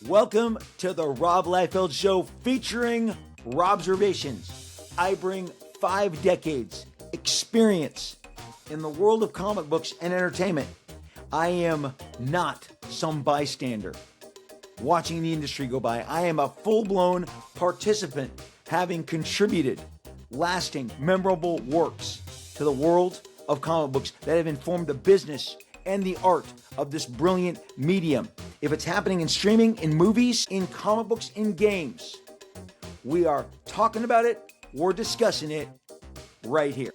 Welcome to the Rob Liefeld Show featuring Robservations. I bring 5 decades experience in the world of comic books and entertainment. I am not some bystander watching the industry go by. I am a full-blown participant, having contributed lasting, memorable works to the world of comic books that have informed the business and the art of this brilliant medium. If it's happening in streaming, in movies, in comic books, in games, we are talking about it, we're discussing it right here.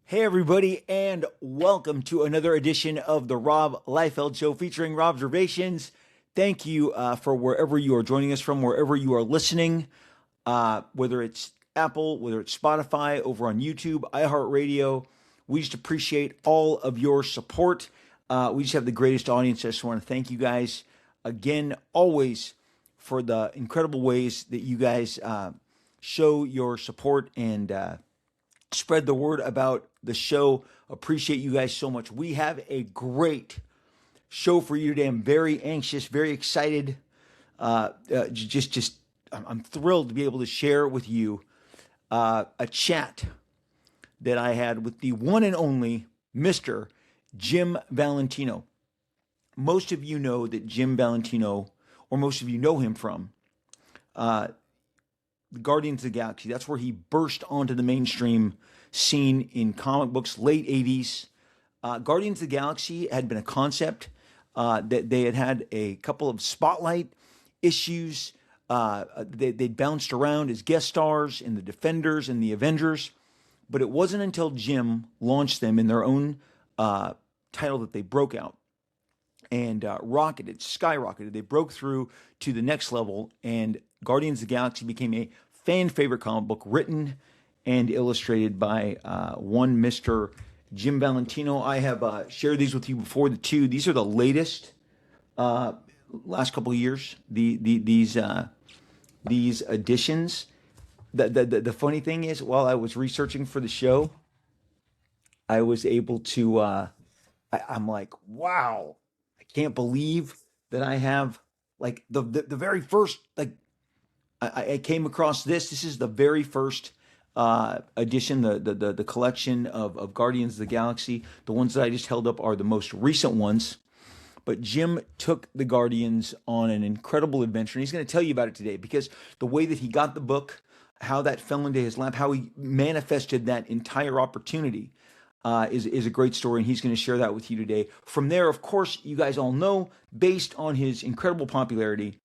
Hey everybody, and welcome to another edition of the Rob Liefeld Show featuring Robservations. Thank you for wherever you are joining us from, wherever you are listening, whether it's Apple, whether it's Spotify, over on YouTube, iHeartRadio. We just appreciate all of your support. We just have the greatest audience. I just want to thank you guys again, always, for the incredible ways that you guys show your support and spread the word about the show. Appreciate you guys so much. We have a great show for you today. I'm very anxious, very excited. I'm thrilled to be able to share with you a chat that I had with the one and only Mr. Jim Valentino. Most of you know that Jim Valentino, or most of you know him from Guardians of the Galaxy. That's where he burst onto the mainstream scene in comic books, late 80s. Guardians of the Galaxy had been a concept that they had a couple of spotlight issues. They'd bounced around as guest stars in the Defenders and the Avengers, but it wasn't until Jim launched them in their own title that they broke out and skyrocketed. They broke through to the next level, and Guardians of the Galaxy became a fan favorite comic book written and illustrated by one Mr. Jim Valentino. I have shared these with you before. These are the latest, last couple of years. These editions. The funny thing is, while I was researching for the show, I was able to. I'm like, wow! I can't believe that I have like the very first I came across this. This is the very first edition, the collection of Guardians of the Galaxy. The ones that I just held up are the most recent ones. But Jim took the Guardians on an incredible adventure, and he's going to tell you about it today, because the way that he got the book, how that fell into his lap, how he manifested that entire opportunity is a great story, and he's going to share that with you today. From there, of course, you guys all know, based on his incredible popularity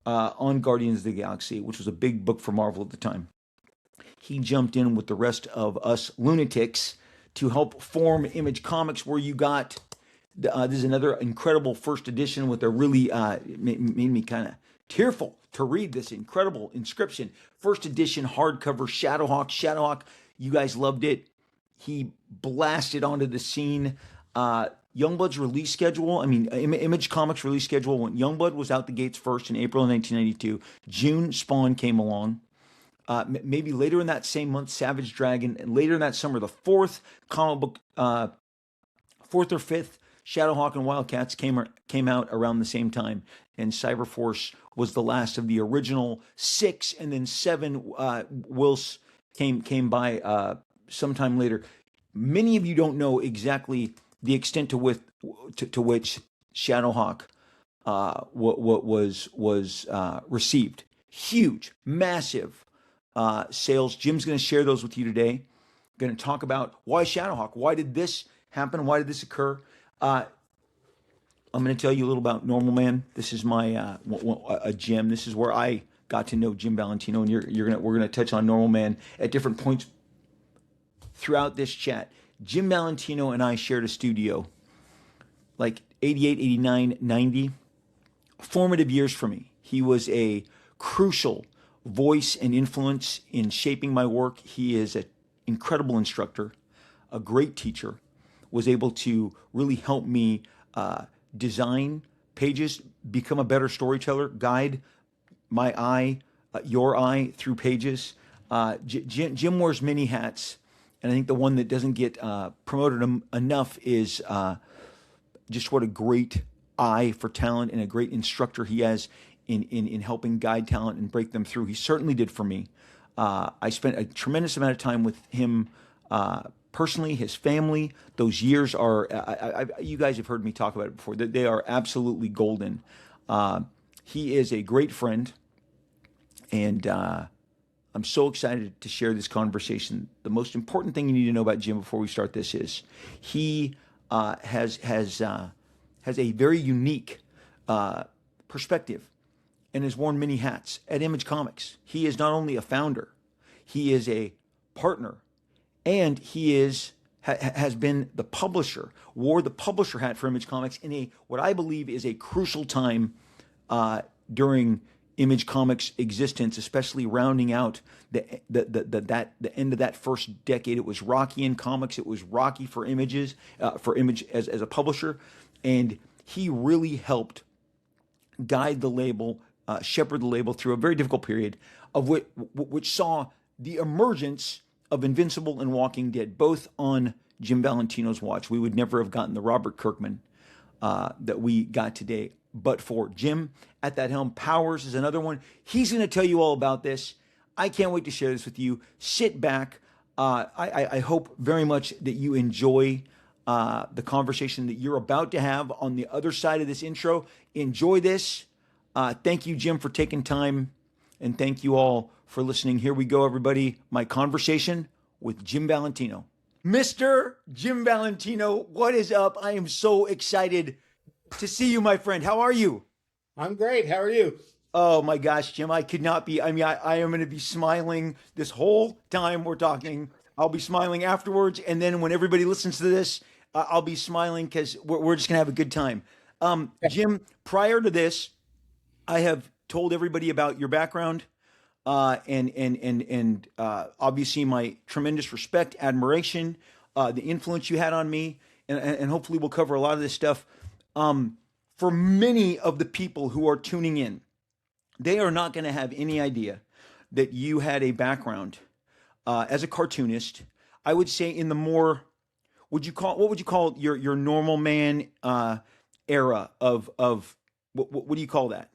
on Guardians of the Galaxy, which was a big book for Marvel at the time, he jumped in with the rest of us lunatics to help form Image Comics, where you got... this is another incredible first edition with a really, made me kind of tearful to read this incredible inscription. First edition hardcover Shadowhawk. Shadowhawk, you guys loved it. He blasted onto the scene. Youngblood's release schedule, Image Comics release schedule, when Youngblood was out the gates first in April of 1992. June, Spawn came along. Maybe later in that same month, Savage Dragon. And later in that summer, the fourth comic book, fourth or fifth, Shadowhawk and Wildcats came out around the same time, and Cyberforce was the last of the original 6, and then 7 Wills came by sometime later. Many of you don't know exactly the extent to which Shadowhawk was received. Huge, massive sales. Jim's going to share those with you today. Going to talk about why Shadowhawk. Why did this happen? Why did this occur? I'm going to tell you a little about Normal Man. This is my a gem. This is where I got to know Jim Valentino, and we're gonna touch on Normal Man at different points throughout this chat. Jim Valentino and I shared a studio, like 88, 89, 90. Formative years for me. He was a crucial voice and influence in shaping my work. He is an incredible instructor, a great teacher. Was able to really help me design pages, become a better storyteller, guide my eye, your eye through pages. Jim wears many hats, and I think the one that doesn't get promoted enough is just what a great eye for talent and a great instructor he has in helping guide talent and break them through. He certainly did for me. I spent a tremendous amount of time with him personally, his family. Those years are, you guys have heard me talk about it before, that they are absolutely golden. He is a great friend, and I'm so excited to share this conversation. The most important thing you need to know about Jim before we start this is he has a very unique perspective and has worn many hats at Image Comics. He is not only a founder, he is a partner, and he has been the publisher, wore the publisher hat for Image Comics in a what I believe is a crucial time during Image Comics existence, especially rounding out the end of that first decade. It was rocky in comics. It was rocky for Image as a publisher, and he really helped guide the label, shepherd the label through a very difficult period of which saw the emergence of Invincible and Walking Dead, both on Jim Valentino's watch. We would never have gotten the Robert Kirkman that we got today, but for Jim at that helm. Powers is another one. He's going to tell you all about this. I can't wait to share this with you. Sit back. I hope very much that you enjoy the conversation that you're about to have on the other side of this intro. Enjoy this. Thank you, Jim, for taking time, and thank you all for listening. Here we go, everybody. My conversation with Jim Valentino. Mr. Jim Valentino, what is up? I am so excited to see you, my friend. How are you? I'm great. How are you? Oh my gosh, Jim, I could not be. I mean, I am going to be smiling this whole time we're talking. I'll be smiling afterwards. And then when everybody listens to this, I'll be smiling because we're just going to have a good time. Jim, prior to this, I have told everybody about your background and obviously my tremendous respect, admiration, the influence you had on me. And hopefully we'll cover a lot of this stuff. For many of the people who are tuning in, they are not going to have any idea that you had a background as a cartoonist. I would say in the more, what would you call your normal man era of what do you call that?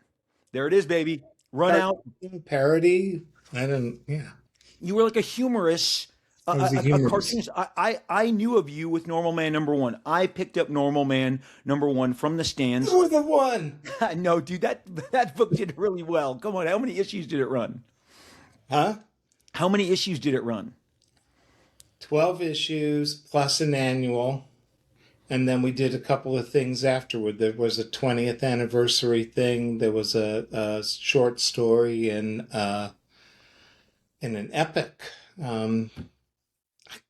There it is, baby. Run out. Parody. I didn't. Yeah. You were like a humorous, I was a a humorist. cartoonist. I knew of you with Normal Man #1. I picked up Normal Man #1 from the stands. You were the one. No, dude, that book did really well. Come on, how many issues did it run? Huh? How many issues did it run? 12 issues plus an annual. And then we did a couple of things afterward. There was a 20th anniversary thing. There was a short story in an epic. I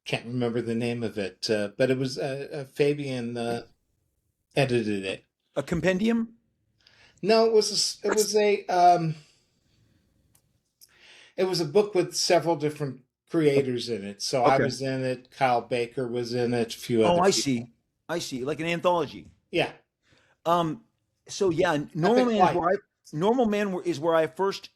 can't remember the name of it, but it was Fabian edited it. A compendium? No, it was a book with several different creators in it. So I Okay. was in it. Kyle Baker was in it. A few Oh, other I people. see. I see. Like an anthology. Yeah. Um, so yeah, Epic Life. Normal Man is where I first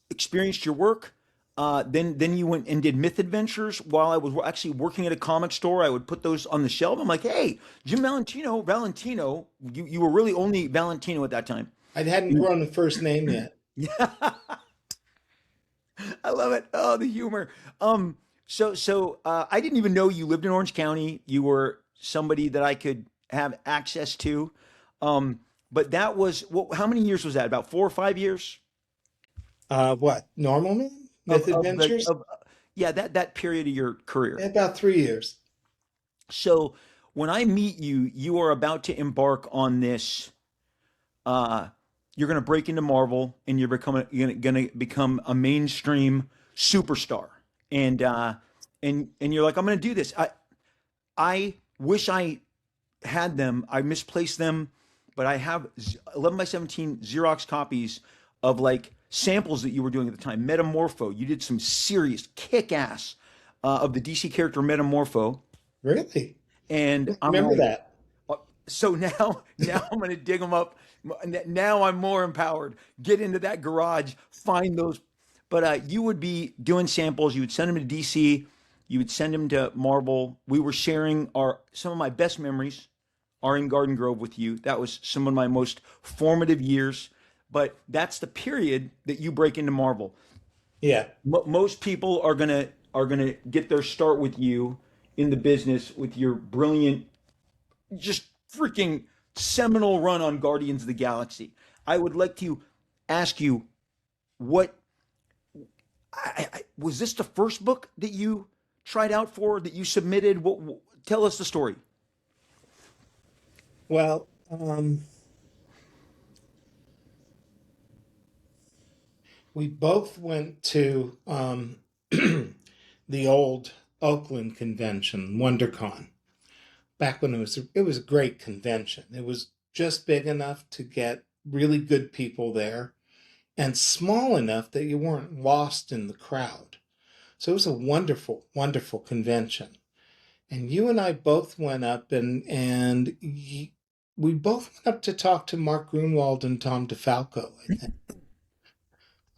experienced your work. Then you went and did Myth Adventures while I was actually working at a comic store. I would put those on the shelf. I'm like, hey, Jim Valentino, you were really only Valentino at that time. I hadn't grown the first name yet. Yeah, I love it. Oh, the humor. So I didn't even know you lived in Orange County. You were somebody that I could have access to. But that was how many years was that? About 4 or 5 years What? Normal Man? Myth Adventures? yeah, that period of your career. About 3 years. So when I meet you, you are about to embark on this. You're going to break into Marvel, and you're going to become a mainstream superstar. And you're like, I'm going to do this. I wish I had them. I misplaced them, but I have 11 by 17 Xerox copies of like samples that you were doing at the time. Metamorpho. You did some serious kick-ass of the DC character Metamorpho. Really? And I'm Remember like, that? so now I'm going to dig them up. Now I'm more empowered. Get into that garage, find those. But you would be doing samples. You would send them to DC. You would send them to Marvel. We were sharing some of my best memories are in Garden Grove with you. That was some of my most formative years. But that's the period that you break into Marvel. Yeah. Most people are gonna get their start with you in the business with your brilliant, just freaking seminal run on Guardians of the Galaxy. I would like to ask you what was this the first book that you tried out for that you submitted? Tell us the story. Well, we both went to the old Oakland convention, WonderCon, back when it was a great convention. It was just big enough to get really good people there and small enough that you weren't lost in the crowd. So it was a wonderful, wonderful convention. And you and I both went up we both went up to talk to Mark Grunwald and Tom DeFalco, I think.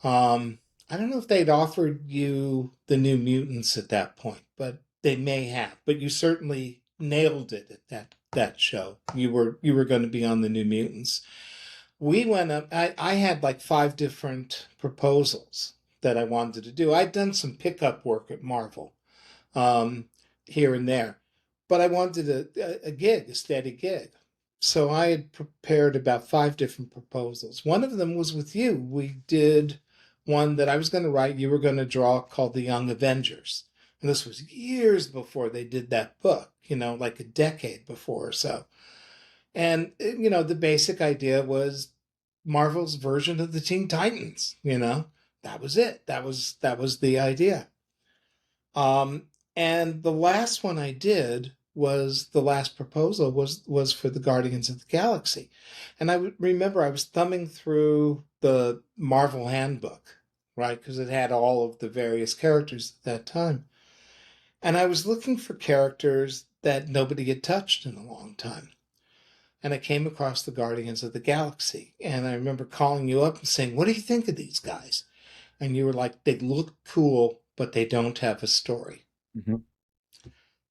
I don't know if they'd offered you the New Mutants at that point, but they may have. But you certainly nailed it at that show. You were going to be on the New Mutants. We went up. I had like 5 different proposals that I wanted to do. I'd done some pickup work at Marvel, here and there, but I wanted a gig, a steady gig. So I had prepared about 5 different proposals. One of them was with you. We did one that I was going to write, you were going to draw, called The Young Avengers. And this was years before they did that book, like a decade before or so. And, the basic idea was Marvel's version of the Teen Titans, that was it. That was the idea. And the last one I did was the last proposal was for the Guardians of the Galaxy. And I remember I was thumbing through the Marvel handbook, right? Because it had all of the various characters at that time. And I was looking for characters that nobody had touched in a long time. And I came across the Guardians of the Galaxy. And I remember calling you up and saying, what do you think of these guys? And you were like, they look cool, but they don't have a story. Mm-hmm.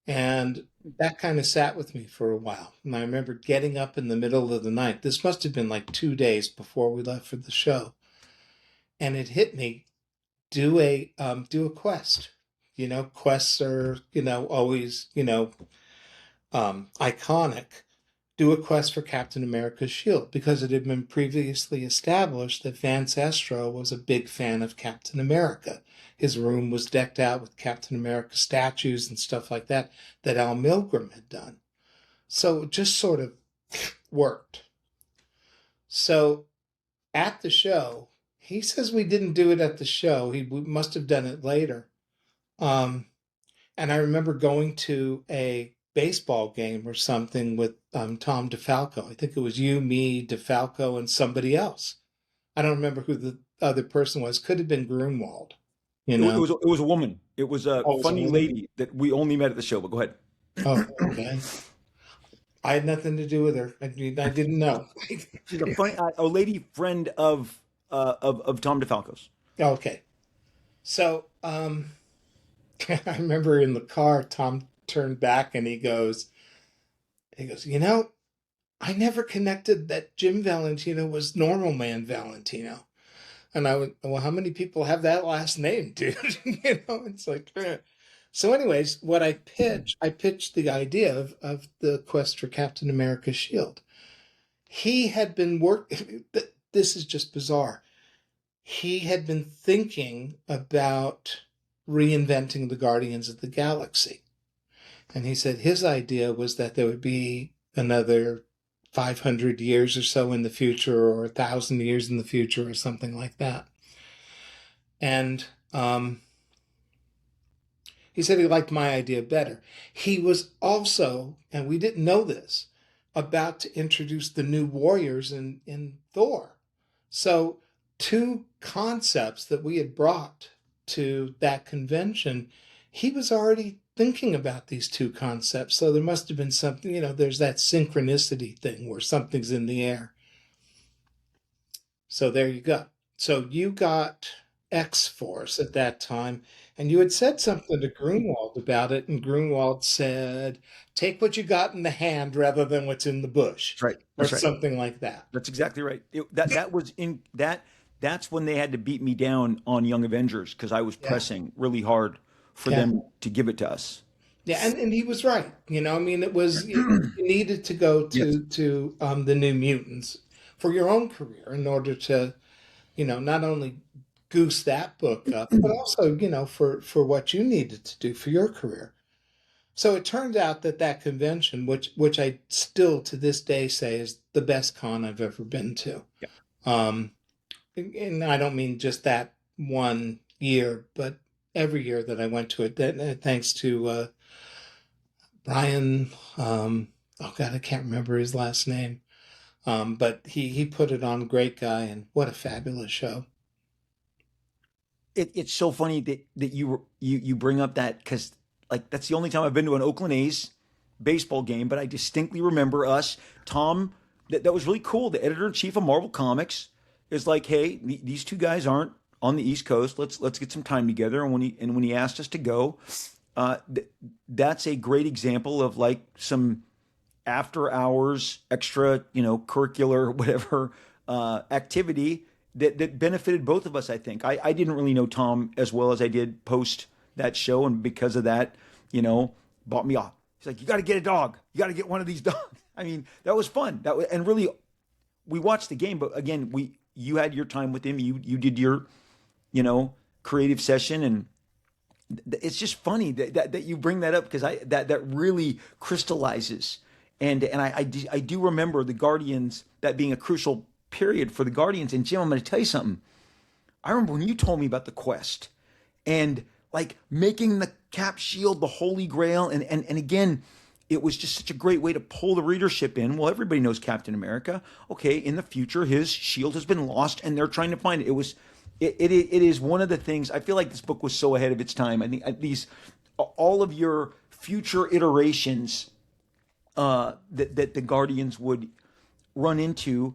And that kind of sat with me for a while. And I remember getting up in the middle of the night. This must have been like 2 days before we left for the show. And it hit me, do a quest. Quests are, always, iconic. Do a quest for Captain America's shield, because it had been previously established that Vance Estro was a big fan of Captain America. His room was decked out with Captain America statues and stuff like that Al Milgrom had done. So it just sort of worked. So at the show, he says we didn't do it at the show. We must have done it later. And I remember going to a baseball game or something with Tom DeFalco. I think it was you, me, DeFalco, and somebody else. I don't remember who the other person was. Could have been Grunwald. It was a woman. It was a funny woman? lady that we only met at the show. But go ahead. Oh, okay. I had nothing to do with her. I didn't know. She's a funny, a lady friend of Tom DeFalco's. Okay. So I remember in the car, Tom turned back and he goes, I never connected that Jim Valentino was Normal Man Valentino. And I went, well, how many people have that last name, dude? It's like, eh. So anyways, what I pitched the idea of the quest for Captain America's shield. He had been this is just bizarre. He had been thinking about reinventing the Guardians of the Galaxy. And he said his idea was that there would be another 500 years or so in the future, or 1,000 years in the future, or something like that. And he said he liked my idea better. He was also, and we didn't know this, about to introduce the new warriors in Thor. So 2 concepts that we had brought to that convention, he was already thinking about these 2 concepts. So there must have been something, there's that synchronicity thing where something's in the air. So there you go. So you got X-Force at that time, and you had said something to Grunwald about it, and Grunwald said, "Take what you got in the hand rather than what's in the bush," That's right. or That's right. something like that. That's exactly right. That was in that. That's when they had to beat me down on Young Avengers because I was Yeah, pressing really hard for yeah, them to give it to us. yeah, and he was right. I mean, you needed to go Yes. to the New Mutants for your own career in order to not only goose that book up, but also for what you needed to do for your career. So it turned out that that convention, which I still to this day say is the best con I've ever been to. Yeah. Um, and I don't mean just that one year, but every year that I went to it. Thanks to Brian. Oh God, I can't remember his last name. But he put it on. Great guy, and what a fabulous show. It's so funny that you bring up that because like that's the only time I've been to an Oakland A's baseball game, but I distinctly remember us, Tom. That was really cool. The editor in chief of Marvel Comics is like, hey, these two guys aren't on the East Coast. Let's get some time together. And when he asked us to go, that's a great example of like some after hours extra curricular whatever activity that benefited both of us. I think I didn't really know Tom as well as I did post that show, and because of that, bought me off. He's like, you got to get a dog, you got to get one of these dogs. I mean, that was fun. That was, and really we watched the game, but again, you had your time with him, you did your creative session, and it's just funny that you bring that up because that really crystallizes. And I do remember the Guardians, that being a crucial period for the Guardians. And Jim, I'm going to tell you something. I remember when you told me about the quest and like making the Cap shield the Holy Grail, and again, it was just such a great way to pull the readership in. Well, everybody knows Captain America. Okay, in the future, his shield has been lost, and they're trying to find it. It is one of the things. I feel like this book was so ahead of its time. I think these all of your future iterations that the Guardians would run into,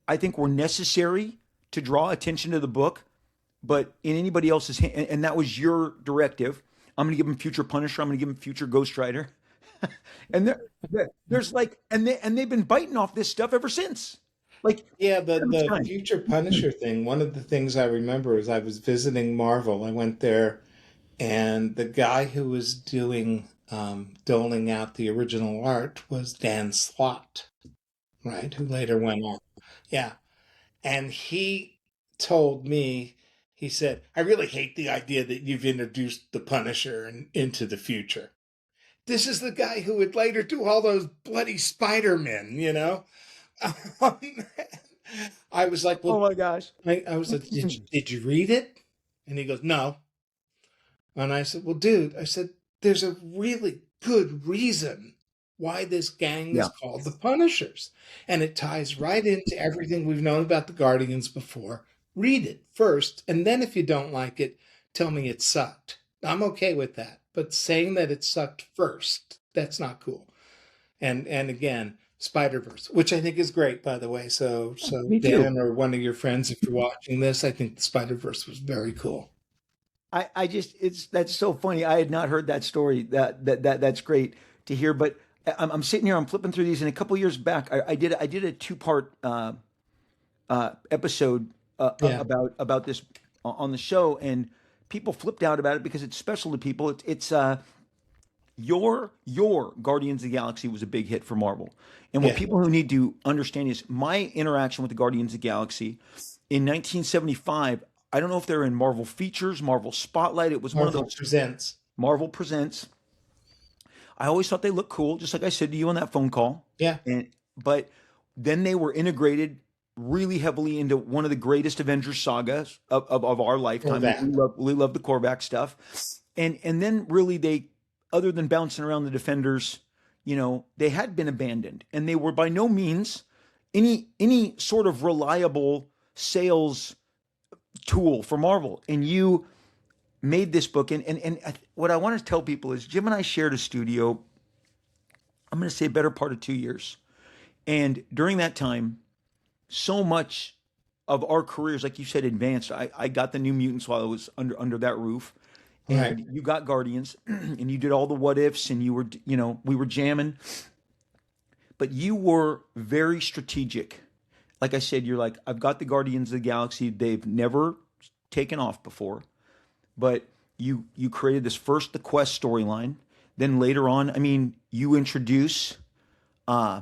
I think were necessary to draw attention to the book. But in anybody else's hand, and that was your directive. I'm going to give him future Punisher. I'm going to give him future Ghost Rider. And there's like, and they've been biting off this stuff ever since. Like Yeah, the time. future Punisher thing. One of the things I remember is I was visiting Marvel. I went there, and the guy who was doling out the original art was Dan Slott, right? Who later went on. Yeah, and he told me, he said, "I really hate the idea that you've introduced the Punisher into the future. This is the guy who would later do all those bloody Spider-Men." I was like, Oh well, my gosh. I was like, did you read it? And he goes, no. And I said, well, dude, I said, there's a really good reason why this gang is Yeah. called the Punishers. And it ties right into everything we've known about the Guardians before. Read it first. And then if you don't like it, tell me it sucked. I'm okay with that. But saying that it sucked first, that's not cool. And again, Spider-Verse, which I think is great, by the way. So Me too. Dan or one of your friends, if you're watching this, I think the Spider-Verse was very cool. I just that's so funny. I had not heard that story. That's great to hear. But I'm sitting here, I'm flipping through these, and a couple years back, I did a two-part episode Yeah. about this on the show, and people flipped out about it because it's special to people. It's your Guardians of the Galaxy was a big hit for Marvel, and what Yeah. people who need to understand is my interaction with the Guardians of the Galaxy in 1975. I don't know if they're in Marvel Features, Marvel Spotlight. It was one of Marvel those presents. Marvel Presents. I always thought they looked cool, just like I said to you on that phone call. Yeah. But then they were integrated really heavily into one of the greatest Avengers sagas of our Or lifetime. that. We love the Korvac stuff, and then really they, other than bouncing around the Defenders, they had been abandoned, and they were by no means any sort of reliable sales tool for Marvel. And you made this book, and what I want to tell people is Jim and I shared a studio. I'm going to say a better part of 2 years, and during that time, so much of our careers, like you said, advanced. I got the New Mutants while I was under that roof, Right. and you got Guardians, and you did all the what ifs, and you were, we were jamming, but you were very strategic. Like I said, you're like, I've got the Guardians of the Galaxy. They've never taken off before, but you created this first the Quest storyline. Then later on, I mean, you introduce uh,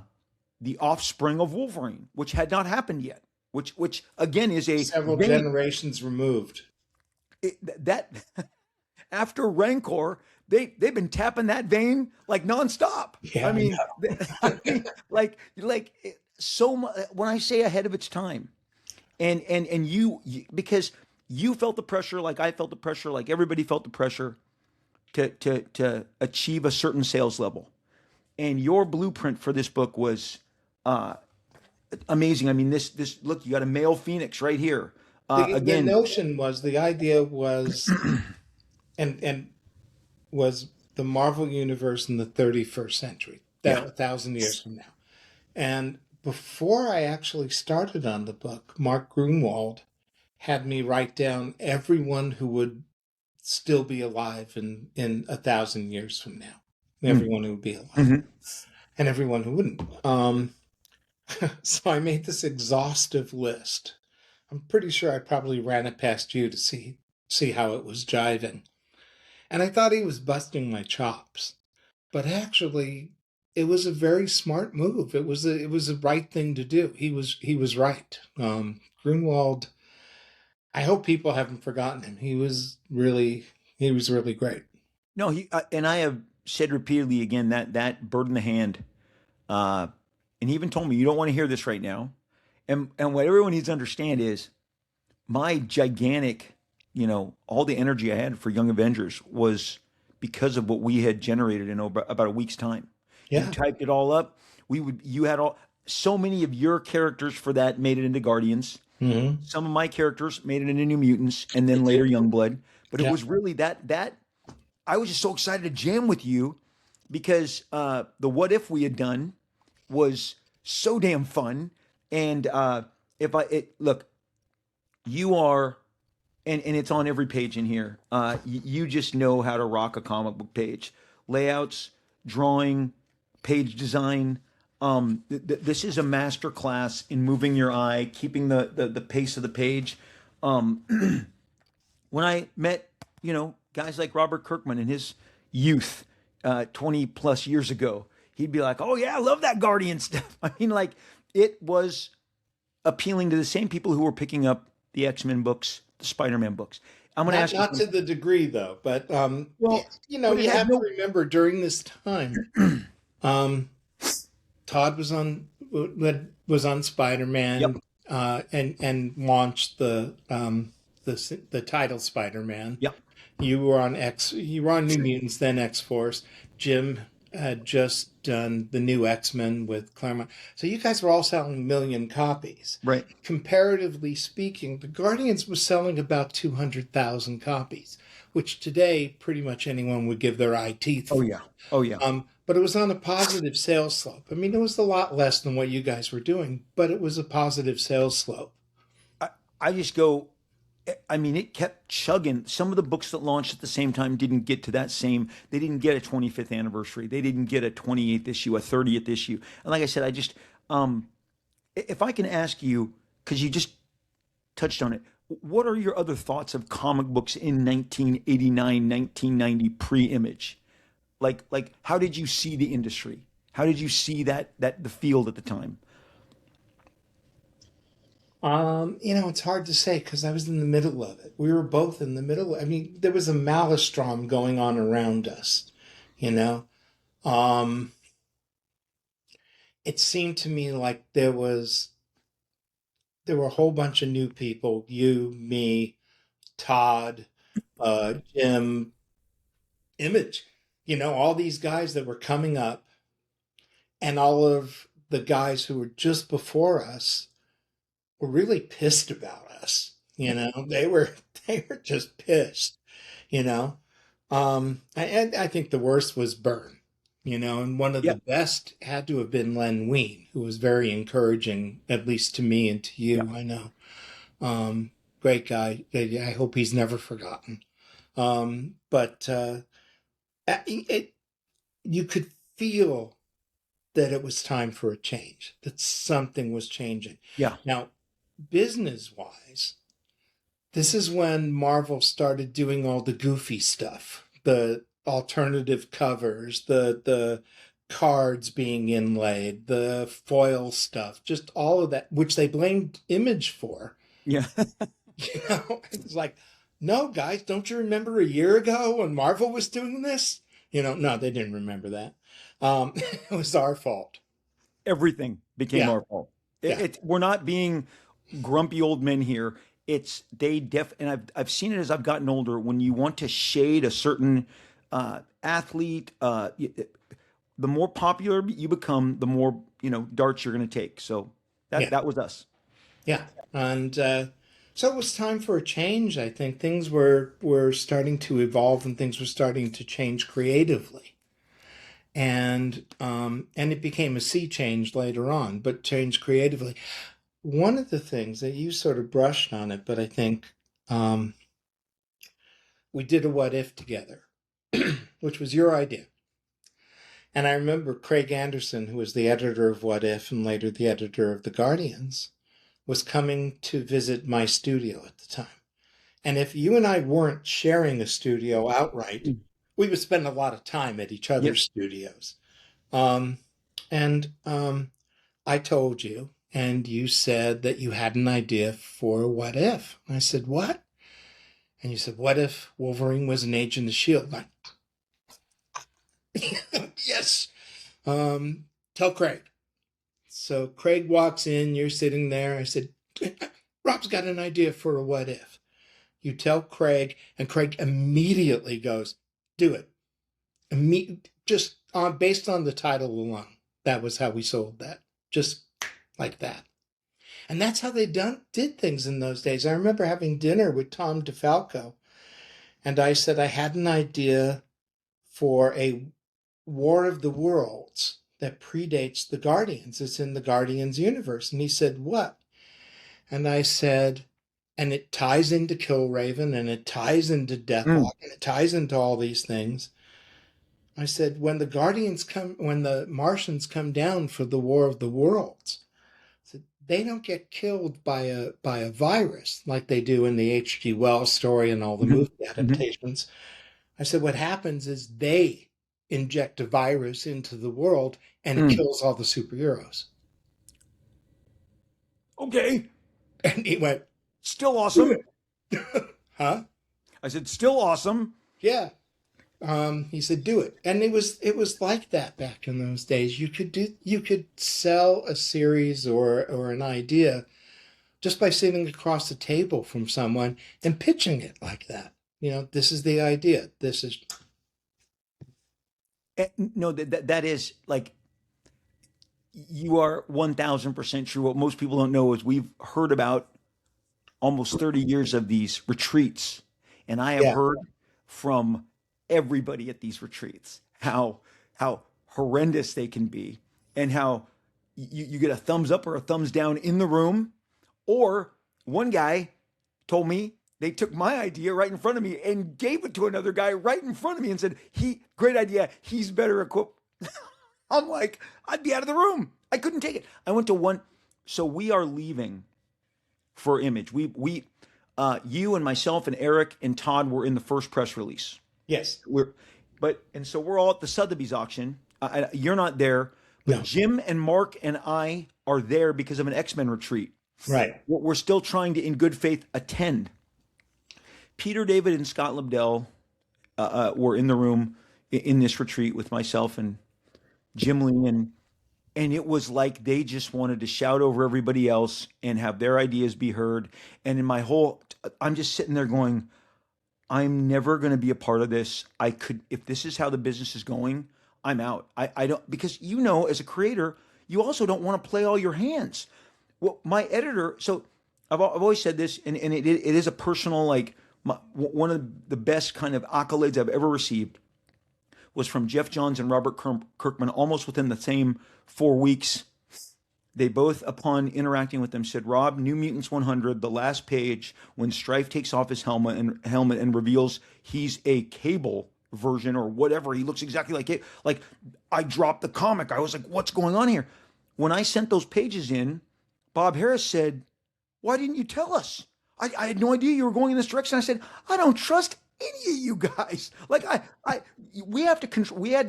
the offspring of Wolverine, which had not happened yet. Which again is a Several vein generations removed. that after Rancor, they've been tapping that vein like nonstop. Yeah, I I mean, know. like so much. When I say ahead of its time, and you because you felt the pressure, like I felt the pressure, like everybody felt the pressure to achieve a certain sales level, and your blueprint for this book was uh, amazing. I mean, this look, you got a male Phoenix right here. The Again, notion was, the idea was, and was the Marvel universe in the 31st century, yeah, 1,000 years from now. And before I actually started on the book, Mark Grunwald had me write down everyone who would still be alive in 1,000 years from now. mm, Everyone who would be alive, mhm. and everyone who wouldn't. So I made this exhaustive list. I'm pretty sure I probably ran it past you to see how it was jiving. And I thought he was busting my chops. But actually, it was a very smart move. It was the right thing to do. He was right. Grunwald, I hope people haven't forgotten him. He was really great. No, and I have said repeatedly again that bird in the hand, uh, and he even told me you don't want to hear this right now, and what everyone needs to understand is my gigantic, all the energy I had for Young Avengers was because of what we had generated in about a week's time. You Yeah. typed it all up. You had so many of your characters for that made it into Guardians. Hmm. Some of my characters made it into New Mutants, and then later Youngblood. But it Yeah. was really that I was just so excited to jam with you because the what if we had done was so damn fun. And if I look, you are, and it's on every page in here. You just know how to rock a comic book page, layouts, drawing, page design. This is a master class in moving your eye, keeping the pace of the page. When I met, guys like Robert Kirkman in his youth, 20 plus years ago, he'd be like, "Oh yeah, I love that Guardian stuff." I mean, like it was appealing to the same people who were picking up the X-Men books, the Spider-Man books. I'm going to Not ask you not to something. the degree though, but Well, but it you had have to no. remember during this time, um, Todd was on Yep. Spider-Man, and launched the title Spider-Man. Yep. You were on New Mutants, then X-Force. Jim had just done the new X-Men with Claremont. So you guys were all selling 1 million copies. Right. Comparatively speaking, the Guardians was selling about 200,000 copies, which today pretty much anyone would give their eye teeth Oh for. yeah. Oh yeah. But it was on a positive sales slope. I mean, it was a lot less than what you guys were doing, but it was a positive sales slope. I, I just go. I mean, it kept chugging. Some of the books that launched at the same time didn't get to that same. They didn't get a 25th anniversary. They didn't get a 28th issue, a 30th issue. And like I said, if I can ask you, because you just touched on it, what are your other thoughts of comic books in 1989, 1990 pre-Image? Like, how did you see the industry? How did you see that the field at the time? It's hard to say because I was in the middle of it. We were both in the middle. I mean, there was a maelstrom going on around us, you know. Um, it seemed to me like there were a whole bunch of new people, you, me, Todd, Jim, Image, all these guys that were coming up, and all of the guys who were just before us were really pissed about us. They were just pissed. You know, and I think the worst was Byrne. And one of the Yeah, best had to have been Len Wein, who was very encouraging, at least to me and to yeah. you. I know. Great guy. I hope he's never forgotten. But you could feel that it was time for a change, that something was changing. Yeah. Now, business wise, this is when Marvel started doing all the goofy stuff, the alternative covers, the cards being inlaid, the foil stuff, just all of that, which they blamed Image for. Yeah. It's like, no, guys, don't you remember a year ago when Marvel was doing this? No, they didn't remember that. It was our fault. Everything became Yeah, our fault. yeah, We're not being grumpy old men here. And I've seen it as I've gotten older. When you want to shade a certain athlete, the more popular you become, the more darts you're going to take. So yeah, that was us. yeah. And so it was time for a change. I think things were starting to evolve and things were starting to change creatively. And it became a sea change later on, but changed creatively. One of the things that you sort of brushed on it, but I think um, we did a what if together, which was your idea. And I remember Craig Anderson, who was the editor of What If and later the editor of The Guardians, was coming to visit my studio at the time. And if you and I weren't sharing a studio outright, Mm. we would spend a lot of time at each Yep. other's studios. Um, and I told you, and you said that you had an idea for What If. And I said, what? And you said, what if Wolverine was an agent of S.H.I.E.L.D.? Like, yes. Tell Craig. So Craig walks in, you're sitting there. I said, Rob's got an idea for a what if. You tell Craig, and Craig immediately goes, do it. Just based on the title alone. That was how we sold that. Just like that. And that's how they did things in those days. I remember having dinner with Tom DeFalco, and I said I had an idea for a War of the Worlds that predates the Guardians. It's in the Guardians universe. And he said, what? And I said, and it ties into Killraven, and it ties into Mm. Deathlock, and it ties into all these things. I said, when the Martians come down for the War of the Worlds, they don't get killed by a virus like they do in the H.G. Wells story and all the Mhm. movie Mhm. adaptations. I said, what happens is they inject a virus into the world and it Mm. kills all the superheroes. Okay. And he went, Still do awesome. it. Huh? I said, still awesome. Yeah. He said, do it. And it was like that back in those days. You could sell a series or an idea just by sitting across the table from someone and pitching it like that. This is the idea. This is No, that is like, you are 1000% true. What most people don't know is we've heard about almost 30 years of these retreats. And I have yeah, heard from everybody at these retreats how horrendous they can be, and how you get a thumbs up or a thumbs down in the room. Or one guy told me they took my idea right in front of me and gave it to another guy right in front of me and said, great idea. He's better equipped. I'm like, I'd be out of the room. I couldn't take it. I went to one. So we are leaving for Image. You and myself and Eric and Todd were in the first press release. yes, And so we're all at the Sotheby's auction. You're not there, but no, Jim and Mark and I are there because of an X-Men retreat. right, We're still trying to, in good faith, attend. Peter David and Scott Lobdell were in the room in this retreat with myself and Jim Lee, and it was like they just wanted to shout over everybody else and have their ideas be heard. And I'm just sitting there going, I'm never going to be a part of this. If this is how the business is going, I'm out. I don't, because as a creator, you also don't want to play all your hands. Well, my editor, so I've always said this, and it is a personal, like, one of the best kind of accolades I've ever received was from Jeff Johns and Robert Kirkman almost within the same 4 weeks. They both, upon interacting with them, said, "Rob, New Mutants 100, the last page, when Strife takes off his helmet and reveals he's a Cable version or whatever. He looks exactly like it. Like, I dropped the comic. I was like, what's going on here?" When I sent those pages in, Bob Harris said, "Why didn't you tell us? I had no idea you were going in this direction." I said, "I don't trust any of you guys. Like, we have to control. We had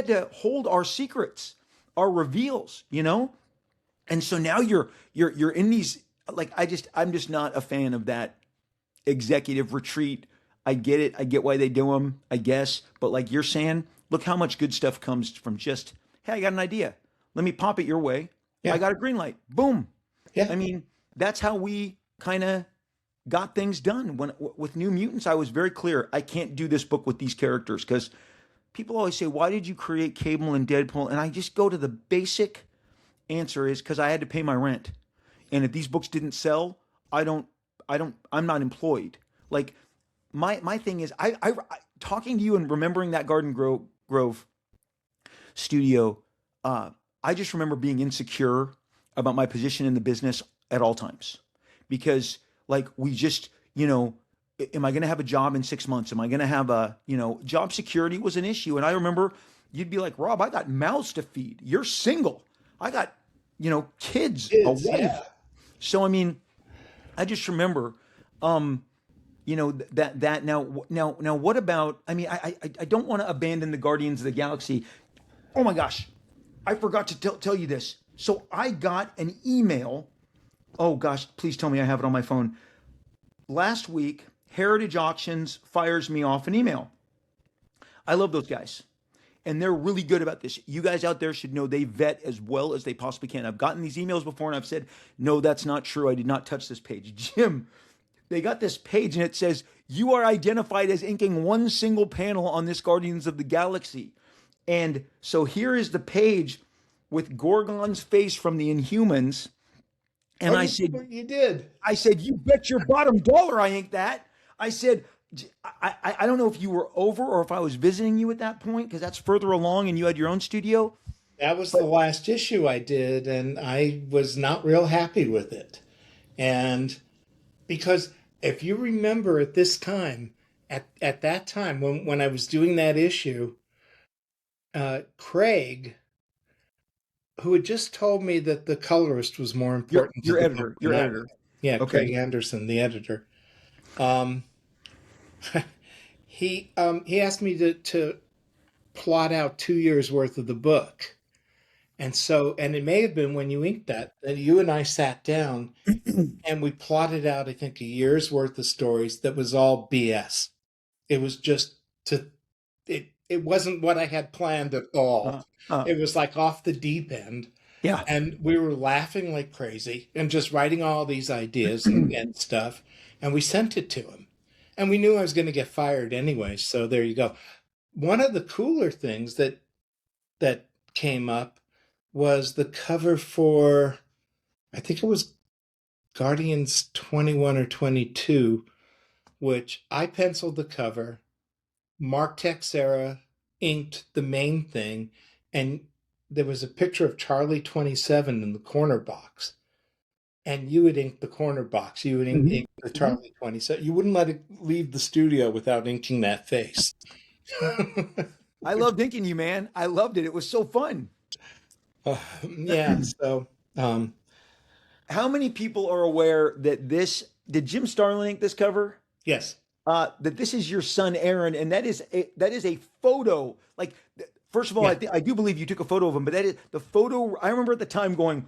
to hold our secrets, our reveals, you know." And so now you're in these, like, I'm just not a fan of that executive retreat. I get it. I get why they do them, I guess. But like you're saying, look how much good stuff comes from just, hey, I got an idea. Let me pop it your way. I Yeah. got a green light. Boom. Yeah. I mean, that's how we kind of got things done. When with New Mutants, I was very clear. I can't do this book with these characters because people always say, "Why did you create Cable and Deadpool?" And I just go to the basic answer is because I had to pay my rent. And if these books didn't sell, I don't, I'm not employed. Like, my thing is, talking to you and remembering that Grove studio, uh, I just remember being insecure about my position in the business at all times because, like, we just, am I going to have a job in 6 months? Am I going to have job security was an issue. And I remember you'd be like, "Rob, I got mouths to feed. You're single. I got, kids, a Kids, wife." yeah. So, I mean, I just remember, that now, what about, I mean, I don't want to abandon the Guardians of the Galaxy. Oh my gosh, I forgot to tell you this. So I got an email. Oh gosh, please tell me I have it on my phone. Last week, Heritage Auctions fires me off an email. I love those guys. And they're really good about this. You guys out there should know they vet as well as they possibly can. I've gotten these emails before and I've said, "No, that's not true. I did not touch this page." Jim, they got this page and it says, "You are identified as inking one single panel on this Guardians of the Galaxy." And so here is the page with Gorgon's face from the Inhumans. And Oh, you did. I said, "You bet your bottom dollar I inked that." I said, I don't know if you were over or if I was visiting you at that point because that's further along and you had your own studio. That was the last issue I did, and I was not real happy with it. And because if you remember at this time, at that time when I was doing that issue, Craig, who had just told me that the colorist was more Your important to your the book editor, than your I was. editor. Yeah, Okay. Craig Anderson, the editor. Um, he asked me to plot out 2 years worth of the book. And it may have been when you inked that you and I sat down and we plotted out, I think, a year's worth of stories that was all BS. It was just it wasn't what I had planned at all. Uh, uh, It was like off the deep end. yeah. And we were laughing like crazy and just writing all these ideas and stuff. And we sent it to him. And we knew I was going to get fired anyway. So there you go. One of the cooler things that came up was the cover for, I think it was Guardians 21 or 22, which I penciled the cover, Mark Texera inked the main thing, and there was a picture of Charlie 27 in the corner box. And you would ink the corner box. You would ink the Charlie 27. You wouldn't let it leave the studio without inking that face. I loved inking you, man. I loved it. It was so fun. Yeah. So, um, How many people are aware that did Jim Starlin ink this cover? yes. That this is your son Aaron, and that is a photo. Like, first of all, Yeah. I do believe you took a photo of him, but that is the photo. I remember at the time going,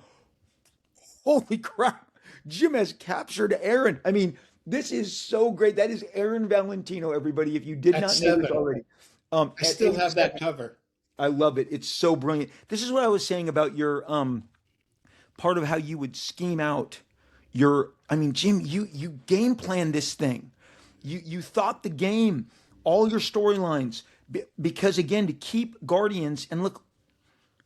"Holy crap, Jim has captured Aaron." I mean, this is so great. That is Aaron Valentino, everybody. If you did At not know this 7. already, I at still age have that 7. cover. I love it. It's so brilliant. This is what I was saying about your part of how you would scheme out your. I mean, Jim, you game planned this thing. You thought the game, all your storylines, because again, to keep Guardians, and look,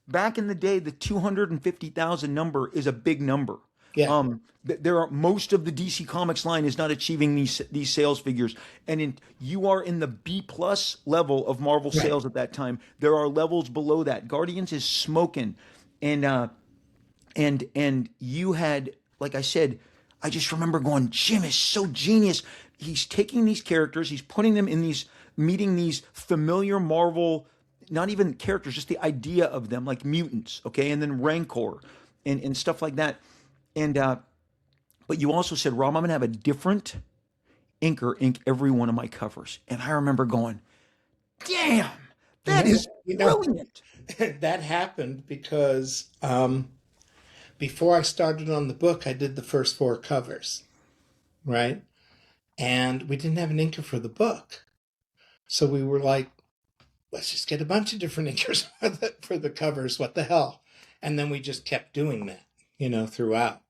back in the day, the 250,000 number is a big number. Yeah. There are most of the DC Comics line is not achieving these sales figures, and you are in the B plus level of Marvel Right. sales at that time. There are levels below that. Guardians is smoking, and and you had, like I said, I just remember going, Jim is so genius. He's taking these characters, he's putting them in these, meeting these familiar Marvel, not even characters, just the idea of them, like mutants, okay, and then Rancor and stuff like that. And but you also said, Rob, I'm gonna have a different inker ink every one of my covers. And I remember going, damn, that Yeah, is brilliant. that happened because before I started on the book, I did the first 4 covers, right? And we didn't have an inker for the book. So we were like, let's just get a bunch of different inkers for the covers. What the hell? And then we just kept doing that, throughout.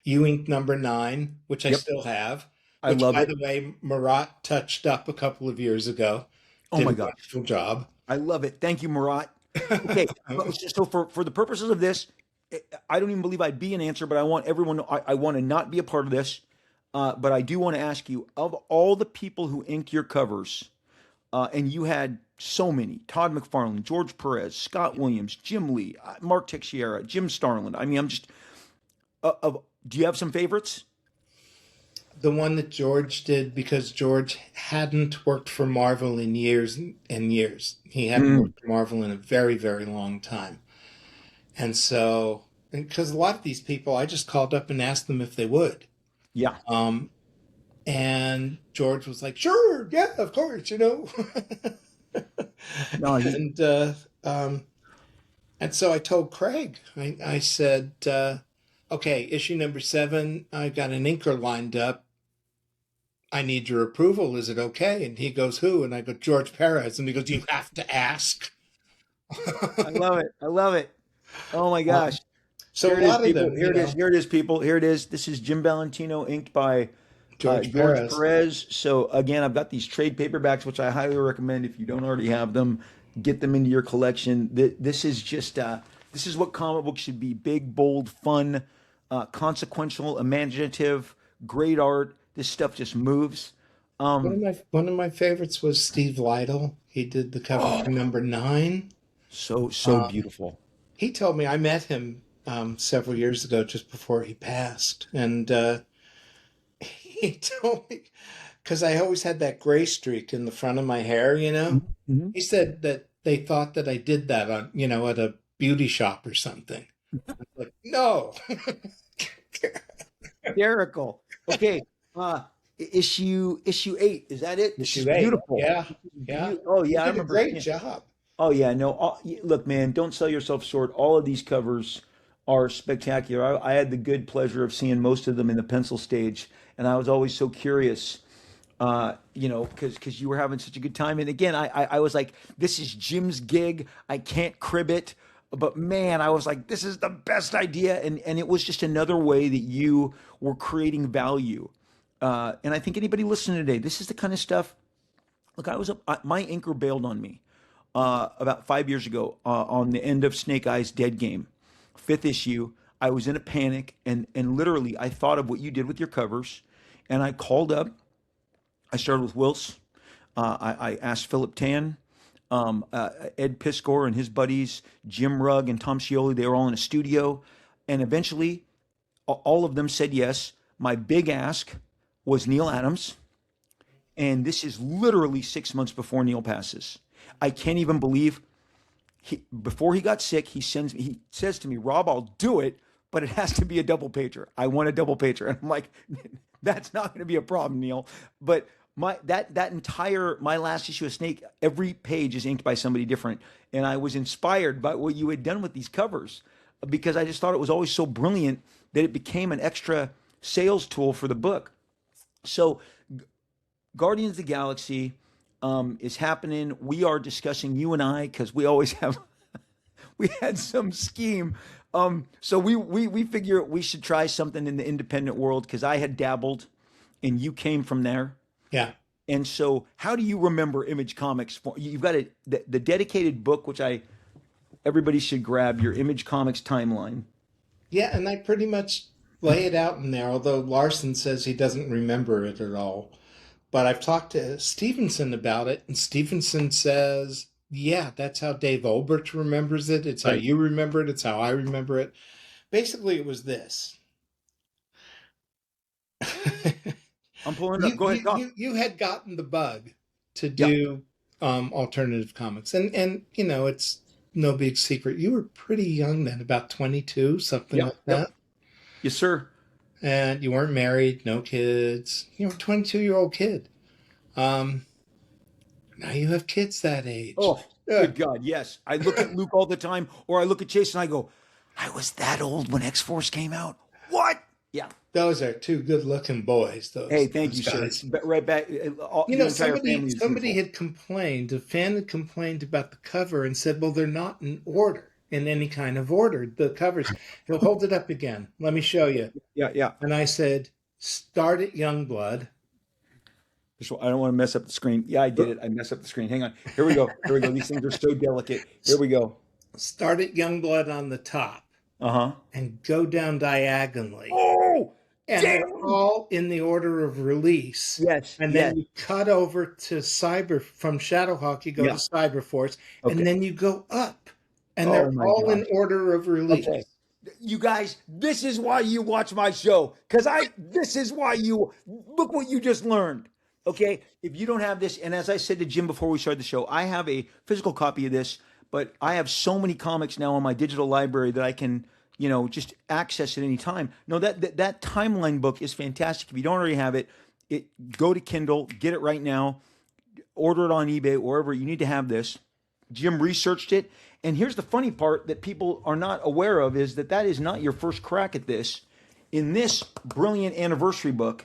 You inked number 9, which I Yep, still have, I which, love by it. the way, Marat touched up a couple of years ago. Oh Did my a gosh, wonderful job. I love it. Thank you, Murat. Okay, so for the purposes of this, I don't even believe I'd be an answer, but I want everyone. I want to not be a part of this, but I do want to ask you: of all the people who inked your covers, and you had so many: Todd McFarlane, George Perez, Scott Williams, Jim Lee, Mark Teixeira, Jim Starlin. I mean, I'm just. Do you have some favorites? The one that George did, because George hadn't worked for Marvel in years and years. He hadn't Mm, worked for Marvel in a very, very long time. And so, because a lot of these people, I just called up and asked them if they would. yeah. Um, and George was like, sure, yeah, of course. No, he. and um, and so I told Craig, I said, okay, issue number 7, I've got an inker lined up. I need your approval. Is it okay? And he goes, who? And I go, George Perez. And he goes, you have to ask. I love it. I love it. Oh my um, gosh. so Here a it is, lot of people. them, Here it is. Here it is, people. Here it is. This is Jim Valentino, inked by George George Perez. Perez. So again, I've got these trade paperbacks, which I highly recommend if you don't already have them, get them into your collection. This is just this is what comic books should be: big, bold, fun, consequential, imaginative, great art. This stuff just moves. Um, One of my favorites was Steve Lytle. He did the cover for oh, number 9. so Um, beautiful. he told me, I met him several years ago, just before he passed, and he told me, because I always had that gray streak in the front of my hair. Mhm. He said that they thought that I did that on, at a beauty shop or something. Like, no. Hysterical. Okay, issue 8. Is that it? This is Issue 8. beautiful. Yeah. Yeah. Oh He yeah, I did a remember great seeing. job. Oh yeah, no. Look, man, don't sell yourself short. All of these covers are spectacular. I had the good pleasure of seeing most of them in the pencil stage, and I was always so curious, because you were having such a good time. And again, I was like, this is Jim's gig. I can't crib it, but man, I was like, this is the best idea, and it was just another way that you were creating value. And I think anybody listening today, this is the kind of stuff. Look, my inker bailed on me about 5 years ago on the end of Snake Eyes Dead Game, 5th issue. I was in a panic, and literally I thought of what you did with your covers, and I called up. I started with Wills. I asked Philip Tan, Ed Piskor and his buddies, Jim Rugg and Tom Scioli. They were all in a studio, and eventually all of them said yes. My big ask was Neil Adams, and this is literally 6 months before Neil passes. I can't even believe before he got sick, he says to me, Rob, I'll do it, but it has to be a double pager. I want a double pager. And I'm like, that's not going to be a problem, Neil. But that entire my last issue of Snake, every page is inked by somebody different. And I was inspired by what you had done with these covers because I just thought it was always so brilliant that it became an extra sales tool for the book. So Guardians of the Galaxy is happening. We are discussing, you and I, because we always have we had some scheme. So we figure we should try something in the independent world because I had dabbled, and you came from there. Yeah. And so, how do you remember Image Comics? You've got the dedicated book, which everybody should grab, your Image Comics timeline. Yeah, and I pretty much lay it out in there, although Larson says he doesn't remember it at all. But I've talked to Stevenson about it, and Stevenson says, yeah, that's how Dave Olbert remembers it. It's how Right. you remember it. It's how I remember it. Basically, it was this. I'm pulling it you, up. Go ahead, you talk. you had gotten the bug to Yeah. do alternative comics, and it's no big secret. You were pretty young then, about 22, something Yep. like Yep. that, Yes, sir. and you weren't married, no kids. You were a 22-year-old kid. Um, Now you have kids that age. Oh, Yeah. good God. Yes. I look at Luke all the time, or I look at Chase and I go, I was that old when X Force came out. What? Yeah. Those are two good-looking boys. Hey, Those thank those you, sir. guys. Right back. The entire Somebody family is somebody youthful. had complained. A fan had complained about the cover and said, "Well, they're not in order, in any kind of order. The covers." He'll hold it up again. Let me show you. Yeah, yeah. And I said, "Start at Youngblood." I don't want to mess up the screen. Yeah, I did it. I messed up the screen. Hang on. Here we go. Here we go. These things are so delicate. Here we go. Start at Youngblood on the top Uh-huh. and go down diagonally. Oh, And they're damn. all in the order of release. Yes, And yes. then you cut over to Cyber from Shadowhawk, you go to Yeah. Cyberforce, and Okay. then you go up. And Oh they're my all gosh. in order of release. Okay. You guys, this is why you watch my show. This is why you look what you just learned. Okay. If you don't have this, and as I said to Jim before we started the show, I have a physical copy of this, but I have so many comics now on my digital library that I can, just access at any time. No, that timeline book is fantastic. If you don't already have it, go to Kindle, get it right now, order it on eBay, wherever. You need to have this. Jim researched it. And here's the funny part that people are not aware of is that is not your first crack at this. In this brilliant anniversary book,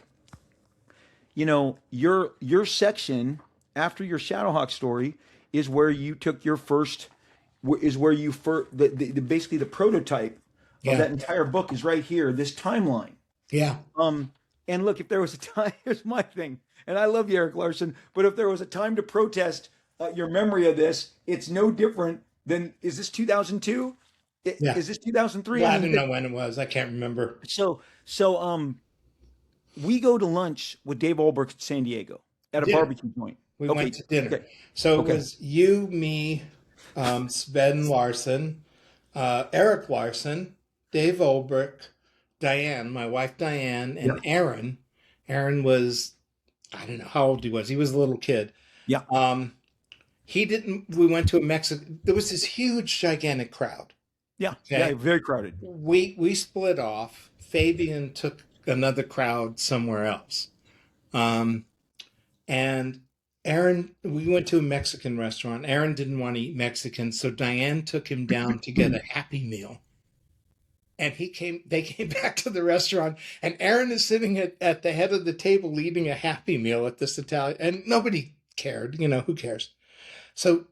your section after your Shadowhawk story is where you took your first, is where you first, basically the prototype of Yeah. that entire book is right here, this timeline. Yeah. And look, if there was a time, here's my thing, and I love you, Eric Larson, but if there was a time to protest your memory of this, it's no different than, is this 2002? Yeah. Is this 2003? Well, I don't know when it was. I can't remember. So we go to lunch with Dave Olberg in San Diego at a Dinner. barbecue joint. We Okay, went to dinner. okay. So Okay. it was you, me, Sven Larson, Eric Larson, Dave Olbrich, Diane, my wife Diane, and Aaron. Aaron was, I don't know how old he was. He was a little kid. Yeah. We went to a Mexican, there was this huge, gigantic crowd. Yeah. Okay. Yeah. Very crowded. We split off. Fabian took another crowd somewhere else. And Aaron, we went to a Mexican restaurant. Aaron didn't want to eat Mexican, so Diane took him down to get a Happy Meal. And they came back to the restaurant, and Aaron is sitting at the head of the table eating a Happy Meal at this Italian, and nobody cared, who cares? So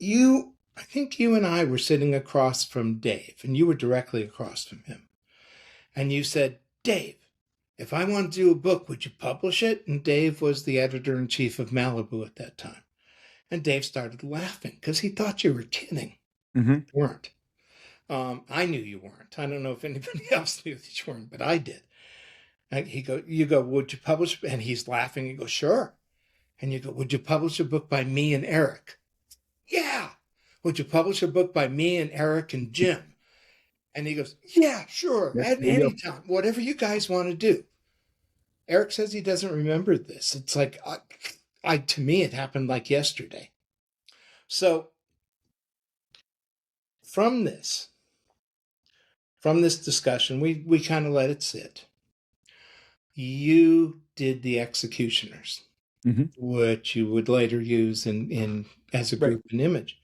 I think you and I were sitting across from Dave, and you were directly across from him. And you said, Dave, if I want to do a book, would you publish it? And Dave was the editor-in-chief of Malibu at that time. And Dave started laughing because he thought you were kidding. Mm-hmm. You weren't. I knew you weren't. I don't know if anybody else knew that you weren't, but I did. And you go, would you publish? And he's laughing. You go, sure. And you go, would you publish a book by me and Eric? Yeah. Would you publish a book by me and Eric and Jim? And he goes, yeah, sure. Yeah, At any time, whatever you guys want to do. Eric says he doesn't remember this. It's like, to me, it happened like yesterday. So from this discussion, we kind of let it sit. You did the Executioners, Mm-hmm. which you would later use in as a group and image.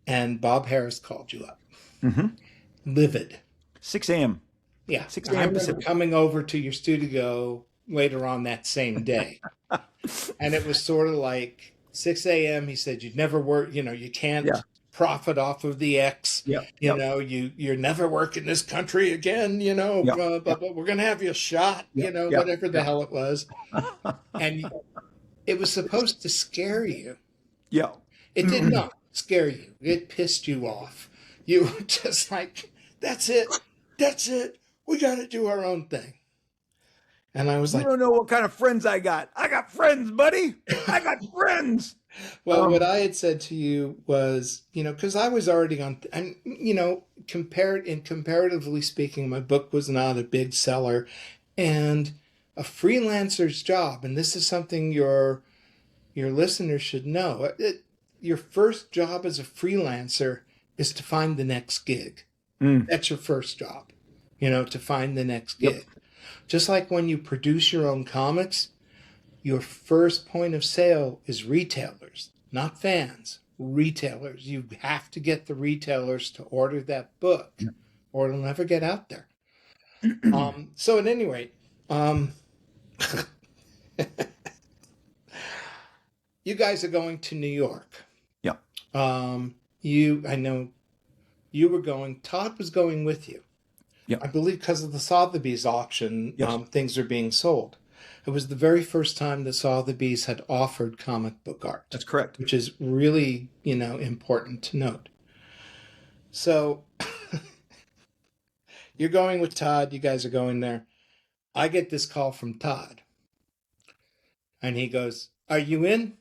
And Bob Harris called you up, livid. 6 a.m. Yeah, 6 I a.m. remember Pacific. coming over to your studio later on that same day, and it was sort of like 6 a.m. He said, "You'd never work. You can't profit off of the X. You're never working this country again. But we're gonna have you shot. Whatever the hell it was." And it was supposed to scare you. Yeah. It did not scare you. It pissed you off. You were just like, that's it. We got to do our own thing. And I was like, you don't know what kind of friends I got. I got friends, buddy. I got friends. Well, what I had said to you was, because I was already on, and, comparatively speaking, my book was not a big seller, and a freelancer's job, and this is something your listeners should know. Your first job as a freelancer is to find the next gig. Mm. That's your first job, to find the next Yep. gig. Just like when you produce your own comics, your first point of sale is retailers, not fans. Retailers. You have to get the retailers to order that book, or it'll never get out there. So at any rate, you guys are going to New York. Yeah. I know you were going. Todd was going with you. Yeah. I believe because of the Sotheby's auction, Yes. things are being sold. It was the very first time that Sotheby's had offered comic book art. That's correct. Which is really, important to note. So you're going with Todd. You guys are going there. I get this call from Todd. And he goes, "Are you in?"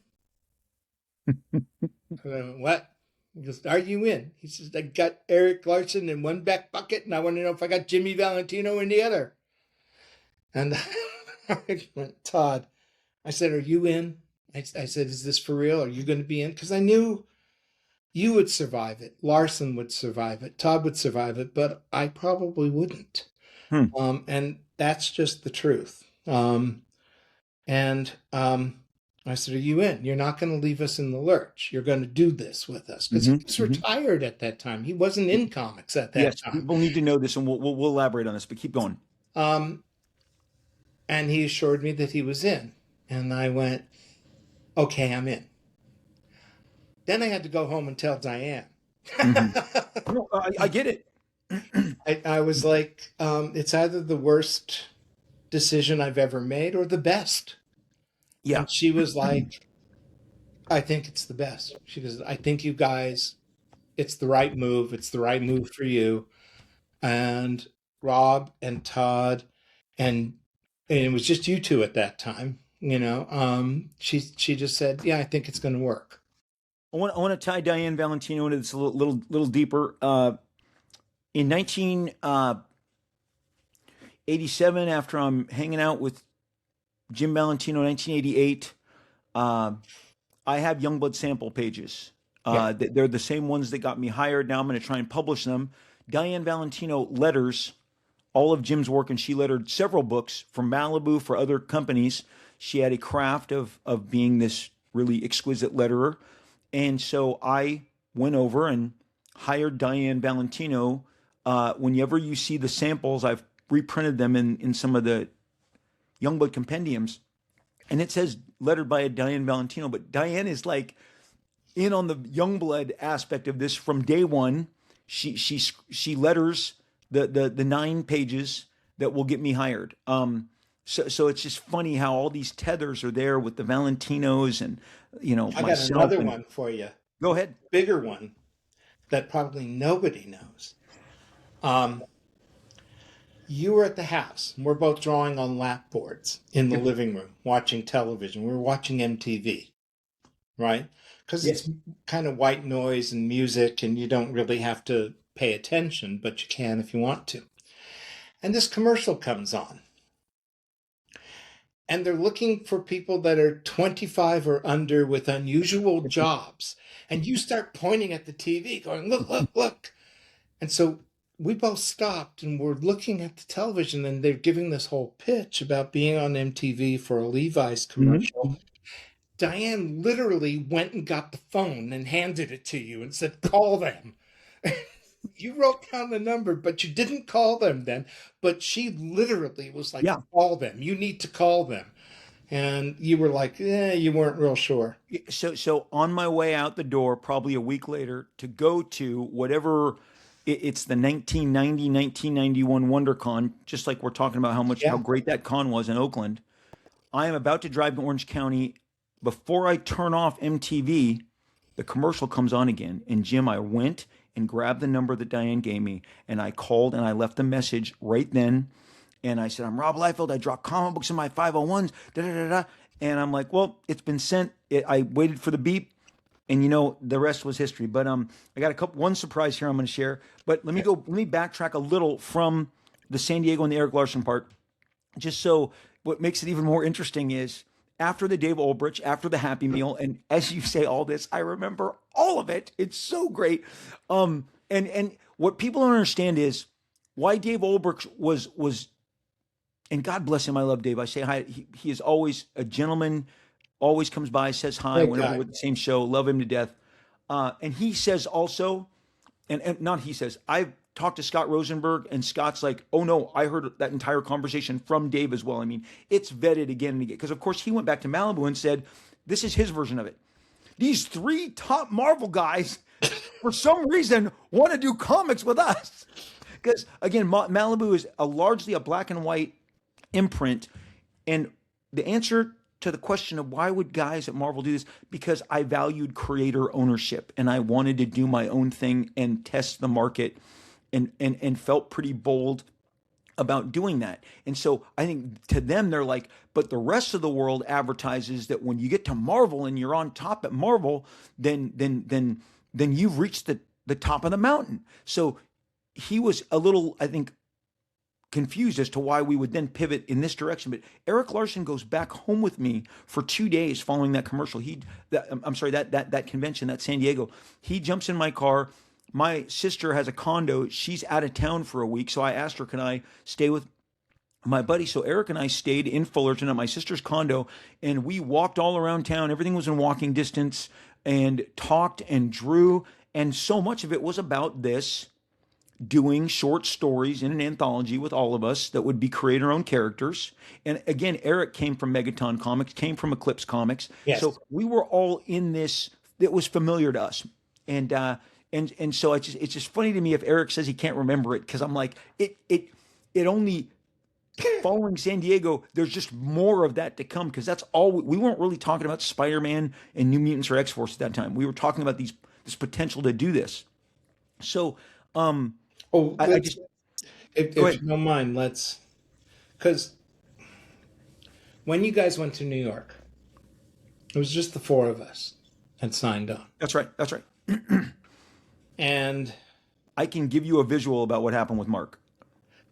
What? He goes, "Are you in?" He says, "I got Eric Larson in one back bucket, and I want to know if I got Jimmy Valentino in the other." And I went, "Todd," I said, "Are you in?" I said, "Is this for real? Are you going to be in?" Because I knew you would survive it. Larson would survive it. Todd would survive it, but I probably wouldn't. And that's just the truth. I said, "Are you in? You're not going to leave us in the lurch. You're going to do this with us." Because he was retired at that time. He wasn't in comics at that time. People need to know this, and we'll elaborate on this, but keep going. And he assured me that he was in. And I went, "Okay, I'm in." Then I had to go home and tell Diane. No, I get it. I was like, it's either the worst decision I've ever made or the best. Yeah. And she was like, "I think it's the best." She goes, "I think you guys, it's the right move. It's the right move for you." And Rob and Todd, and it was just you two at that time, she just said, "Yeah, I think it's going to work." I want to tie Diane Valentino into this a little deeper. In 1987, after I'm hanging out with Jim Valentino, 1988, I have Youngblood sample pages. They're the same ones that got me hired. Now I'm going to try and publish them. Diane Valentino letters all of Jim's work, and she lettered several books from Malibu for other companies. She had a craft of being this really exquisite letterer. And so I went over and hired Diane Valentino. Whenever you see the samples, I've reprinted them in some of the Youngblood compendiums, and it says lettered by a Diane Valentino. But Diane is like in on the Youngblood aspect of this from day one. She letters the 9 pages that will get me hired. So it's just funny how all these tethers are there with the Valentinos and I got another one for you. Go ahead. Bigger one that probably nobody knows. You were at the house, and we're both drawing on lap boards in the living room, watching television. We were watching MTV, right? Because it's kind of white noise and music, and you don't really have to pay attention, but you can if you want to. And this commercial comes on. And they're looking for people that are 25 or under with unusual jobs. And you start pointing at the TV going, "Look, look, look." And so we both stopped and we're looking at the television, and they're giving this whole pitch about being on MTV for a Levi's commercial. Diane literally went and got the phone and handed it to you and said, "Call them." You wrote down the number, but you didn't call them then. But she literally was like, "Call them. You need to call them." And you were like, you weren't real sure. So on my way out the door, probably a week later, to go to whatever, it's the 1990, 1991 WonderCon, just like we're talking about how great that con was in Oakland. I am about to drive to Orange County. Before I turn off MTV, the commercial comes on again. And Jim, I went and grabbed the number that Diane gave me, and I called and I left a message right then. And I said, "I'm Rob Liefeld. I draw comic books in my 501s. Da, da, da, da." And I'm like, "Well, it's been sent." I waited for the beep. and the rest was history. But I got one surprise here I'm going to share. But let me backtrack a little from the San Diego and the Eric Larson part, just so what makes it even more interesting is after the Dave Olbrich, after the Happy Meal, and as you say all this, I remember all of it. It's so great. And what people don't understand is why Dave Olbrich was, and God bless him. I love Dave. I say hi. He is always a gentleman, always comes by, says hi Great whenever guy. we're at the same show. Love him to death. And he says also, and not he says, I've talked to Scott Rosenberg, and Scott's like, oh no, I heard that entire conversation from Dave as well. I mean, it's vetted again and again. Because of course he went back to Malibu and said, this is his version of it. These three top Marvel guys, for some reason, want to do comics with us. Because again, Malibu is largely a black and white imprint. And the answer to the question of why would guys at Marvel do this, because I valued creator ownership and I wanted to do my own thing and test the market, and felt pretty bold about doing that. And so I think to them, they're like, but the rest of the world advertises that when you get to Marvel and you're on top at Marvel, then you've reached the top of the mountain. So he was a little, I think, confused as to why we would then pivot in this direction. But Eric Larson goes back home with me for 2 days following that commercial. That convention, that San Diego. He jumps in my car. My sister has a condo. She's out of town for a week. So I asked her, can I stay with my buddy? So Eric and I stayed in Fullerton at my sister's condo, and we walked all around town. Everything was in walking distance, and talked and drew. And so much of it was about this, doing short stories in an anthology with all of us that would be creator-owned characters. And again, Eric came from Megaton Comics, came from Eclipse Comics. Yes. So we were all in this that was familiar to us. And so it's just funny to me if Eric says he can't remember it, because I'm like, it only following San Diego, there's just more of that to come, because that's all we weren't really talking about Spider-Man and New Mutants or X-Force at that time. We were talking about this potential to do this. So Oh, I just if go you ahead. don't mind, because when you guys went to New York, it was just the four of us had signed on. That's right. That's right. And, I can give you a visual about what happened with Mark.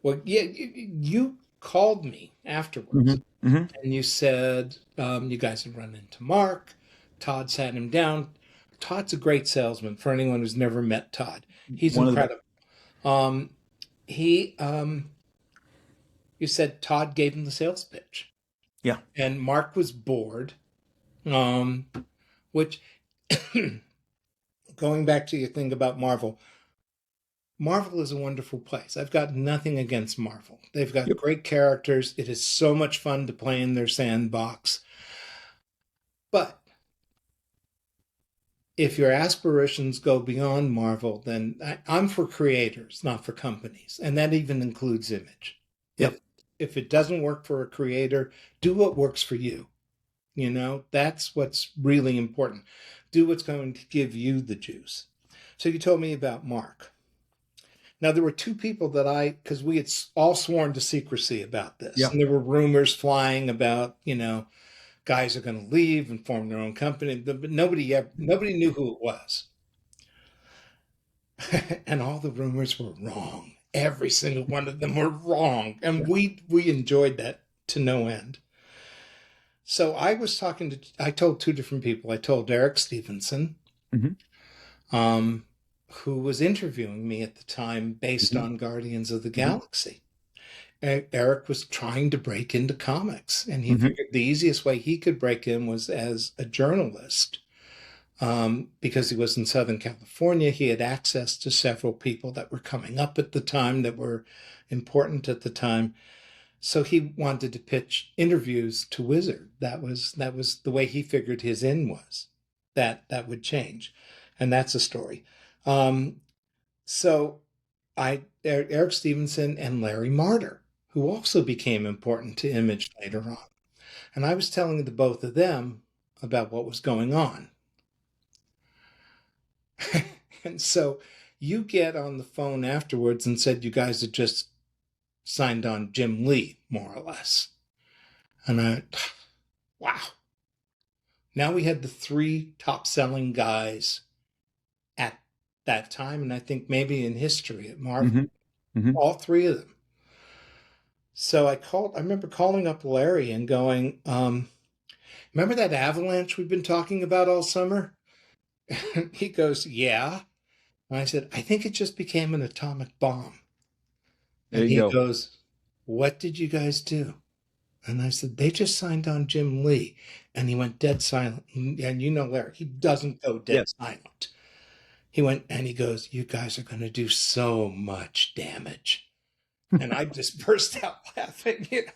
well, yeah, you called me afterwards and you said you guys had run into Mark. Todd sat him down. Todd's a great salesman for anyone who's never met Todd. He's One of the incredible. You said Todd gave him the sales pitch, Yeah. and Mark was bored. Which, going back to your thing about Marvel, Marvel is a wonderful place. I've got nothing against Marvel. They've got Yep. great characters. It is so much fun to play in their sandbox. But if your aspirations go beyond Marvel, then I'm for creators, not for companies. And that even includes Image. Yep. If it doesn't work for a creator, do what works for you. That's what's really important. Do what's going to give you the juice. So you told me about Mark. Now, there were two people because we had all sworn to secrecy about this. Yeah. And there were rumors flying about, guys are going to leave and form their own company, but nobody knew who it was. And all the rumors were wrong. Every single one of them were wrong. And we enjoyed that to no end. So I told two different people. I told Eric Stevenson, who was interviewing me at the time based on Guardians of the Galaxy. Eric was trying to break into comics, and he figured the easiest way he could break in was as a journalist. Because he was in Southern California, he had access to several people that were coming up at the time that were important at the time. So he wanted to pitch interviews to Wizard. That was the way he figured his in was. That would change. And that's a story. So Eric Stevenson and Larry Marder, who also became important to Image later on. And I was telling the both of them about what was going on. And so you get on the phone afterwards and said you guys had just signed on Jim Lee, more or less. And wow. Now we had the three top selling guys at that time, and I think maybe in history at Marvel, Hmm. all three of them. So I remember calling up Larry and going, remember that avalanche we've been talking about all summer? He goes, yeah. And I said, I think it just became an atomic bomb. There And you he go. goes, what did you guys do? And I said, they just signed on Jim Lee. And he went dead silent. And you know, Larry, he doesn't go dead Yes. silent. He went and he goes, you guys are going to do so much damage. And I just burst out laughing. It's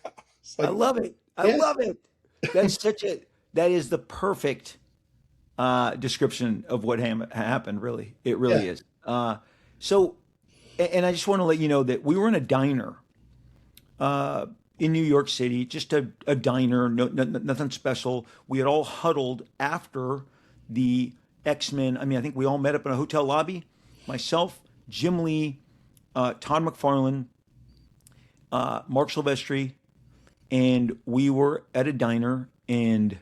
I like, love it. I yes, love it. That is the perfect description of what happened, really. It yeah, really is. So, and I just want to let you know that we were in a diner uh, in New York City, just a diner, nothing special. We had all huddled after the X-Men. I mean, I think we all met up in a hotel lobby. Myself, Jim Lee, Todd McFarlane, Mark Silvestri, and we were at a diner, and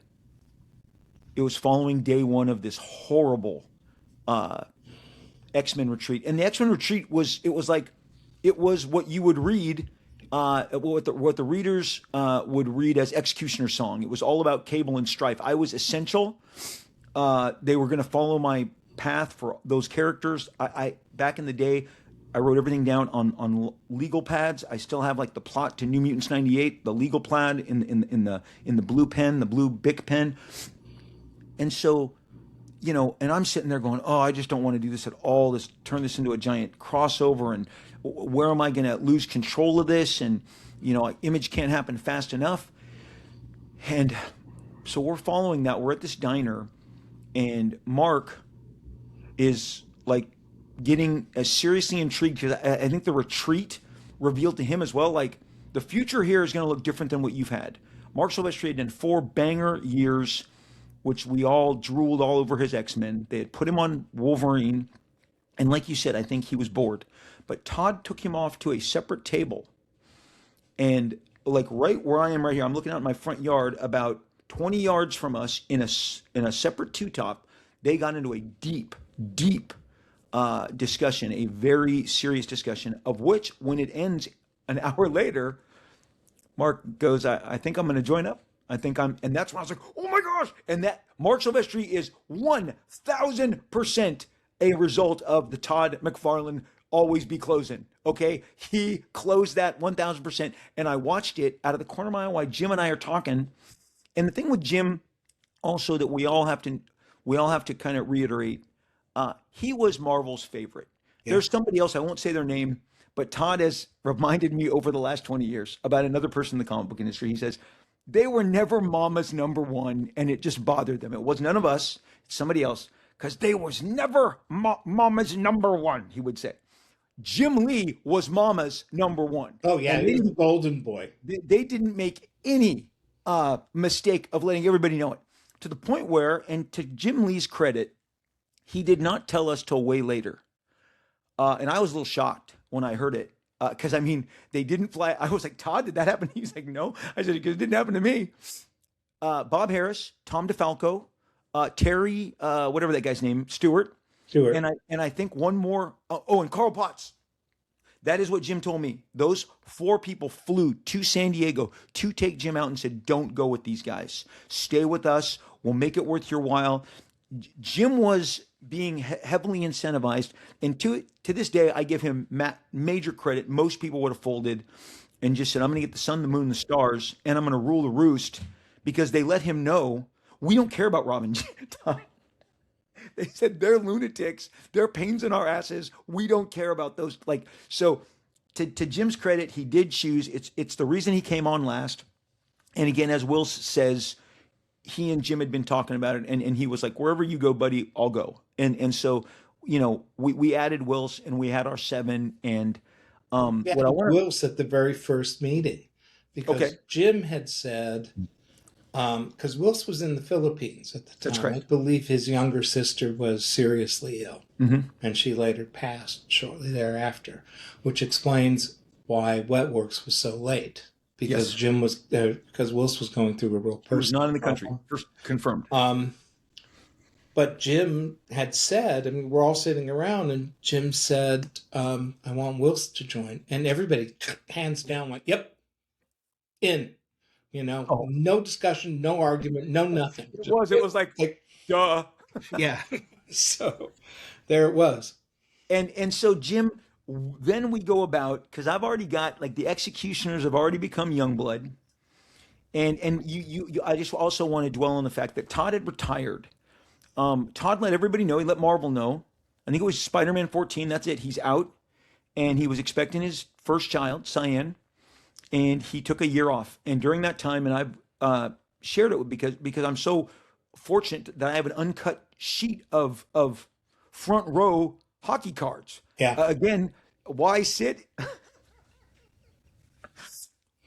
it was following day one of this horrible uh, X-Men retreat. And the X-Men retreat it was what you would read, what the readers would read as Executioner's Song. It was all about Cable and Strife. I was essential. They were going to follow my path for those characters. I back in the day, I wrote everything down on legal pads. I still have like the plot to New Mutants '98, the legal pad in the blue pen, the blue Bic pen, and so and I'm sitting there going, oh, I just don't want to do this at all. Turn this into a giant crossover, and where am I going to lose control of this? And Image can't happen fast enough. And so we're following that. We're at this diner, and Mark is like getting as seriously intrigued because I think the retreat revealed to him as well. Like the future here is going to look different than what you've had. Mark Silvestri had done 4 banger years, which we all drooled all over his X-Men. They had put him on Wolverine, and like you said, I think he was bored. But Todd took him off to a separate table, and like right where I am right here, I'm looking out in my front yard, about 20 yards from us, in a separate two top. They got into a deep discussion, a very serious discussion, of which, when it ends an hour later, Mark goes, I think I'm going to join up. And that's when I was like, oh my gosh. And that Mark Silvestri is 1000% a result of the Todd McFarlane always be closing. Okay. He closed that 1000%. And I watched it out of the corner of my eye while Jim and I are talking. And the thing with Jim also that we all have to kind of reiterate, he was Marvel's favorite. yeah, There's somebody else, I won't say their name, but Todd has reminded me over the last 20 years about another person in the comic book industry. He says, they were never mama's number one, and it just bothered them. It was none of us, it's somebody else, because they was never mama's number one, he would say. Jim Lee was mama's number one. oh yeah, And he was the golden boy. they didn't make any mistake of letting everybody know it. To the point where, and to Jim Lee's credit, he did not tell us till way later. And I was a little shocked when I heard it. Because I mean, they didn't fly. I was like, Todd, did that happen? He was like, no. I said, because it didn't happen to me. Bob Harris, Tom DeFalco, Terry, whatever that guy's name, Stewart, Stewart. and I think one more. And Carl Potts. That is what Jim told me. Those 4 people flew to San Diego to take Jim out and said, don't go with these guys. Stay with us. We'll make it worth your while. Jim was being heavily incentivized, and to this day, I give him major credit. Most people would have folded and just said, "I'm going to get the sun, the moon, the stars, and I'm going to rule the roost," because they let him know we don't care about Robin. They said they're lunatics, they're pains in our asses. We don't care about those. Like so, to Jim's credit, he did choose. It's the reason he came on last. And again, as Will says, he and Jim had been talking about it, and he was like, wherever you go, buddy, I'll go. And so, we added Wills, and we had our 7. And Yeah, what I want Wills at the very first meeting to, okay, because Jim had said, because Wills was in the Philippines at the that's time. I correct. believe his younger sister was seriously ill, Hmm. and she later passed shortly thereafter, which explains why Wetworks was so late. because Yes. Jim was because Willis was going through a real He was personal not in the country. problem. First confirmed. But Jim had said, I mean, we're all sitting around, and Jim said, I want Willis to join. And everybody, hands down, like, yep, in. Oh, No discussion, no argument, no nothing. it Just, was. It yep, was like, like, duh. yeah. So there it was. And so Jim, then we go about because I've already got like the executioners have already become Youngblood, and I just also want to dwell on the fact that Todd had retired. Todd let everybody know. He let Marvel know. I think it was Spider-Man 14. That's it. He's out, and he was expecting his first child, Cyan, and he took a year off. And during that time, and I've shared it because I'm so fortunate that I have an uncut sheet of front row hockey cards. Yeah. Again, why sit?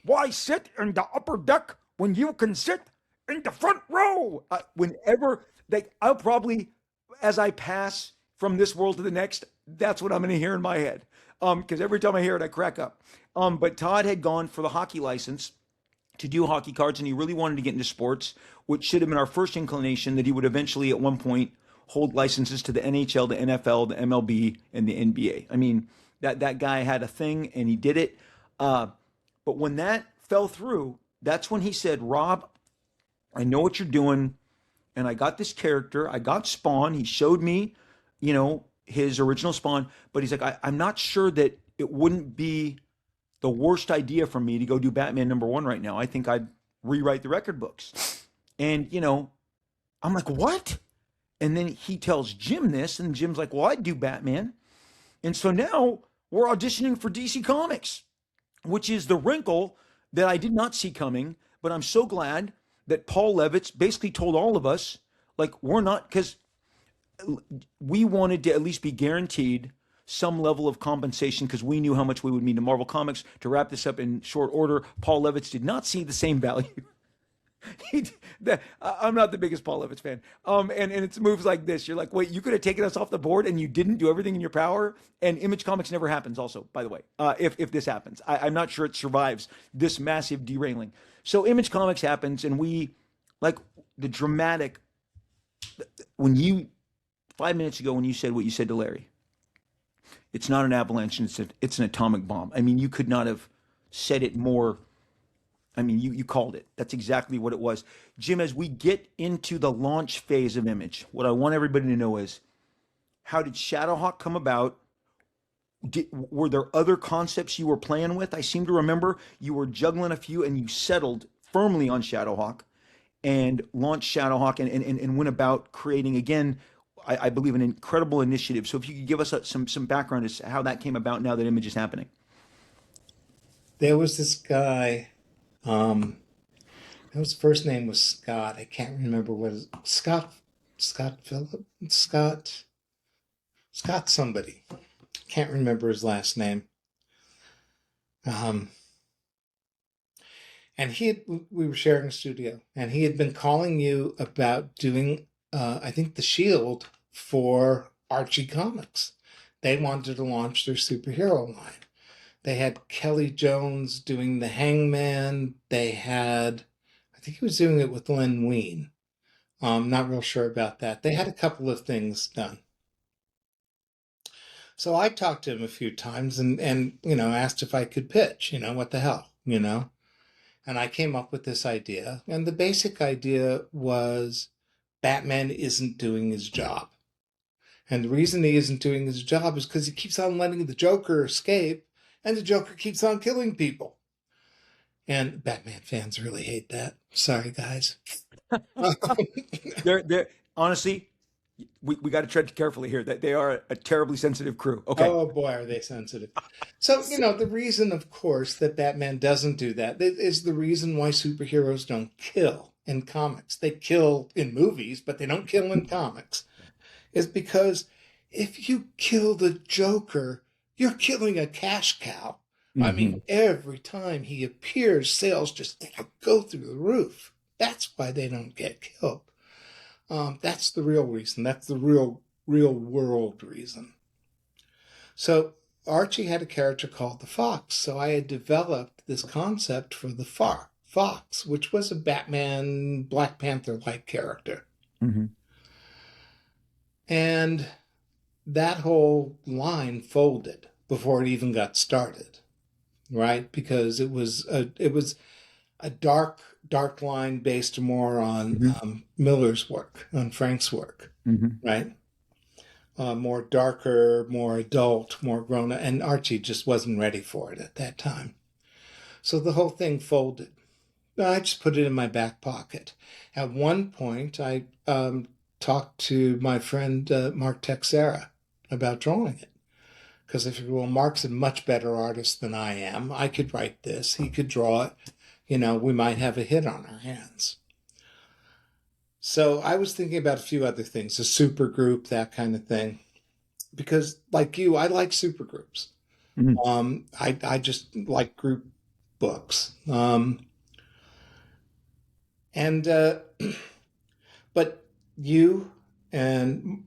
Why sit in the upper deck when you can sit in the front row? Whenever I'll probably, as I pass from this world to the next, that's what I'm going to hear in my head. Because every time I hear it, I crack up. But Todd had gone for the hockey license to do hockey cards, and he really wanted to get into sports, which should have been our first inclination that he would eventually, at one point, hold licenses to the NHL, the NFL, the MLB, and the NBA. I mean, that guy had a thing, and he did it. But when that fell through, that's when he said, Rob, I know what you're doing, and I got this character. I got Spawn. He showed me, his original Spawn, but he's like, I'm not sure that it wouldn't be the worst idea for me to go do Batman #1 right now. I think I'd rewrite the record books. And, I'm like, what? And then he tells Jim this, and Jim's like, well, I'd do Batman. And so now we're auditioning for DC Comics, which is the wrinkle that I did not see coming. But I'm so glad that Paul Levitz basically told all of us, like, we're not, because we wanted to at least be guaranteed some level of compensation because we knew how much we would mean to Marvel Comics. To wrap this up in short order, Paul Levitz did not see the same value. I'm not the biggest Paul Levitz fan. And it's moves like this. You're like, wait, you could have taken us off the board and you didn't do everything in your power. And Image Comics never happens. Also, by the way, if this happens, I'm not sure it survives this massive derailing. So Image Comics happens, and we like the dramatic. When you 5 minutes ago when you said what you said to Larry, it's not an avalanche. It's an atomic bomb. I mean, you could not have said it more. I mean, you called it. That's exactly what it was. Jim, as we get into the launch phase of Image, what I want everybody to know is, how did Shadowhawk come about? Were there other concepts you were playing with? I seem to remember you were juggling a few and you settled firmly on Shadowhawk and launched Shadowhawk and went about creating, again, I believe, an incredible initiative. So if you could give us some background as to how that came about now that Image is happening. There was this guy. His first name was Scott. I can't remember what his Scott Phillip Scott somebody. Can't remember his last name. And we were sharing a studio, and he had been calling you about doing, I think, the Shield for Archie Comics. They wanted to launch their superhero line. They had Kelly Jones doing the Hangman. They had, I think he was doing it with Len Wein. Not real sure about that. They had a couple of things done. So I talked to him a few times and asked if I could pitch, what the hell, And I came up with this idea. And the basic idea was Batman isn't doing his job. And the reason he isn't doing his job is because he keeps on letting the Joker escape, and the Joker keeps on killing people. And Batman fans really hate that. Sorry, guys. They're honestly, we got to tread carefully here. That they are a terribly sensitive crew. Okay. Oh boy, are they sensitive. So, the reason, of course, that Batman doesn't do that is the reason why superheroes don't kill in comics. They kill in movies, but they don't kill in comics. Is because if you kill the Joker, you're killing a cash cow. I mean, every time he appears, sales just go through the roof. That's why they don't get killed. That's the real reason. That's the real world reason. So Archie had a character called the Fox, so I had developed this concept for the Fox, which was a Batman, Black Panther-like character. Mm-hmm. And that whole line folded before it even got started, right? Because it was a dark line based more on Mm-hmm. Miller's work, on Frank's work, Mm-hmm. right? More darker, more adult, more grown up, and Archie just wasn't ready for it at that time. So the whole thing folded. I just put it in my back pocket. At one point, I talked to my friend Mark Texera about drawing it. Because I figured, well, Mark's a much better artist than I am. I could write this. He could draw it. We might have a hit on our hands. So I was thinking about a few other things, a super group, that kind of thing. Because, like you, I like super groups. Mm-hmm. I just like group books. And but you and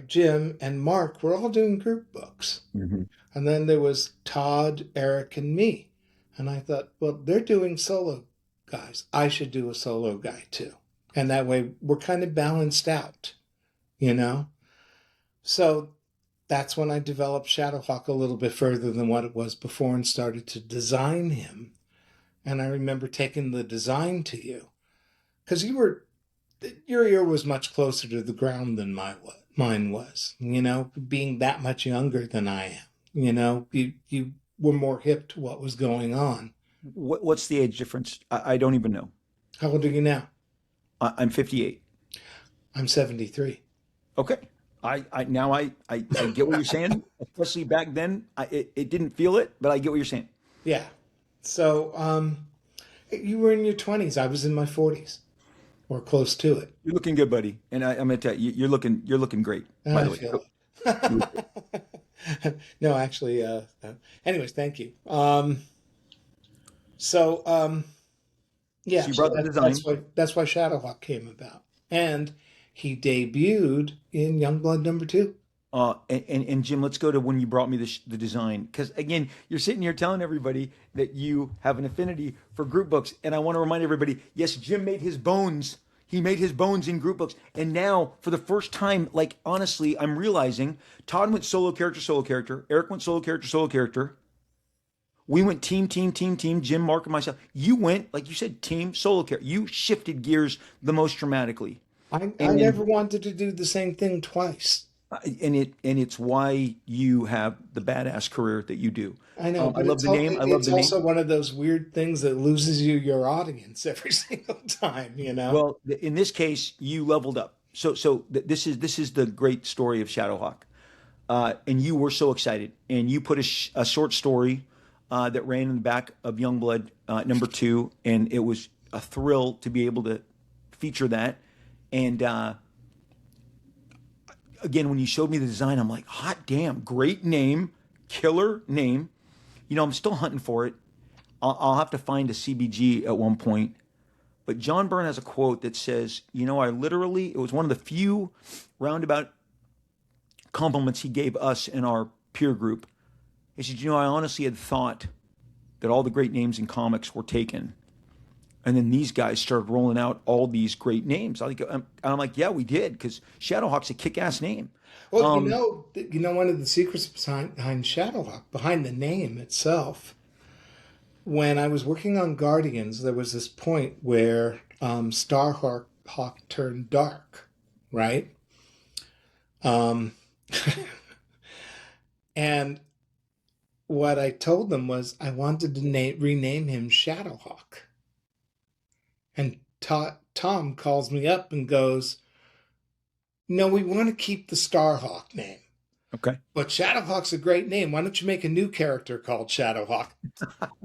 Jim and Mark were all doing group books. Mm-hmm. And then there was Todd, Eric, and me. And I thought, well, they're doing solo guys. I should do a solo guy too. And that way we're kind of balanced out, you know? So that's when I developed Shadowhawk a little bit further than what it was before and started to design him. And I remember taking the design to you because your ear was much closer to the ground than mine was, being that much younger than I am. You were more hip to what was going on. What's the age difference? I don't even know. How old are you now? I'm 58. I'm 73. Okay. I get what you're saying, especially back then. It didn't feel it, but I get what you're saying. Yeah. So you were in your 20s. I was in my 40s or close to it. You're looking good, buddy. And I'm gonna tell you, you're looking great, by I the way. feel it. No, actually, anyways, thank you. So, So yeah, you so brought the design. that's why Shadowhawk came about. And he debuted in Youngblood #2. And Jim, let's go to when you brought me the design, because again, you're sitting here telling everybody that you have an affinity for group books, and I want to remind everybody, yes, Jim made his bones. He made his bones in group books, and now for the first time, like honestly, I'm realizing Todd went solo character. Eric went solo character. We went team, team, team, team. Jim, Mark, and myself. You went, like you said, team, solo character. You shifted gears the most dramatically, I and never wanted to do the same thing twice. it's why you have the badass career that you do. I know, I but love the name. I love it's the name. also one of those weird things that loses you your audience every single time. Well, in this case, you leveled up. This is the great story of Shadowhawk, and you were so excited, and you put a short story that ran in the back of Youngblood #2, and it was a thrill to be able to feature that. And again, when you showed me the design, I'm like, hot damn, great name, killer name. I'm still hunting for it. I'll have to find a CBG at one point. But John Byrne has a quote that says, it was one of the few roundabout compliments he gave us in our peer group. He said, I honestly had thought that all the great names in comics were taken. And then these guys started rolling out all these great names. I'm like, yeah, we did, because Shadowhawk's a kick-ass name. Well, one of the secrets behind Shadowhawk, behind the name itself. When I was working on Guardians, there was this point where Starhawk turned dark, right? Um, and what I told them was I wanted to rename him Shadowhawk. And Tom calls me up and goes, no, we want to keep the Starhawk name. Okay. But Shadowhawk's a great name. Why don't you make a new character called Shadowhawk?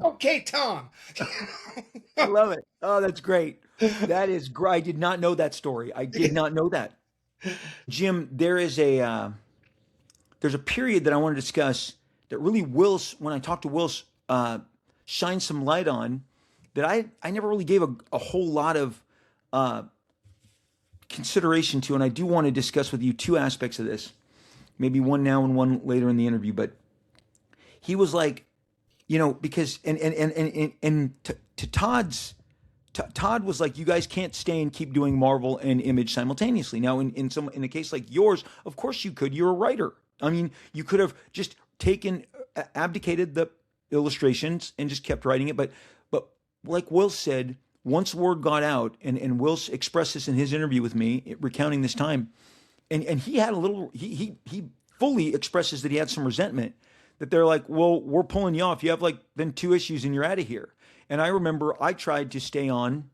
Okay, Tom. I love it. Oh, that's great. That is great. I did not know that story. I did not know that. Jim, there's a period that I want to discuss that really when I talked to Will's, shine some light on, that I never really gave a whole lot of consideration to, and I do want to discuss with you two aspects of this. Maybe one now and one later in the interview, but he was like, because to Todd was like, you guys can't stay and keep doing Marvel and Image simultaneously. Now, in a case like yours, of course you could. You're a writer. I mean, you could have just abdicated the illustrations and just kept writing it. But like Will said, once word got out, and Will expressed this in his interview with me, recounting this time, and he had a little, he fully expresses that he had some resentment, that they're like, well, we're pulling you off. You have like then 2 issues and you're out of here. And I remember I tried to stay on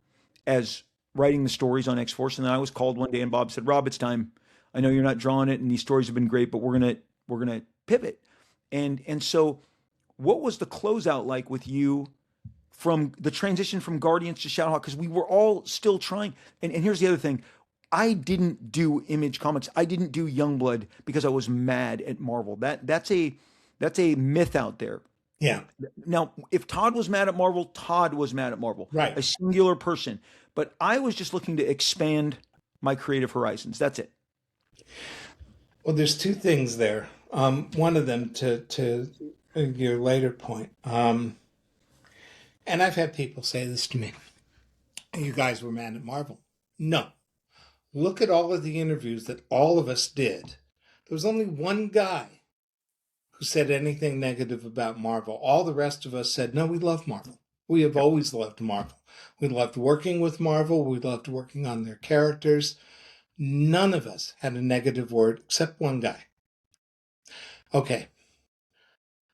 as writing the stories on X-Force, and then I was called one day and Bob said, Rob, it's time. I know you're not drawing it and these stories have been great, but we're gonna pivot. And so what was the closeout like with you from the transition from Guardians to Shadowhawk? Because we were all still trying. And here's the other thing. I didn't do Image Comics. I didn't do Youngblood because I was mad at Marvel. That's a myth out there. Yeah. Now, if Todd was mad at Marvel, Todd was mad at Marvel. Right. A singular person. But I was just looking to expand my creative horizons. That's it. Well, there's 2 things there. One of them to your later point. And I've had people say this to me. You guys were mad at Marvel. No. Look at all of the interviews that all of us did. There was only one guy who said anything negative about Marvel. All the rest of us said, no, we love Marvel. We have always loved Marvel. We loved working with Marvel. We loved working on their characters. None of us had a negative word except one guy. Okay.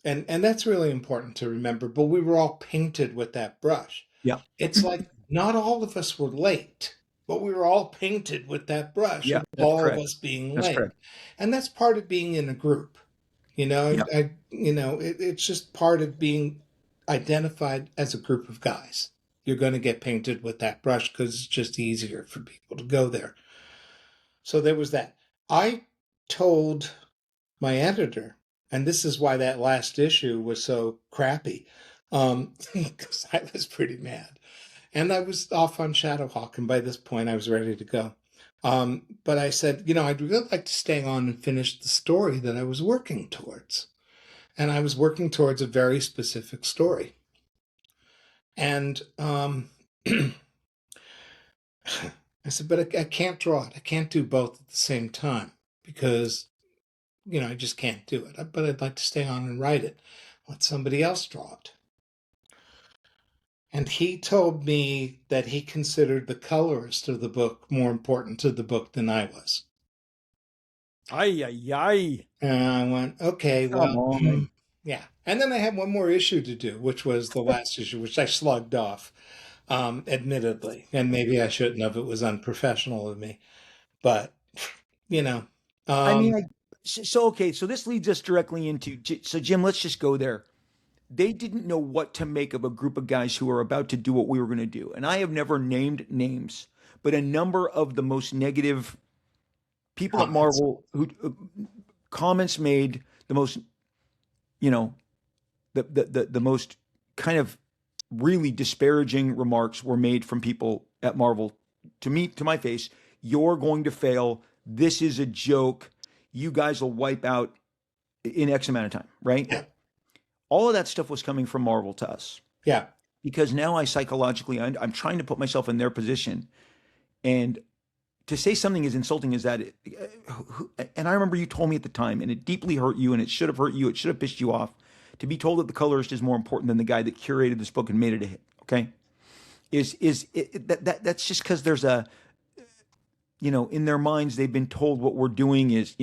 And that's really important to remember, but we were all painted with that brush. Yeah. It's like not all of us were late, but we were all painted with that brush. Yeah, of that's all correct. of us being That's late. correct. And that's part of being in a group. Yeah. It's just part of being identified as a group of guys. You're going to get painted with that brush because it's just easier for people to go there. So there was that. I told my editor, and this is why that last issue was so crappy, because I was pretty mad. And I was off on Shadowhawk, and by this point I was ready to go. But I said, I'd really like to stay on and finish the story that I was working towards. And I was working towards a very specific story. And I said, but I can't draw it. I can't do both at the same time because, I just can't do it. But I'd like to stay on and write it. Let somebody else draw it. And he told me that he considered the colorist of the book more important to the book than I was. Ay, ay, ay. And I went, okay, well, yeah. And then I had one more issue to do, which was the last issue, which I slugged off, admittedly. And maybe I shouldn't have. It was unprofessional of me. But, okay, so this leads us directly into, so Jim, let's just go there. They didn't know what to make of a group of guys who are about to do what we were going to do. And I have never named names, but a number of the most negative people at Marvel who comments made, the most, the most kind of really disparaging remarks were made from people at Marvel to me, to my face. You're going to fail. This is a joke. You guys will wipe out in X amount of time, right? Yeah. All of that stuff was coming from Marvel to us. Yeah. Because now I'm trying to put myself in their position. And to say something as insulting as that, and I remember you told me at the time, and it deeply hurt you, and it should have hurt you, it should have pissed you off, to be told that the colorist is more important than the guy that curated this book and made it a hit, okay? That's just because there's a, in their minds, they've been told what we're doing is,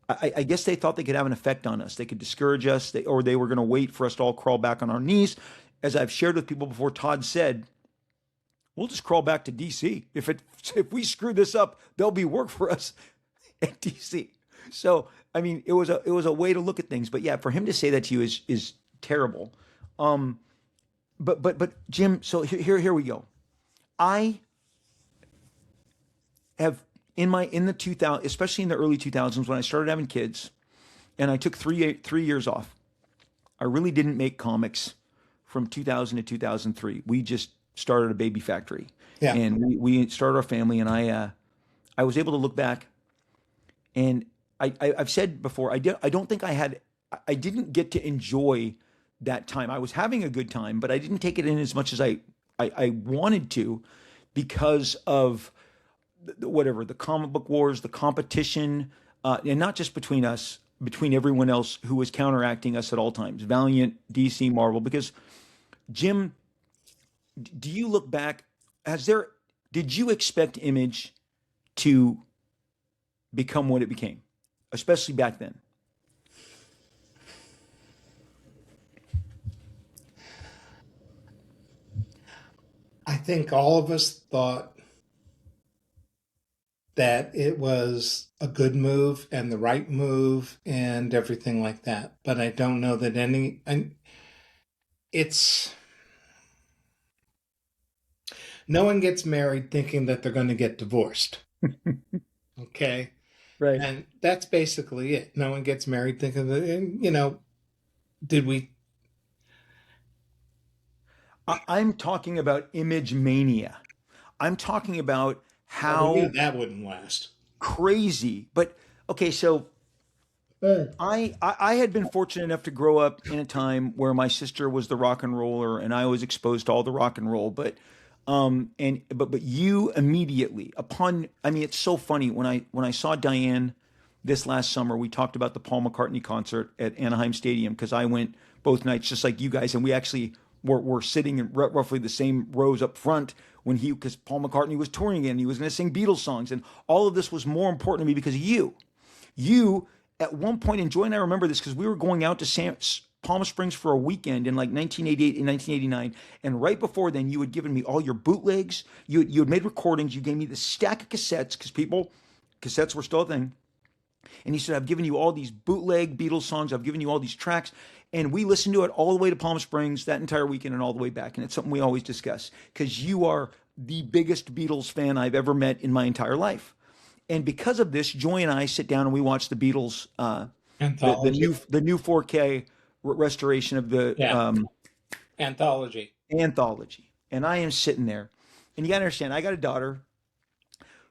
I guess they thought they could have an effect on us. They could discourage us, or they were going to wait for us to all crawl back on our knees. As I've shared with people before, Todd said, we'll just crawl back to DC. If we screw this up, there'll be work for us at DC. So, I mean, it was a way to look at things. But yeah, for him to say that to you is terrible. But Jim, so here we go. I have in the 2000s, especially in the early 2000s when I started having kids, and I took 3 years off. I really didn't make comics from 2000 to 2003. We just started a baby factory, and we started our family. And I was able to look back, and I've said before, I don't think I I didn't get to enjoy that time. I was having a good time, but I didn't take it in as much as I wanted to because of whatever the comic book wars, the competition, and not just between us, between everyone else who was counteracting us at all times, Valiant, DC, Marvel. Because Jim, do you look back? Has there? Did you expect Image to become what it became, especially back then? I think all of us thought that it was a good move and the right move and everything like that. But I don't know that any, and it's, no one gets married thinking that they're going to get divorced. Okay. Right. And that's basically it. No one gets married thinking that, and, did we? I'm talking about Image mania. I'm talking about Well, we knew how that wouldn't last. crazy. But okay, so I had been fortunate enough to grow up in a time where my sister was the rock and roller and I was exposed to all the rock and roll. But you immediately upon, I mean, it's so funny when I saw Diane this last summer. We talked about the Paul McCartney concert at Anaheim Stadium because I went both nights just like you guys, and we actually were sitting in roughly the same rows up front when he, because Paul McCartney was touring again, he was going to sing Beatles songs, and all of this was more important to me because of you. You, at one point, and Joy and I remember this because we were going out to Palm Springs for a weekend in like 1988 and 1989. And right before then, you had given me all your bootlegs. You had made recordings. You gave me the stack of cassettes because cassettes were still a thing. And he said, I've given you all these bootleg Beatles songs. I've given you all these tracks. And we listened to it all the way to Palm Springs that entire weekend and all the way back. And it's something we always discuss because you are the biggest Beatles fan I've ever met in my entire life. And because of this, Joy and I sit down and we watch the Beatles, Anthology. the new 4K restoration of the Yeah. Anthology. anthology. And I am sitting there, and you got to understand, I got a daughter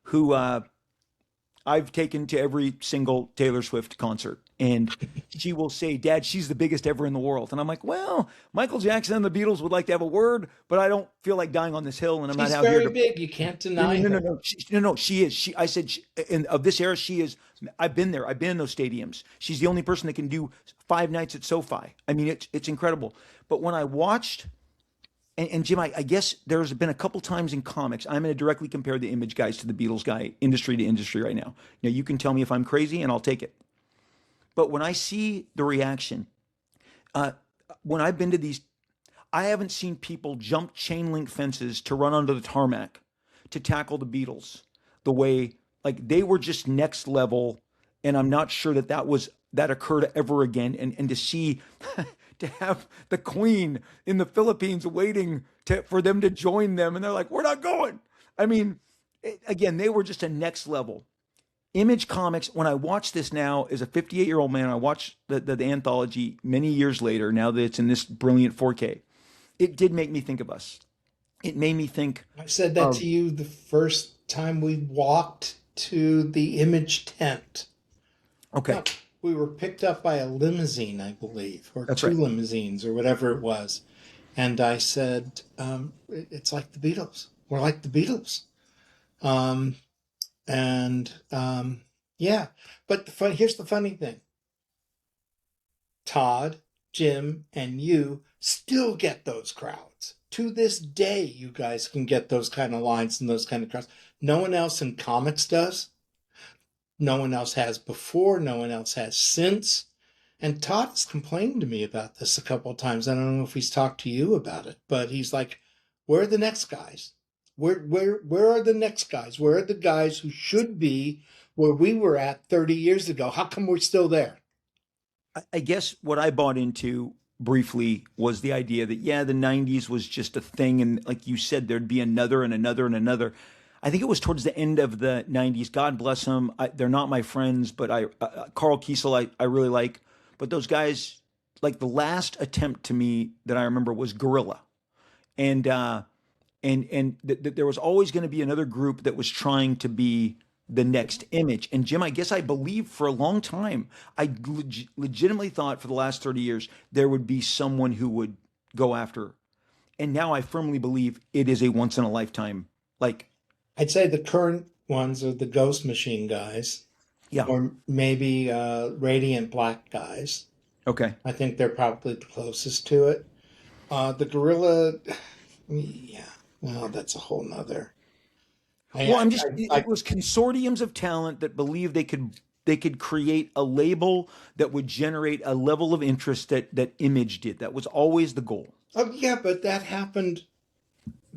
who I've taken to every single Taylor Swift concert. And she will say, Dad, she's the biggest ever in the world. And I'm like, well, Michael Jackson and the Beatles would like to have a word, but I don't feel like dying on this hill. And I'm not She's out here very to. big. You can't No, deny no, no, no, her. no. No, no, she is. I said, in of this era, she is. I've been there. I've been in those stadiums. She's the only person that can do 5 nights at SoFi. I mean, it's incredible. But when I watched, and Jim, I guess there's been a couple times in comics, I'm going to directly compare the Image guys to the Beatles guy, industry to industry right now. Now, you can tell me if I'm crazy and I'll take it. But when I see the reaction, uh, when I've been to these, I haven't seen people jump chain link fences to run onto the tarmac to tackle the Beatles the way, like, they were just next level. And I'm not sure that occurred ever again. And to see, to have the Queen in the Philippines waiting for them to join them, and they're like, we're not going. I mean, again, they were just a next level. Image Comics, when I watch this now as a 58-year-old man, I watch the anthology many years later, now that it's in this brilliant 4K. It did make me think of us. It made me think I said that of, to you the first time we walked to the Image tent. okay, No, we were picked up by a limousine, I believe, or that's two right. limousines, or whatever it was. And I said, it's like the Beatles. We're like the Beatles. Um, and yeah, but here's the funny thing. Todd, Jim, and you still get those crowds. To this day, you guys can get those kind of lines and those kind of crowds. No one else in comics does. No one else has before. No one else has since. And Todd has complained to me about this a couple of times. I don't know if he's talked to you about it, but he's like, "Where are the next guys? Where are the next guys? Where are the guys who should be where we were at 30 years ago? How come we're still there?" I guess what I bought into briefly was the idea that, yeah, the 90s was just a thing. And like you said, there'd be another and another and another. I think it was towards the end of the 90s. God bless them. They're not my friends, but Carl Kiesel, I really like. But those guys, like the last attempt to me that I remember was Gorilla. And there was always going to be another group that was trying to be the next image. And Jim, I guess I believe for a long time, I legitimately thought for the last 30 years there would be someone who would go after. And now I firmly believe it is a once in a lifetime. Like, I'd say the current ones are the Ghost Machine guys, yeah, or maybe Radiant Black guys. okay. I think they're probably the closest to it. The Gorilla, yeah, well, that's a whole nother. Well, I, I'm just I it was consortiums of talent that believed they could create a label that would generate a level of interest that Image did. That was always the goal. oh yeah, but that happened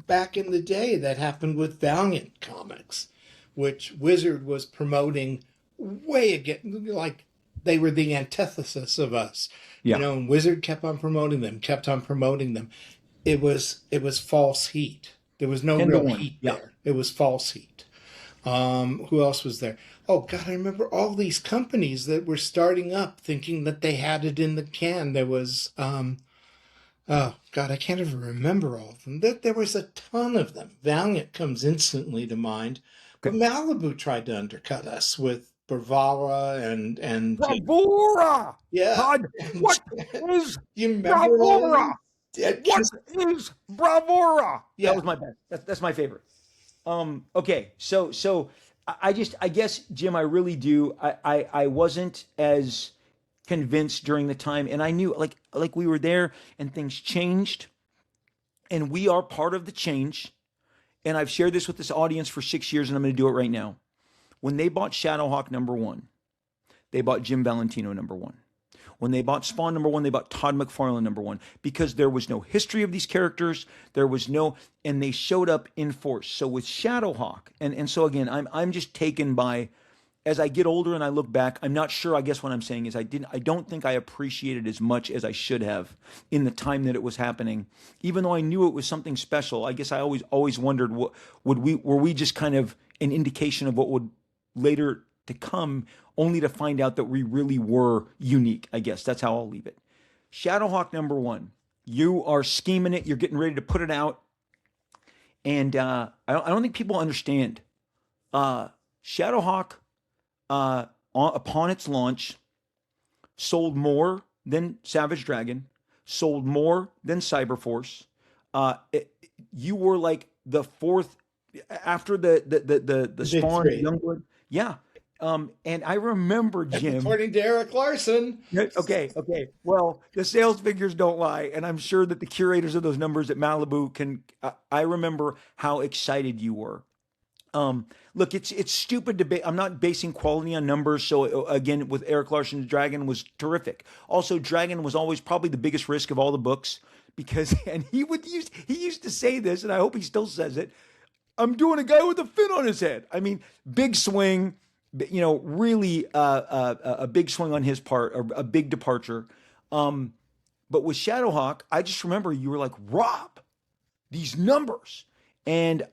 back in the day. That happened with Valiant Comics, which Wizard was promoting way again, like they were the antithesis of us, Yeah. and Wizard kept on promoting them, kept on promoting them. It was false heat. There was no 10 to real 1. heat Yeah. there. It was false heat. Who else was there? Oh God, I remember all these companies that were starting up thinking that they had it in the can. There was oh God, I can't even remember all of them. There was a ton of them. Valiant comes instantly to mind. But Okay. Malibu tried to undercut us with Bravura and Bravura! yeah. Todd, And what is do you remember all of them? Bravura? Yeah, What is Bravura? That yeah. was my best. That's my favorite. Okay, so I guess Jim, I really do. I wasn't as convinced during the time, and I knew like we were there, and things changed, and we are part of the change. And I've shared this with this audience for 6 years, and I'm going to do it right now. When they bought Shadowhawk #1, they bought Jim Valentino #1. When they bought Spawn #1, they bought Todd McFarlane #1 because there was no history of these characters. There was no, and they showed up in force. So with Shadowhawk, and so again, I'm just taken by, as I get older and I look back, I'm not sure. I guess what I'm saying is I don't think I appreciated as much as I should have in the time that it was happening. Even though I knew it was something special, I guess I always wondered, what were we just kind of an indication of what would later to come, only to find out that we really were unique. I guess that's how I'll leave it. Shadowhawk #1. You are scheming it. You're getting ready to put it out, and I don't think people understand. Shadowhawk, upon its launch, sold more than Savage Dragon, sold more than Cyberforce. You were like the fourth after the The big Spawn three. Youngblood. Yeah. And I remember Jim. According to Eric Larson. Yeah, okay, okay. Well, the sales figures don't lie, and I'm sure that the curators of those numbers at Malibu can. I remember how excited you were. Look, it's stupid to I'm not basing quality on numbers. So again, with Eric Larson, Dragon was terrific. Also, Dragon was always probably the biggest risk of all the books because, and he used to say this, and I hope he still says it. I'm doing a guy with a fin on his head. I mean, big swing, really a big swing on his part, a big departure. But with Shadowhawk, I just remember you were like, Rob, these numbers. And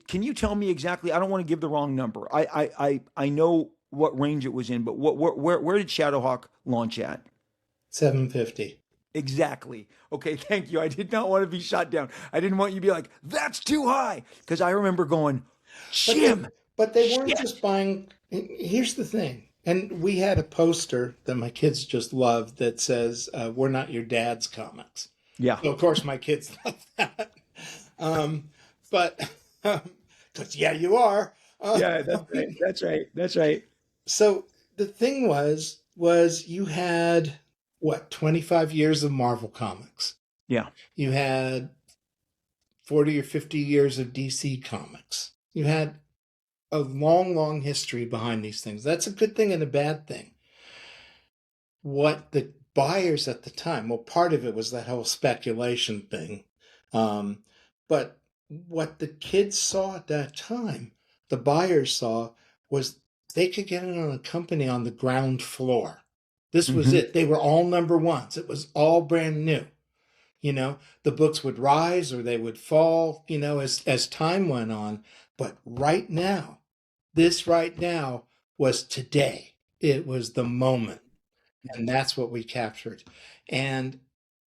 can you tell me exactly? I don't want to give the wrong number. I know what range it was in, but where did Shadowhawk launch at? 750. Exactly. Okay, thank you. I did not want to be shot down. I didn't want you to be like, that's too high. Because I remember going, But they, Jim, but they weren't shit. just buying. Here's the thing. And we had a poster that my kids just loved that says, "We're not your dad's comics." Yeah. So of course my kids love that. But because yeah, you are. Yeah, that's right. That's right. That's right. So the thing was you had what 25 years of Marvel comics. Yeah. You had 40 or 50 years of DC comics. You had a long, long history behind these things. That's a good thing and a bad thing. What the buyers at the time, well, part of it was that whole speculation thing. But what the kids saw at that time, the buyers saw, was they could get in on a company on the ground floor. This was Hmm. it. They were all #1s. It was all brand new. The books would rise or they would fall, as time went on. But right now, this right now was today. It was the moment. And that's what we captured. And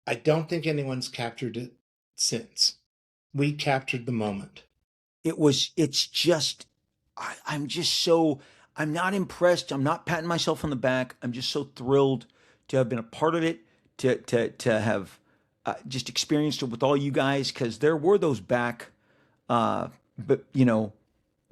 I don't think anyone's captured it since. We captured the moment. It's just I'm just so, I'm not impressed. I'm not patting myself on the back. I'm just so thrilled to have been a part of it, to have just experienced it with all you guys, because there were those back, uh, but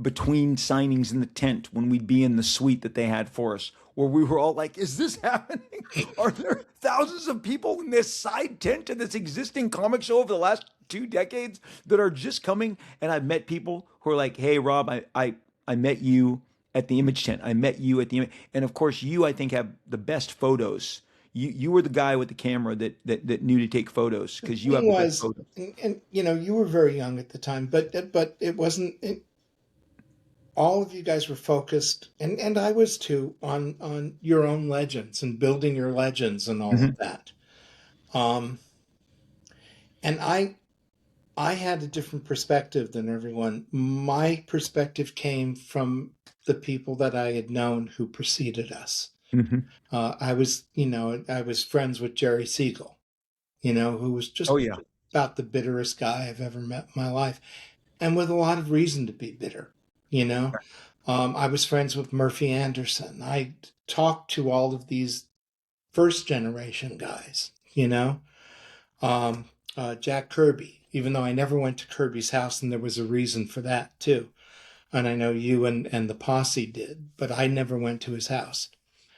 between signings in the tent when we'd be in the suite that they had for us, where we were all like, is this happening? Are there thousands of people in this side tent to this existing comic show over the last 2 decades that are just coming? And I've met people who are like, hey, Rob, I met you at the image tent. I met you at the image. And of course, you, I think, have the best photos. You were the guy with the camera that knew to take photos The because you thing have the best was, photos. and you were very young at the time, but it wasn't. All of you guys were focused, and I was too, on your own legends and building your legends and all of Hmm. that. Um, and I had a different perspective than everyone. My perspective came from the people that I had known who preceded us. Hmm. I was friends with Jerry Siegel, who was Oh just yeah. about the bitterest guy I've ever met in my life, and with a lot of reason to be bitter. You know, I was friends with Murphy Anderson. I talked to all of these first generation guys. Um, Jack Kirby, even though I never went to Kirby's house, and there was a reason for that too. And I know you and the posse did, but I never went to his house.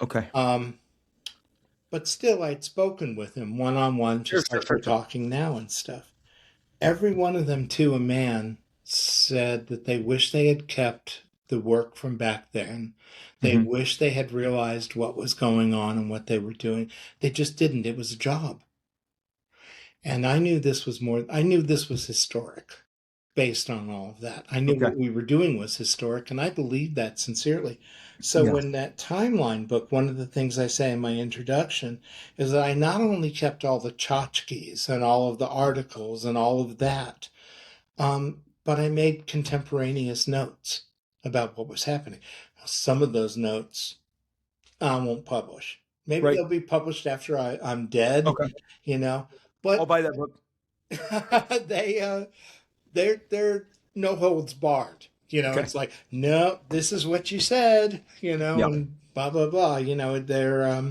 Okay. Um, but still, I'd spoken with him one on one, Sure, just sure, like we're sure, sure. talking now and stuff. Every one of them, to a man, said that they wish they had kept the work from back then. They Hmm. wish they had realized what was going on and what they were doing. They just didn't. It was a job. And I knew this was historic based on all of that. I knew Okay. what we were doing was historic, and I believed that sincerely. So, Yeah. when that timeline book, one of the things I say in my introduction is that I not only kept all the tchotchkes and all of the articles and all of that, but I made contemporaneous notes about what was happening. Some of those notes I won't publish. Maybe Right. they'll be published after I'm dead, Okay. you know. I'll But buy that book. they they're no holds barred. Okay. It's like, no, this is what you said, Yeah. and blah blah blah. They're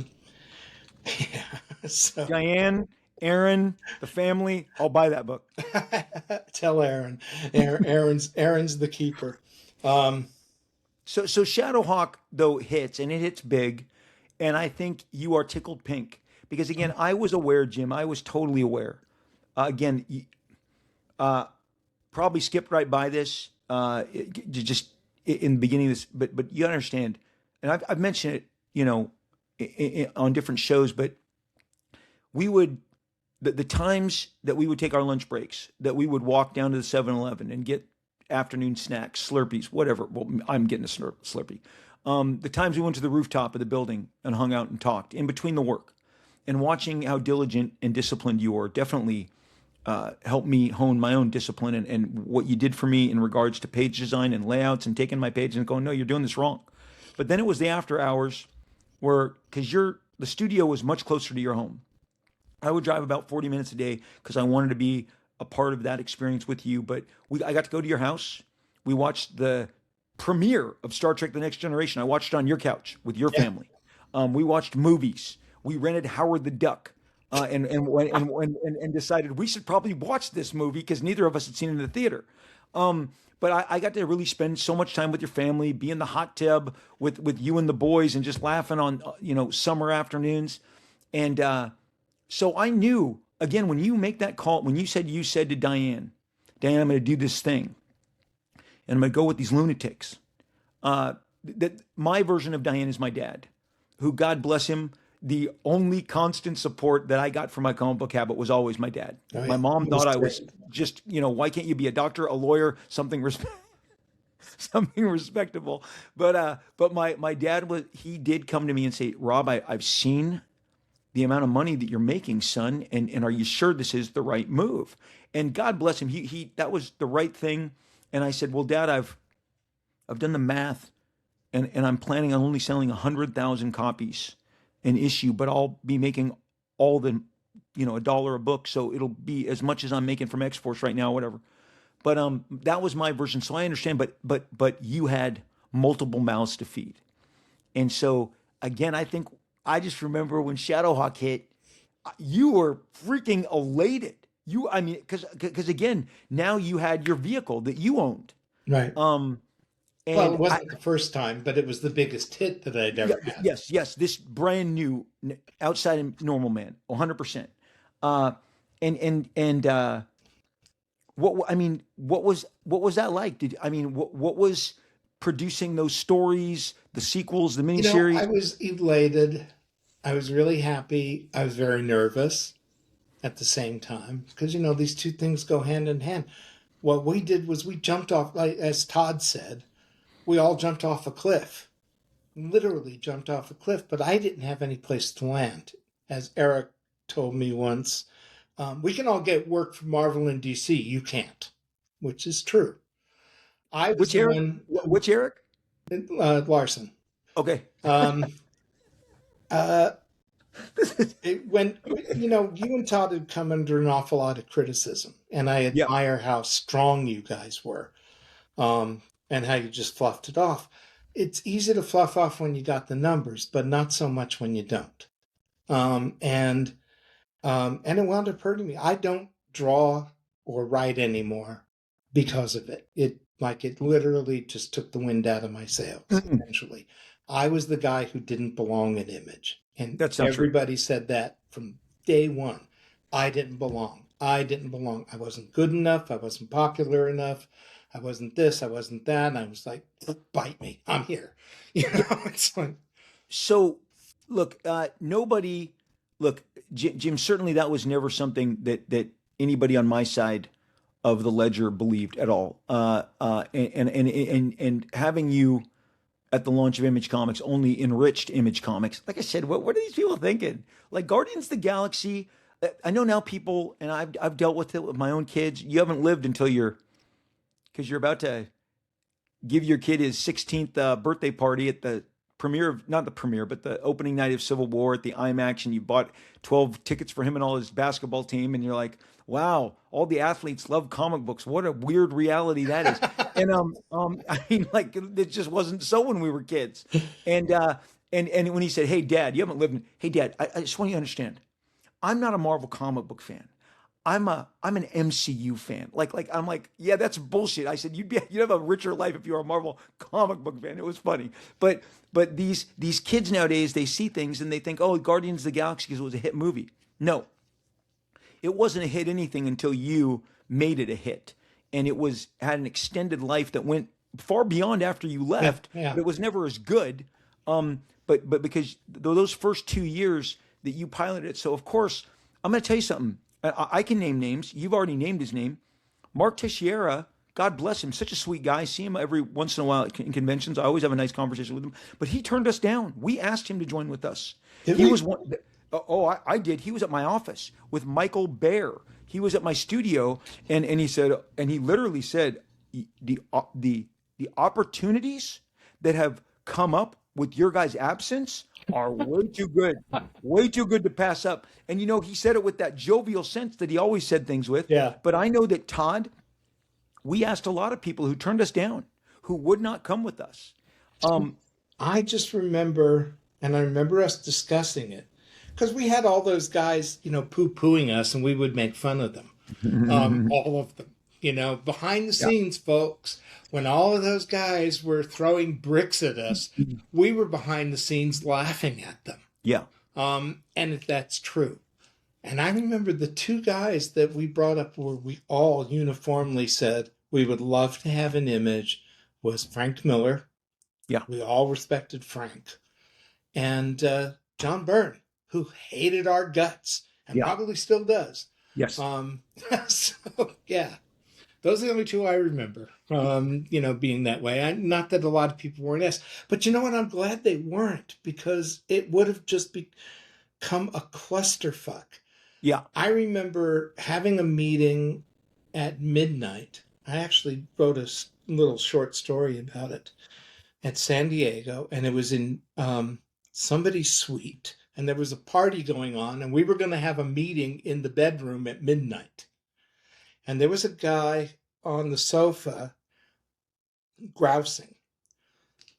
so Diane, Aaron, the family. I'll buy that book. tell Aaron. Aaron's the keeper. Um, So Shadowhawk though hits, and it hits big, and I think you are tickled pink because again I was aware, Jim. I was totally aware. Again, uh, probably skipped right by this. Just in the beginning of this, but you understand, and I've mentioned it, on different shows, but we would the times that we would take our lunch breaks, that we would walk down to the 7-Eleven and get afternoon snacks, Slurpees, whatever. Well, I'm getting a Slurpee. The times we went to the rooftop of the building and hung out and talked in between the work, and watching how diligent and disciplined you are definitely helped me hone my own discipline, and what you did for me in regards to page design and layouts and taking my page and going, no, you're doing this wrong. But then it was the after hours where, because the studio was much closer to your home. I would drive about 40 minutes a day because I wanted to be a part of that experience with you. But I got to go to your house. We watched the premiere of Star Trek: The Next Generation. I watched it on your couch with your yeah. family. We watched movies. We rented Howard the Duck, and decided we should probably watch this movie because neither of us had seen it in the theater. But I got to really spend so much time with your family, be in the hot tub with you and the boys, and just laughing on summer afternoons. And so I knew, again, when you make that call, when you said to Diane, I'm going to do this thing, and I'm going to go with these lunatics. That my version of Diane is my dad, who, God bless him, the only constant support that I got from my comic book habit was always my dad. Oh My yeah, mom he was thought I was great. just, why can't you be a doctor, a lawyer, something something respectable? But my dad he did come to me and say, Rob, I've seen the amount of money that you're making, son, and are you sure this is the right move? And God bless him, he that was the right thing. And I said, well, Dad, I've done the math, and I'm planning on only selling 100,000 copies an issue, but I'll be making all the $1 a book, so it'll be as much as I'm making from X Force right now, whatever. But that was my version, so I understand. But you had multiple mouths to feed, and so again, I just remember when Shadowhawk hit, you were freaking elated. I mean, because again, now you had your vehicle that you owned. Right. Um, Well, it and wasn't the first time, but it was the biggest hit that I'd yeah, ever had. yes, this brand new outside of normal man, 100%. Uh, and I mean, what was that like? What was producing those stories, the sequels, the I miniseries? was elated. I was really happy. I was very nervous at the same time because, these two things go hand in hand. What we did was we jumped off, like as Todd said, we all jumped off a cliff, literally jumped off a cliff, but I didn't have any place to land. As Eric told me once, we can all get work from Marvel and DC. You can't, which is true. I was Which the Eric? one who, Which Eric? Larson. Okay. Um, uh, when you and Todd had come under an awful lot of criticism, and I Yeah. admire how strong you guys were, and how you just fluffed it off. It's easy to fluff off when you got the numbers, but not so much when you don't. Um, and and it wound up hurting me. I don't draw or write anymore because of it. It literally just took the wind out of my sails. Essentially, I was the guy who didn't belong in Image, and That's not true. everybody said that from day one. I didn't belong. I didn't belong. I wasn't good enough. I wasn't popular enough. I wasn't this. I wasn't that. And I was like, bite me. I'm here. Yeah. It's like, So, look, nobody, look, Jim. Certainly, that was never something that anybody on my side of the ledger believed at all. And having you at the launch of Image Comics only enriched Image Comics. Like I said, what are these people thinking? Like Guardians of the Galaxy. I know now people, and I've dealt with it with my own kids. You haven't lived until because you're about to give your kid his 16th birthday party at the premiere of, not the premiere, but the opening night of Civil War at the IMAX, and you bought 12 tickets for him and all his basketball team, and you're like, wow, all the athletes love comic books. What a weird reality that is. And I mean, like it just wasn't so when we were kids. And and when he said, "Hey, Dad, you haven't lived in," hey, Dad, I just want you to understand, I'm not a Marvel comic book fan. I'm an MCU fan. Like I'm like, yeah, that's bullshit. I said you'd have a richer life if you were a Marvel comic book fan. It was funny. But these kids nowadays, they see things and they think, "Oh, Guardians of the Galaxy because it was a hit movie." No. It wasn't a hit anything until you made it a hit. And it was had an extended life that went far beyond after you yeah, left, yeah. but it was never as good. But because those first 2 years that you piloted it, so of course, I'm going to tell you something. I can name names. You've already named his name. Mark Teixeira, God bless him, such a sweet guy. I see him every once in a while in conventions. I always have a nice conversation with him. But he turned us down. We asked him to join with us. Did He we? was one. Oh, I did. He was at my office with Michael Baer. He was at my studio, and he said, and he literally said, the opportunities that have come up with your guys' absence are way too good to pass up. And he said it with that jovial sense that he always said things with. Yeah. But I know that Todd, we asked a lot of people who turned us down, who would not come with us. I just remember, and I remember us discussing it, because we had all those guys, poo-pooing us, and we would make fun of them, all of them. Behind the scenes, folks, when all of those guys were throwing bricks at us, we were behind the scenes laughing at them. Yeah. And that's true. And I remember the two guys that we brought up where we all uniformly said we would love to have an Image was Frank Miller. Yeah. We all respected Frank. And John Byrne, who hated our guts and Yeah. probably still does. Yes. So, yeah. Those are the only two I remember, being that way. Not that a lot of people weren't asked. But you know what? I'm glad they weren't, because it would have just become a clusterfuck. Yeah. I remember having a meeting at midnight. I actually wrote a little short story about it at San Diego, and it was in somebody's suite. And there was a party going on, and we were going to have a meeting in the bedroom at midnight. And there was a guy on the sofa grousing,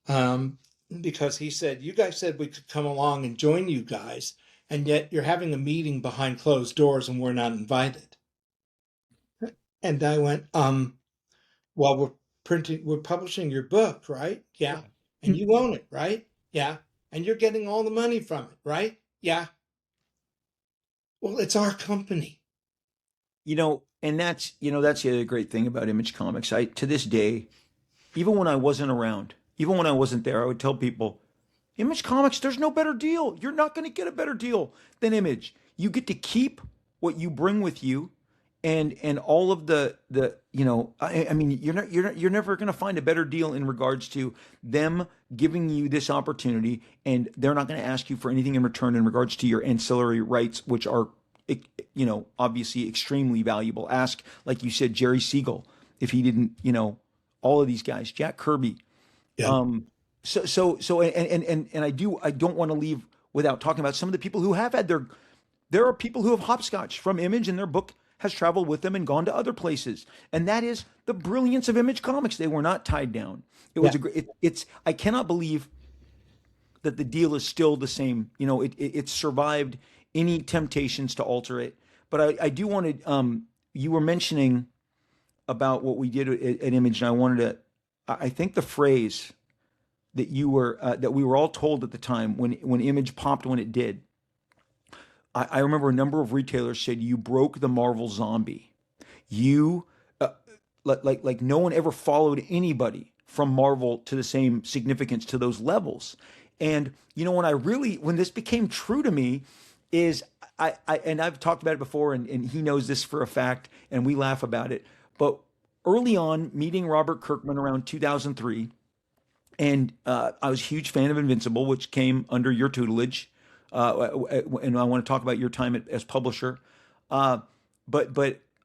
um, because he said, "You guys said we could come along and join you guys, and yet you're having a meeting behind closed doors and we're not invited." And I went, well, we're publishing your book, right? Yeah. And you own it, right? Yeah. And you're getting all the money from it, right? Yeah. Well, it's our company. And that's the other great thing about Image Comics. I to this day, even when I wasn't around, even when I wasn't there, I would tell people, Image Comics, there's no better deal. You're not going to get a better deal than Image. You get to keep what you bring with you, and all of I mean, you're never going to find a better deal in regards to them giving you this opportunity, and they're not going to ask you for anything in return in regards to your ancillary rights, which are obviously extremely valuable. Ask, like you said, Jerry Siegel, if he didn't, all of these guys, Jack Kirby. Yeah. And I don't want to leave without talking about some of the people who have had there are people who have hopscotch from Image, and their book has traveled with them and gone to other places. And that is the brilliance of Image Comics. They were not tied down. It was Yeah. a great, it's, I cannot believe that the deal is still the same. It survived any temptations to alter it. But I do want to, you were mentioning about what we did at Image, and I wanted to, I think the phrase that we were all told at the time when Image popped when it did. I remember a number of retailers said, "You broke the Marvel zombie. You like no one ever followed anybody from Marvel to the same significance to those levels." And when this became true to me is and I've talked about it before, and he knows this for a fact, and we laugh about it. But early on, meeting Robert Kirkman around 2003, and I was a huge fan of Invincible, which came under your tutelage. And I want to talk about your time as publisher. But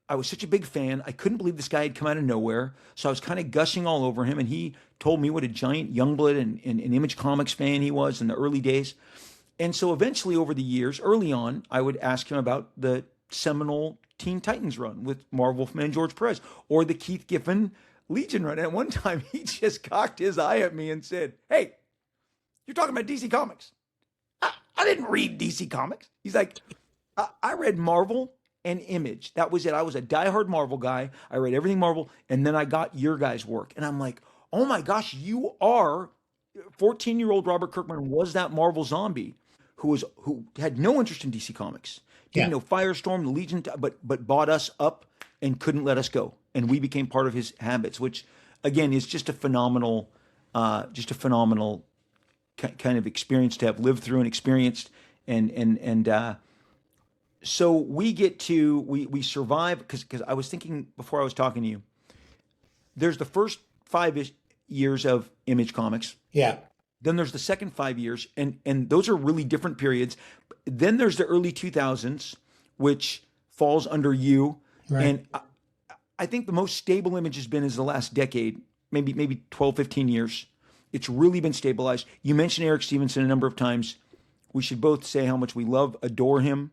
I was such a big fan. I couldn't believe this guy had come out of nowhere. So I was kind of gushing all over him. And he told me what a giant Youngblood and Image Comics fan he was in the early days. And so eventually, over the years, early on, I would ask him about the seminal Teen Titans run with Marv Wolfman and George Perez, or the Keith Giffen Legion run. And at one time, he just cocked his eye at me and said, "Hey, you're talking about DC Comics. I didn't read DC Comics." He's like, I read Marvel and Image. That was it. I was a diehard Marvel guy. I read everything Marvel, and then I got your guys' work. And I'm like, oh my gosh, you are 14-year-old Robert Kirkman was that Marvel zombie who had no interest in DC Comics. Didn't Yeah. know Firestorm, the Legion, but bought us up and couldn't let us go. And we became part of his habits, which again is just a phenomenal kind of experience to have lived through and experienced. And so we survive, because I was thinking before I was talking to you, there's the first years of Image Comics. Yeah. Then there's the second 5 years, and those are really different periods. Then there's the early 2000s, which falls under you. Right. And I think the most stable Image has been is the last decade, maybe 12, 15 years. It's really been stabilized. You mentioned Eric Stevenson a number of times. We should both say how much we adore him.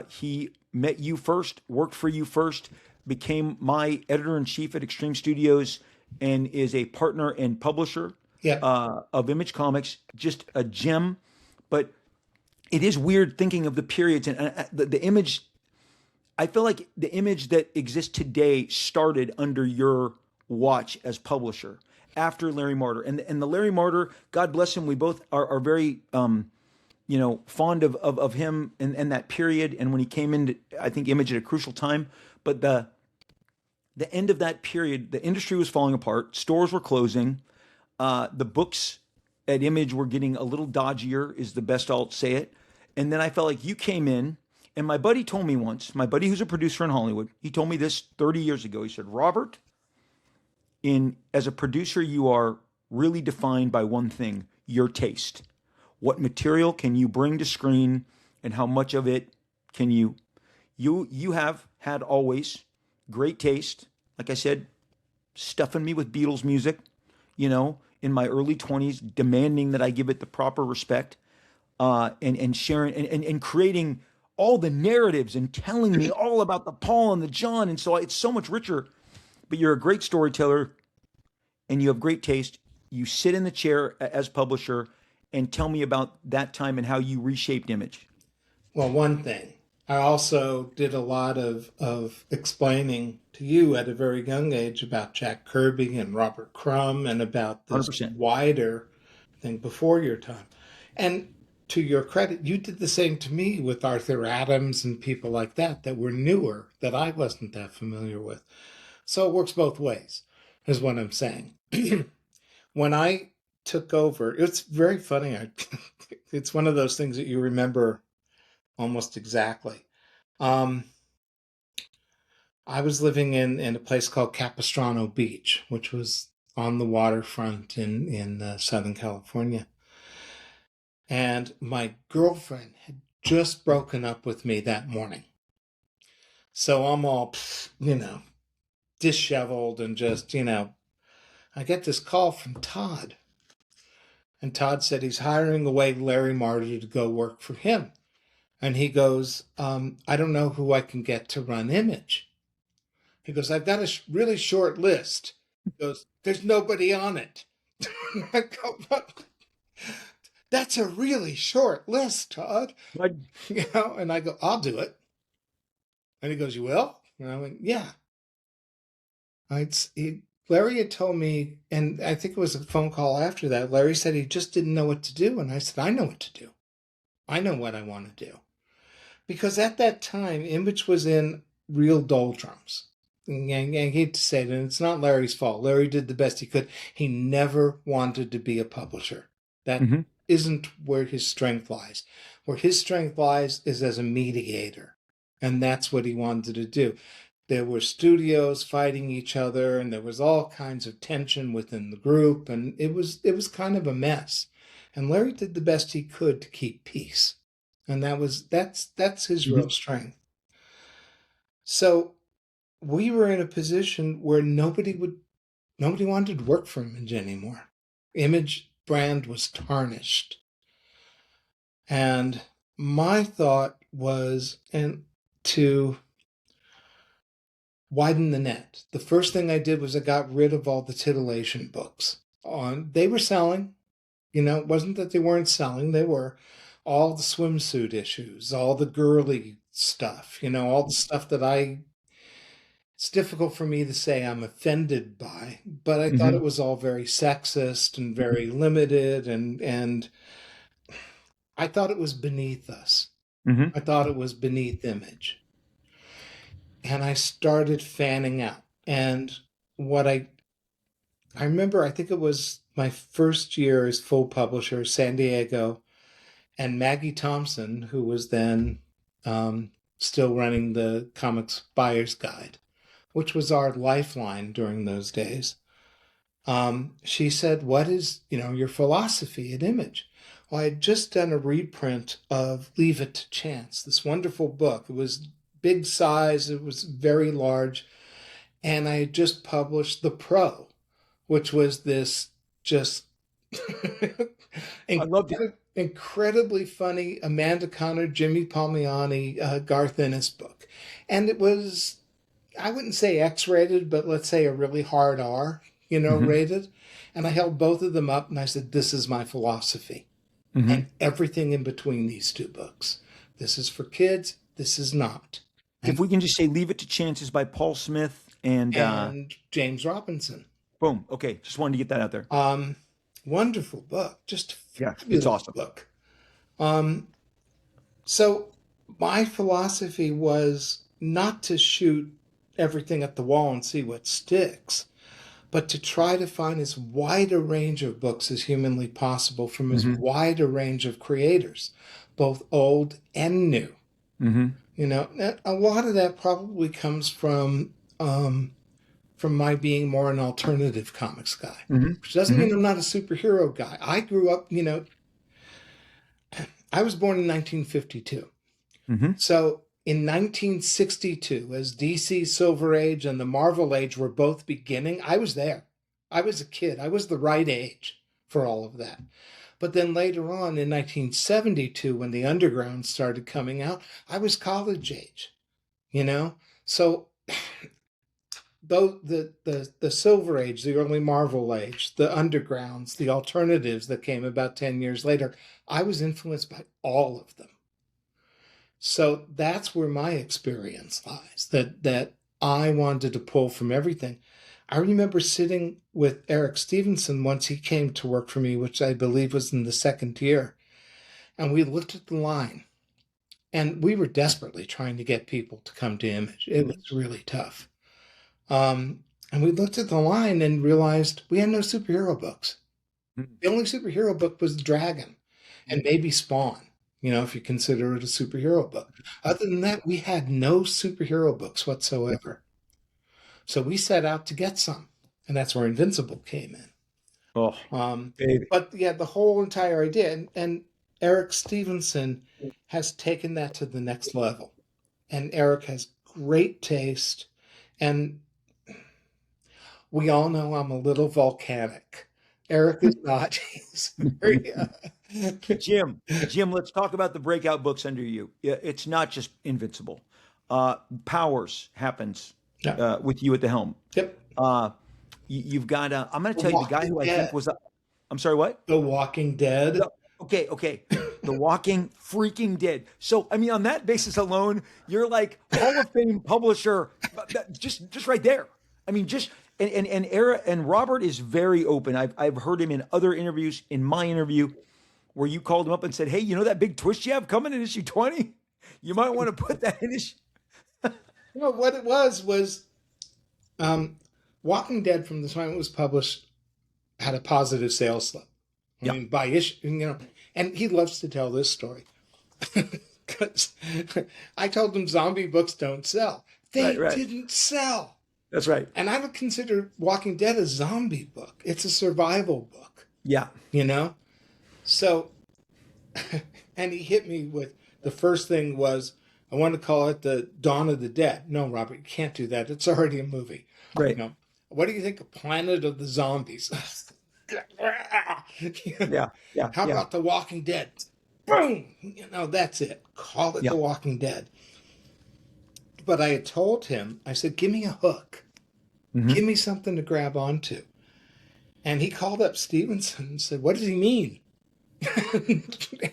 He met you first, worked for you first, became my editor-in-chief at Extreme Studios, and is a partner and publisher Yeah. of Image Comics. Just a gem. But it is weird thinking of the periods and the Image. I feel like the Image that exists today started under your watch as publisher after Larry Martyr. And the Larry Martyr, God bless him, we both are very fond of him and that period. And when he came into, I think, Image at a crucial time. But the end of that period, the industry was falling apart. Stores were closing. The books at Image were getting a little dodgier, is the best I'll say it. And then I felt like you came in, and my buddy told me once, my buddy who's a producer in Hollywood, he told me this 30 years ago. He said, "Robert, as a producer, you are really defined by one thing: your taste. What material can you bring to screen, and how much of it can you have had always great taste. Like I said, stuffing me with Beatles music, in my early 20s, demanding that I give it the proper respect, and sharing and creating all the narratives and telling me all about the Paul and the John. And so it's so much richer. but you're a great storyteller and you have great taste. You sit in the chair as publisher and tell me about that time and how you reshaped Image. Well, one thing, I also did a lot of explaining to you at a very young age about Jack Kirby and Robert Crumb and about this 100%. wider thing before your time. And to your credit, you did the same to me with Arthur Adams and people like that were newer, that I wasn't that familiar with. So it works both ways, is what I'm saying. When I took over, it's very funny. It's one of those things that you remember almost exactly. Um, I was living in a place called Capistrano Beach, which was on the waterfront in Southern California. And my girlfriend had just broken up with me that morning. So I'm all, disheveled and just, I get this call from Todd. And Todd said he's hiring away Larry Marty to go work for him. And he goes, I don't know who I can get to run Image. He goes, I've got a really short list. He goes, there's nobody on it. I go, that's a really short list, Todd. What? And I go, I'll do it. And he goes, you will? And I went, yeah. Larry had told me, and I think it was a phone call after that, Larry said he just didn't know what to do. And I said, I know what to do. I know what I want to do. Because at that time, Image was in real doldrums. And I hate to say it, and it's not Larry's fault. Larry did the best he could. He never wanted to be a publisher. That isn't where his strength lies. Where his strength lies is as a mediator. And that's what he wanted to do. There were studios fighting each other, and there was all kinds of tension within the group, and it was kind of a mess. And Larry did the best he could to keep peace. And that's his real strength. So we were in a position where nobody wanted to work for Image anymore. Image brand was tarnished. And my thought was to widen the net. The first thing I did was I got rid of all the titillation books. They were selling. It wasn't that they weren't selling. They were. All the swimsuit issues, all the girly stuff, all the stuff that it's difficult for me to say I'm offended by, but I thought it was all very sexist and very limited, and I thought it was beneath us. I thought it was beneath Image. And I started fanning out. And what I remember, I think it was my first year as full publisher, San Diego, and Maggie Thompson, who was then still running the Comics Buyer's Guide, which was our lifeline during those days. She said, what is, your philosophy at Image? Well, I had just done a reprint of Leave It to Chance, this wonderful book. It was big size. It was very large. And I had just published The Pro, which was this just I loved it. Incredibly funny Amanda Conner, Jimmy Palmiotti, Garth Ennis book. And it was, I wouldn't say X-rated, but let's say a really hard R, rated. And I held both of them up and I said, this is my philosophy. And everything in between these two books. This is for kids. This is not. If we can just say Leave It to Chances by Paul Smith and James Robinson. Boom. Okay. Just wanted to get that out there. Wonderful book. Just it's awesome. Book. So my philosophy was not to shoot everything at the wall and see what sticks, but to try to find as wide a range of books as humanly possible from as wide a range of creators, both old and new. A lot of that probably comes from my being more an alternative comics guy, which doesn't mean I'm not a superhero guy. I grew up, I was born in 1952. So in 1962, as DC Silver Age and the Marvel Age were both beginning, I was there. I was a kid. I was the right age for all of that. But then later on in 1972, when the Underground started coming out, I was college age, So the Silver Age, the early Marvel Age, the Undergrounds, the alternatives that came about 10 years later, I was influenced by all of them. So that's where my experience lies, that I wanted to pull from everything. I remember sitting with Eric Stevenson once he came to work for me, which I believe was in the second year, and we looked at the line, and we were desperately trying to get people to come to Image. It was really tough. And we looked at the line and realized we had no superhero books. The only superhero book was Dragon and maybe Spawn, if you consider it a superhero book. Other than that, we had no superhero books whatsoever. So we set out to get some, and that's where Invincible came in. Oh, baby. But yeah, the whole entire idea, and Eric Stevenson has taken that to the next level. And Eric has great taste, and we all know I'm a little volcanic. Eric is not. He's very, Jim, let's talk about the breakout books under you. It's not just Invincible. Powers happens with you at the helm. Yep. You've got. I'm going to tell you the guy who I think was. I'm sorry, what? The Walking Dead. Okay. The Walking freaking Dead. So, I mean, on that basis alone, you're like Hall of Fame publisher, just right there. I mean, just and Robert is very open. I've heard him in other interviews, in my interview, where you called him up and said, "Hey, you know that big twist you have coming in issue 20? You might want to put that in issue." What it was Walking Dead from the time it was published had a positive sales slip. I mean, by issue, and he loves to tell this story. Because I told him zombie books don't sell. They didn't sell. That's right. And I don't consider Walking Dead a zombie book. It's a survival book. Yeah. So, and he hit me with, the first thing was, I want to call it the Dawn of the Dead. No, Robert, you can't do that. It's already a movie. Right. What do you think of Planet of the Zombies? Yeah. How about The Walking Dead? Boom! That's it. Call it The Walking Dead. But I had told him, I said, give me a hook. Mm-hmm. Give me something to grab onto. And he called up Stevenson and said, what does he mean?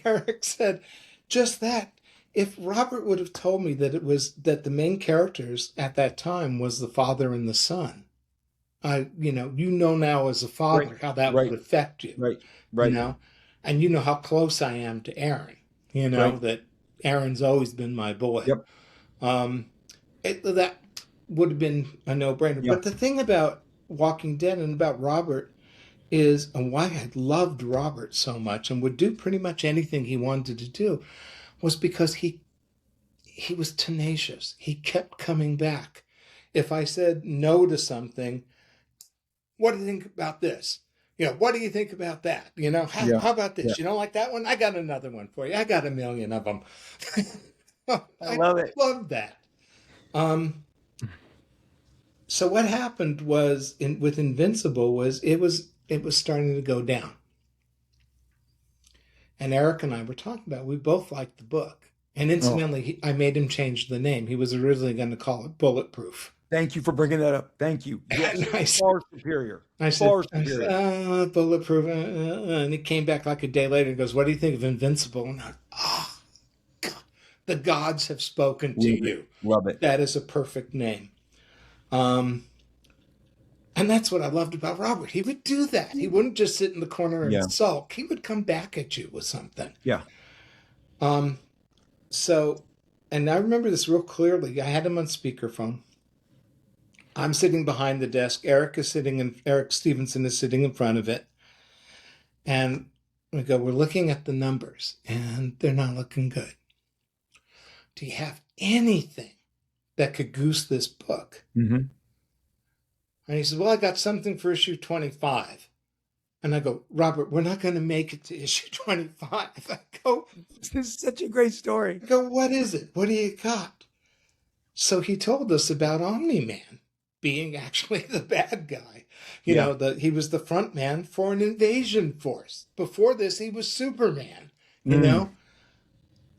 Eric said, just that. If Robert would have told me that the main characters at that time was the father and the son, now as a father how that would affect you. Right. And how close I am to Aaron. That Aaron's always been my boy. Yep. That would have been a no-brainer. Yep. But the thing about Walking Dead and about Robert is, and why I loved Robert so much and would do pretty much anything he wanted to do, was because he was tenacious. He kept coming back. If I said no to something, what do you think about this? What do you think about that? How about this? Yeah. You don't like that one? I got another one for you. I got a million of them. I love it. Love that. So what happened was with Invincible was it was starting to go down. And Eric and I were talking about it. We both liked the book. And incidentally, I made him change the name. He was originally going to call it Bulletproof. Thank you for bringing that up. Thank you. Yes, far superior. Far superior. Bulletproof. And he came back like a day later and goes, what do you think of Invincible? And I, God, the gods have spoken to you. Love it. That is a perfect name. And that's what I loved about Robert. He would do that. He wouldn't just sit in the corner and sulk. He would come back at you with something. Yeah. So, and I remember this real clearly. I had him on speakerphone. I'm sitting behind the desk. Eric Stevenson is sitting in front of it. And we go, we're looking at the numbers and they're not looking good. Do you have anything that could goose this book? Mm-hmm. And he says, well, I got something for issue 25. And I go, Robert, we're not going to make it to issue 25. I go, this is such a great story. I go, what is it? What do you got? So he told us about Omni-Man being actually the bad guy. He was the front man for an invasion force. Before this, he was Superman.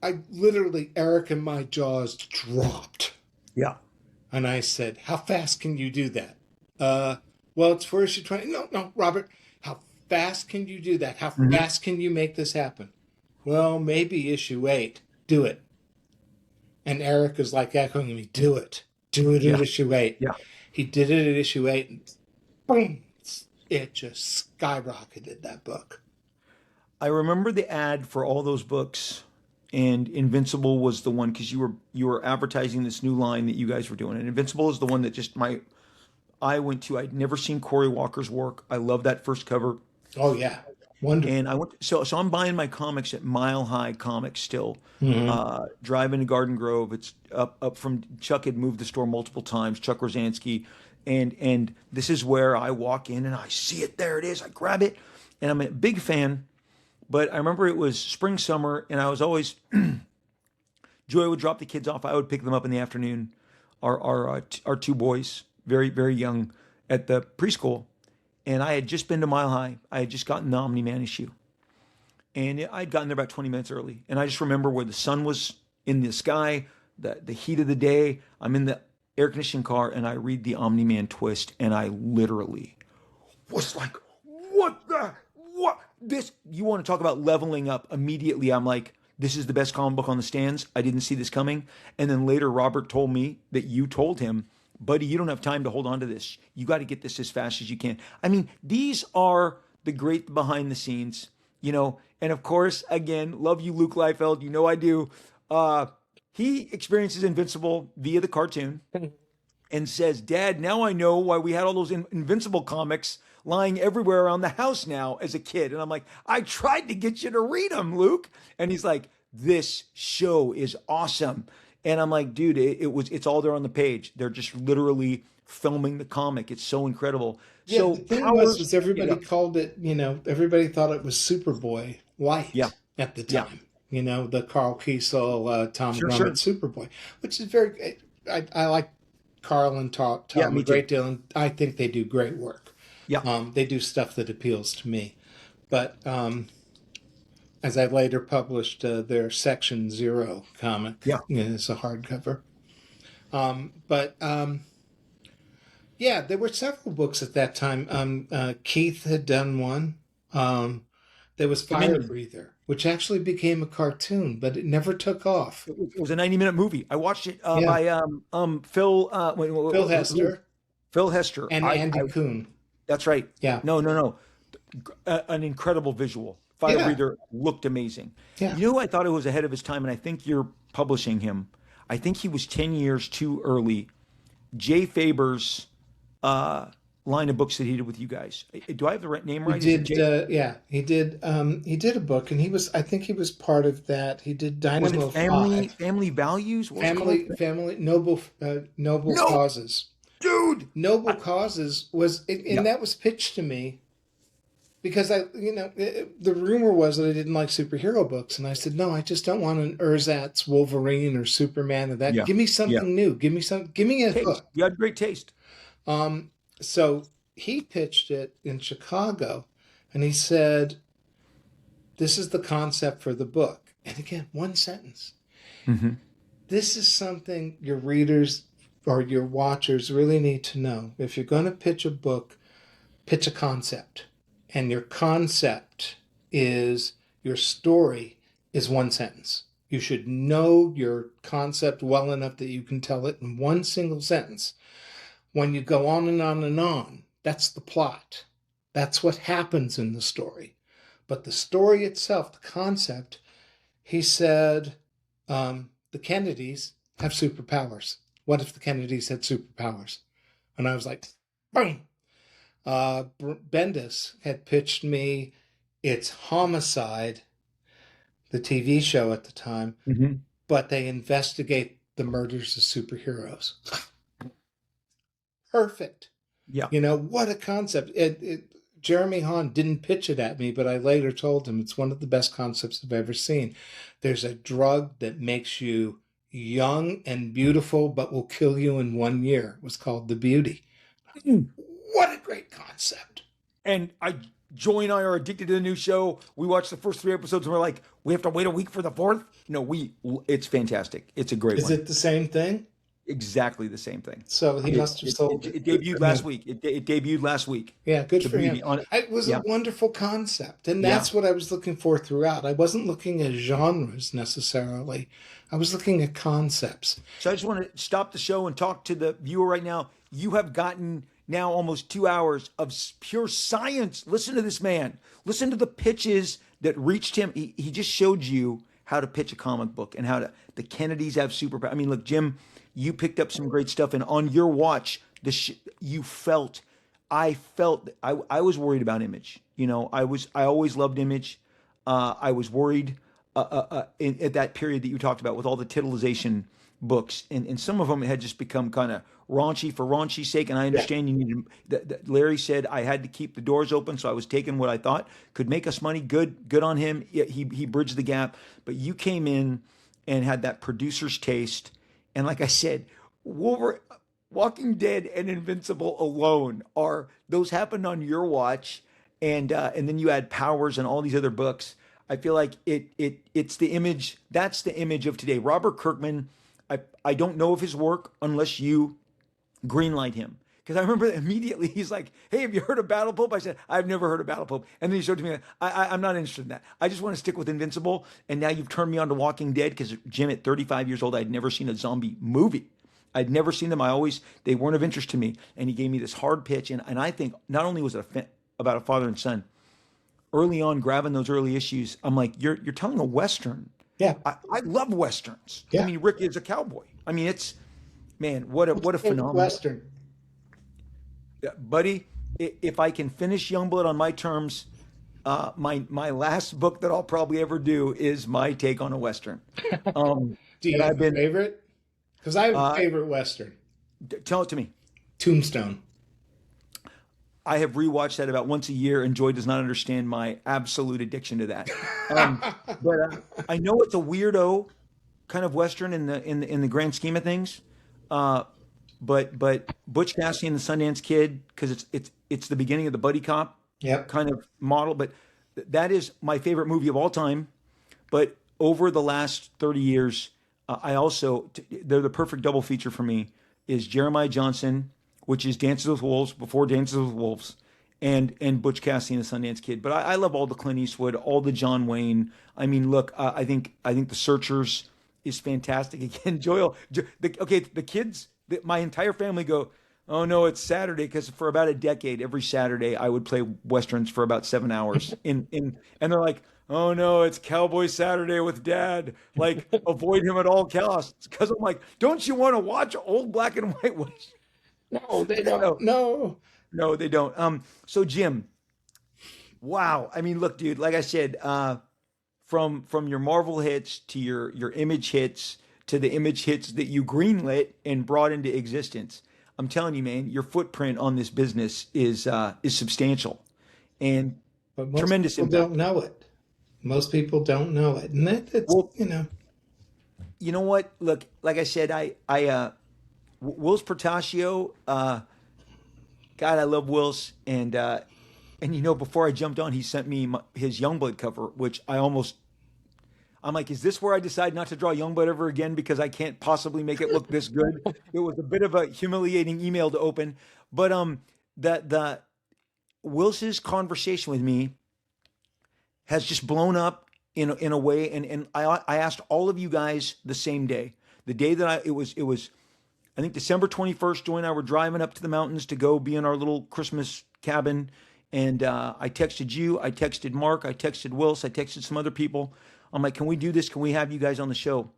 I literally, Eric and my jaws dropped. Yeah. And I said, how fast can you do that? Well, it's for issue 20. No, no, Robert, how fast can you do that? How Mhm. fast can you make this happen? Well, maybe issue 8. Do it. And Eric is like echoing me, do it. Do it at Yeah. issue 8. Yeah. He did it at issue 8, and boom, it just skyrocketed that book. I remember the ad for all those books, and Invincible was the one because you were advertising this new line that you guys were doing, and Invincible is the one that just my I went to. I'd never seen Corey Walker's work. I love that first cover, Oh, yeah. Wonderful. and I went. So I'm buying my comics at Mile High Comics still. Mm-hmm. Driving to Garden Grove. It's up from Chuck had moved the store multiple times. Chuck Rosansky, and this is where I walk in and I see it. There it is. I grab it, and I'm a big fan. But I remember it was spring, summer, and I was always Joy would drop the kids off. I would pick them up in the afternoon. Our two boys, very very young, at the preschool, and I had just been to Mile High. I had just gotten the Omni Man issue, and I'd gotten there about 20 minutes early. And I just remember where the sun was in the sky, the heat of the day. I'm in the air conditioning car, and I read the Omni Man twist, and I literally was like, what the what this you want to talk about leveling up immediately. I'm like, this is the best comic book on the stands. I didn't see this coming. And then later Robert told me that you told him, buddy, you don't have time to hold on to this. You got to get this as fast as you can. I mean, these are the great behind the scenes, and of course, again, love you, Luke Liefeld. I do. He experiences Invincible via the cartoon and says, Dad, now I know why we had all those Invincible comics lying everywhere around the house now as a kid. And I'm like, I tried to get you to read them, Luke. And he's like, this show is awesome. And I'm like, dude, it's all there on the page. They're just literally filming the comic. It's so incredible. Yeah, So the thing was Powers, everybody called it, everybody thought it was Superboy yeah, light at the yeah, time. The Carl Kiesel, Tom sure, sure. Grummett Superboy, which is very, I like Carl and Yeah, Tom a me too. great deal, and I think they do great work. Yeah, They do stuff that appeals to me. But as I later published their Section Zero comic, yeah. it's a hardcover. But yeah, there were several books at that time. Keith had done one. There was Fire Dominion. Breather, which actually became a cartoon, but it never took off. It was a 90-minute movie. I watched it Yeah, by Phil Phil Hester Phil Hester. and I Andy Kuhn. That's right. Yeah, No, no, no. An incredible visual. Fire yeah, Breather looked amazing. yeah. You know who I thought it was ahead of his time, and I think you're publishing him. I think he was 10 years too early. Jay Faber's uh, line of books that he did with you guys. Do I have the right name He right? Is it did. Jay? Yeah, he did. He did a book, and he was. I think he was part of that. He did Was it Dynamo Five. Family Values? What was it called? Family, noble No, causes. dude. Noble causes was, Yeah, and that was pitched to me because the rumor was that I didn't like superhero books, and I said no, I just don't want an Ersatz Wolverine or Superman or that. yeah, Give me yeah. something new. Give me a Taste. hook. You had great taste. So he pitched it in Chicago, and he said, "This is the concept for the book." And again, one sentence. Hmm. This is something your readers or your watchers really need to know. If you're going to pitch a book, pitch a concept. And your concept is your story is one sentence. You should know your concept well enough that you can tell it in one single sentence. When you go on and on and on, that's the plot. That's what happens in the story. But the story itself, the concept, he said, the Kennedys have superpowers. What if the Kennedys had superpowers? And I was like, boom. Bendis had pitched me It's Homicide, the TV show at the time, Hmm. but they investigate the murders of superheroes. Perfect. Yeah. What a concept. Jeremy Hahn didn't pitch it at me, but I later told him it's one of the best concepts I've ever seen. There's a drug that makes you young and beautiful, but will kill you in 1 year. It was called The Beauty. What a great concept. And Joy and I are addicted to the new show. We watched the first 3 episodes and we're like, we have to wait a week for the fourth. No, it's fantastic. It's a great Is one. it the same thing? exactly the same thing. So he must have sold it. It Good debuted for last him. week. It debuted last week. Yeah, good The for him. Breeding on it. It was a Yeah, wonderful concept, and yeah. that's what I was looking for throughout. I wasn't looking at genres necessarily. I was looking at concepts. So I just want to stop the show and talk to the viewer right now. You have gotten now almost 2 hours of pure science. Listen to this man. Listen to the pitches that reached him. He just showed you how to pitch a comic book and how to the Kennedys have superpower. I mean, look, Jim, you picked up some great stuff, and on your watch, you felt. I felt. I was worried about Image. You know, I always loved Image. I was worried at that period that you talked about with all the titillization books, and some of them had just become kind of raunchy for raunchy's sake. And I Yeah. understand you needed. That Larry said I had to keep the doors open, so I was taking what I thought could make us money. Good on him. Yeah, he bridged the gap. But you came in and had that producer's taste, and like I said, Wolverine. Walking Dead and Invincible alone are those happened on your watch, and then you add Powers and all these other books. I feel like it's the image. That's the image of today. Robert Kirkman. I don't know of his work unless you greenlight him. Because I remember immediately he's like, "Hey, have you heard of Battle Pope?" I said, "I've never heard of Battle Pope." And then he showed it to me. I'm not interested in that. I just want to stick with Invincible. And now you've turned me on to Walking Dead because Jim, at 35 years old, I'd never seen a zombie movie. I'd never seen them. They weren't of interest to me. And he gave me this hard pitch. And I think not only was it about a father and son, early on, grabbing those early issues, I'm like, you're telling a Western. Yeah. I love Westerns. I Yeah. mean, Rick is a cowboy. I mean, man, what a Favorite phenomenal. Western. Yeah, buddy, if I can finish Youngblood on my terms, my last book that I'll probably ever do is my take on a Western. Do you And have I've a been, favorite? Because I have a uh, favorite Western. tell it to me. Tombstone. I have rewatched that about once a year, and Joy does not understand my absolute addiction to that. Um, but I know it's a weirdo kind of western in the grand scheme of things. Uh, but Butch Cassidy and the Sundance Kid, because it's the beginning of the buddy cop Yep. kind of model. But that is my favorite movie of all time. But over the last 30 years, I also they're the perfect double feature for me. Is Jeremiah Johnson, which is Dances with Wolves before Dances with Wolves, and Butch Cassidy and the Sundance Kid. But I love all the Clint Eastwood, all the John Wayne. I mean, look, I think The Searchers is fantastic. Again, the kids, my entire family go, oh no, it's Saturday, because for about a decade, every Saturday I would play westerns for about 7 hours. And they're like, oh no, it's Cowboy Saturday with Dad. Like, avoid him at all costs. Because I'm like, don't you want to watch old black and white westerns? No, they don't. No, No. no, they don't. So Jim, wow. I mean, look, dude. Like I said, from your Marvel hits to your Image hits to the Image hits that you greenlit and brought into existence. I'm telling you, man, your footprint on this business is substantial and But most tremendous people don't impact. know it. Most people don't know it. And that's, Well, you know, you know what? Look, like I said, Wills Portacio. God, I love Wills, and before I jumped on, he sent me his Youngblood cover, which I'm like, is this where I decide not to draw Youngblood ever again because I can't possibly make it look this good? It was a bit of a humiliating email to open, but the Wills's conversation with me has just blown up in a way, and I asked all of you guys the same day, the day that it was I think December 21st. Joy and I were driving up to the mountains to go be in our little Christmas cabin, and I texted you, I texted Mark, I texted Wills, I texted some other people. I'm like, can we do this? Can we have you guys on the show?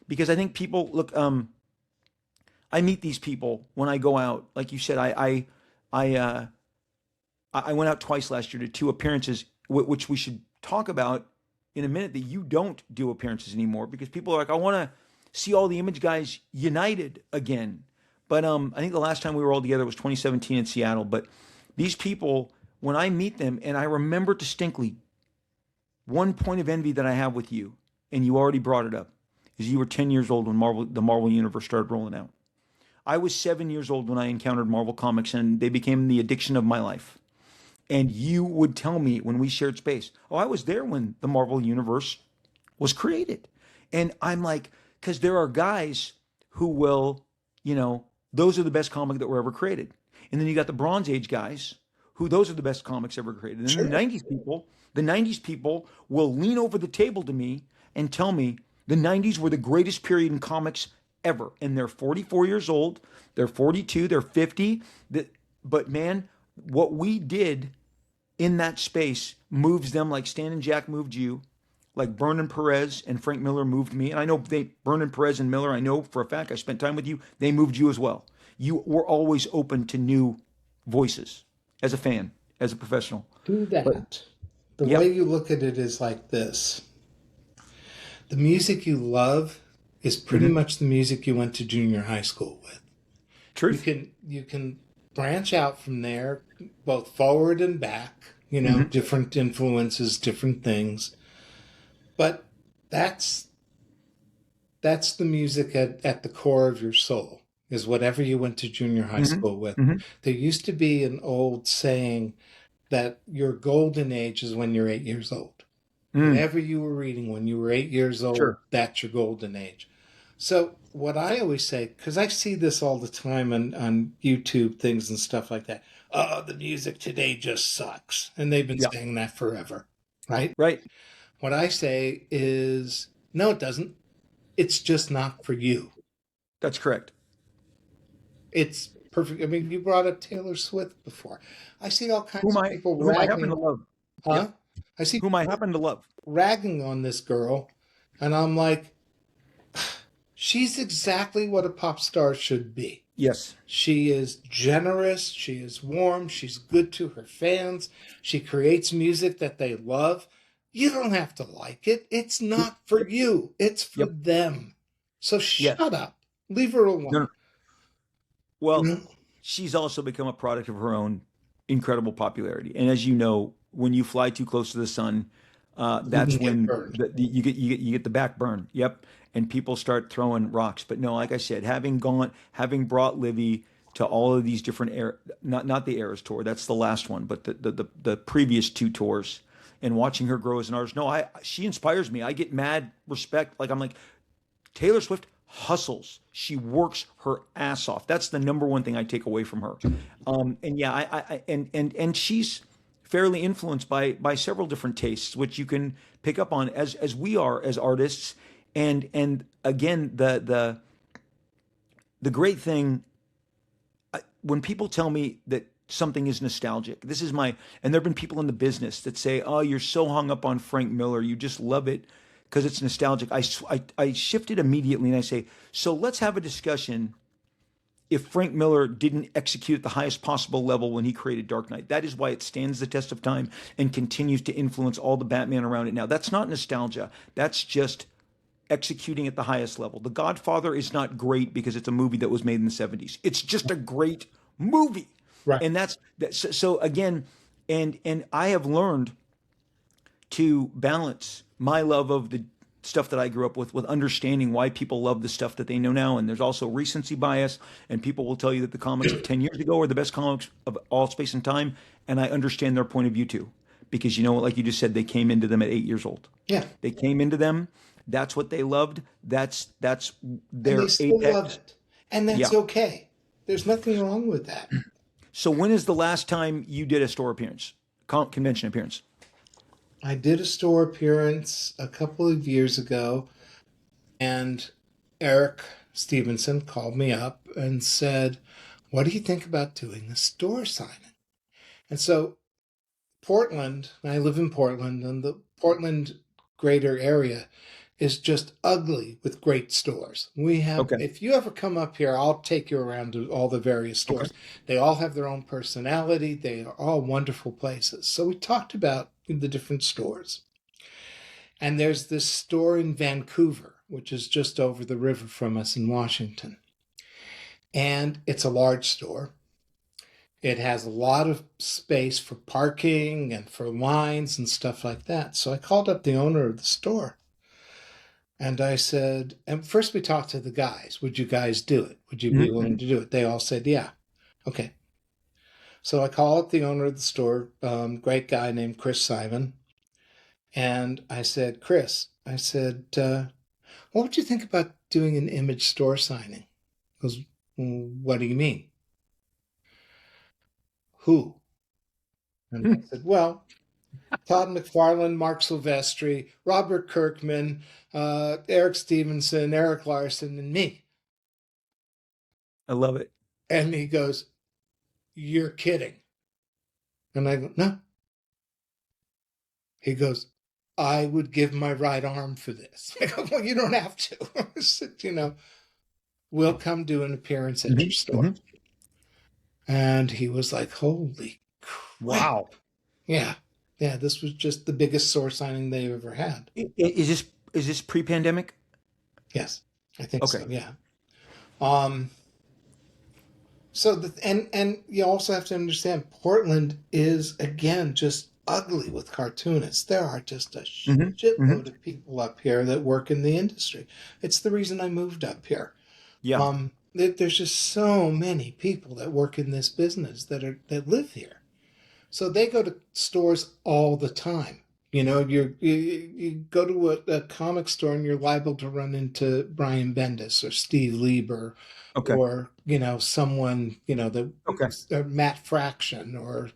Because I think people look. I meet these people when I go out. Like you said, I went out twice last year to two appearances, which we should talk about in a minute. That you don't do appearances anymore because people are like, I want to see all the Image guys united again. But I think the last time we were all together was 2017 in Seattle. But these people, when I meet them, and I remember distinctly one point of envy that I have with you, and you already brought it up, is you were 10 years old when the Marvel Universe started rolling out. I was 7 years old when I encountered Marvel Comics, and they became the addiction of my life. And you would tell me when we shared space, oh, I was there when the Marvel Universe was created. And I'm like, because there are guys who will you know, those are the best comic that were ever created. And then you got the Bronze Age guys, who those are the best comics ever created. And then Sure. the 90s people will lean over the table to me and tell me the 90s were the greatest period in comics ever. And they're 44 years old, they're 42, they're 50. But man, what we did in that space moves them like Stan and Jack moved you, like Vernon Perez and Frank Miller moved me. And I know Vernon Perez and Miller, I know for a fact, I spent time with you, they moved you as well. You were always open to new voices as a fan, as a professional. Do But that. The way yep, you look at it is like this. The music you love is pretty hmm, much the music you went to junior high school with. truth. You can branch out from there, both forward and back, Hmm. different influences, different things. But that's that's the music at the core of your soul, is whatever you went to junior high Hmm. school with. Hmm. There used to be an old saying that your golden age is when you're 8 years old. Mm, Whatever you were reading when you were 8 years old, sure. that's your golden age. So, what I always say, because I see this all the time on YouTube things and stuff like that, oh, the music today just sucks. And they've been Yeah. saying that forever, right? Right. What I say is, no, it doesn't. It's just not for you. That's correct. It's perfect. I mean, you brought up Taylor Swift before. I see all kinds of people Whom I happen to ragging, love. Yep. huh? I see Whom I happen to love. ragging on this girl, and I'm like, she's exactly what a pop star should be. Yes. She is generous, she is warm, she's good to her fans, she creates music that they love. You don't have to like it. It's not for Yep. you, it's for Yep. them. So Yes. shut up. Leave her No, alone. no. You Well, know? she's also become a product of her own incredible popularity. And as you know, when you fly too close to the sun, You can that's get when burned. you get the back burn. Yep, and people start throwing rocks. But no, like I said, having brought Livy to all of these different not the Eras tour, that's the last one, but the previous two tours, and watching her grow as an artist. No, I she inspires me. I get mad respect. Like I'm like, Taylor Swift hustles. She works her ass off. That's the number one thing I take away from her. And yeah, and she's fairly influenced by several different tastes, which you can pick up on as we are as artists. And again, the great thing when people tell me that something is nostalgic, this is my, and there have been people in the business that say, oh, you're so hung up on Frank Miller, you just love it because it's nostalgic. I shifted immediately and I say, so let's have a discussion if Frank Miller didn't execute at the highest possible level when he created Dark Knight. That is why it stands the test of time and continues to influence all the Batman around it now. That's not nostalgia. That's just executing at the highest level. The Godfather is not great because it's a movie that was made in the 70s. It's just a great movie. Right. And so again, and I have learned to balance my love of the stuff that I grew up with understanding why people love the stuff that they know now. And there's also recency bias, and people will tell you that the comics of 10 years ago are the best comics of all space and time. And I understand their point of view too, because you know, like you just said, they came into them at 8 years old. Yeah. They came into them. That's what they loved. That's And they their still love apex. it. And that's Yeah. okay. There's nothing wrong with that. So when is the last time you did a store appearance, convention appearance? I did a store appearance a couple of years ago, and Eric Stevenson called me up and said, what do you think about doing a store signing? And so Portland, I live in Portland, and the Portland greater area is just ugly with great stores. We have, Okay. if you ever come up here, I'll take you around to all the various Okay. stores. They all have their own personality. They are all wonderful places. So we talked about the different stores. And there's this store in Vancouver, which is just over the river from us in Washington. And it's a large store. It has a lot of space for parking and for lines and stuff like that. So I called up the owner of the store and I said, and first we talked to the guys. Would you guys do it? Would you be Mhm. willing to do it? They all said, yeah. Okay. So I call up the owner of the store, great guy named Chris Simon. And I said, Chris, what would you think about doing an image store signing? He goes, What do you mean? Who? And I said, well, Todd McFarlane, Mark Silvestri, Robert Kirkman, Eric Stevenson, Eric Larson, and me. I love it. And he goes, you're kidding. And I go, no. He goes, I would give my right arm for this. I go, well, you don't have to. I said, we'll come do an appearance at your store. And he was like, holy crap. Wow. Yeah. Yeah, this was just the biggest store signing they've ever had. Is this pre-pandemic? Yes, I think Okay. so. Yeah. Um, and you also have to understand Portland is again just ugly with cartoonists. There are just a shitload of people up here that work in the industry. It's the reason I moved up here. Yeah. There's just so many people that work in this business that live here. So they go to stores all the time. You go to a comic store and you're liable to run into Brian Bendis or Steve Lieber, Okay. or someone Okay. Matt Fraction, or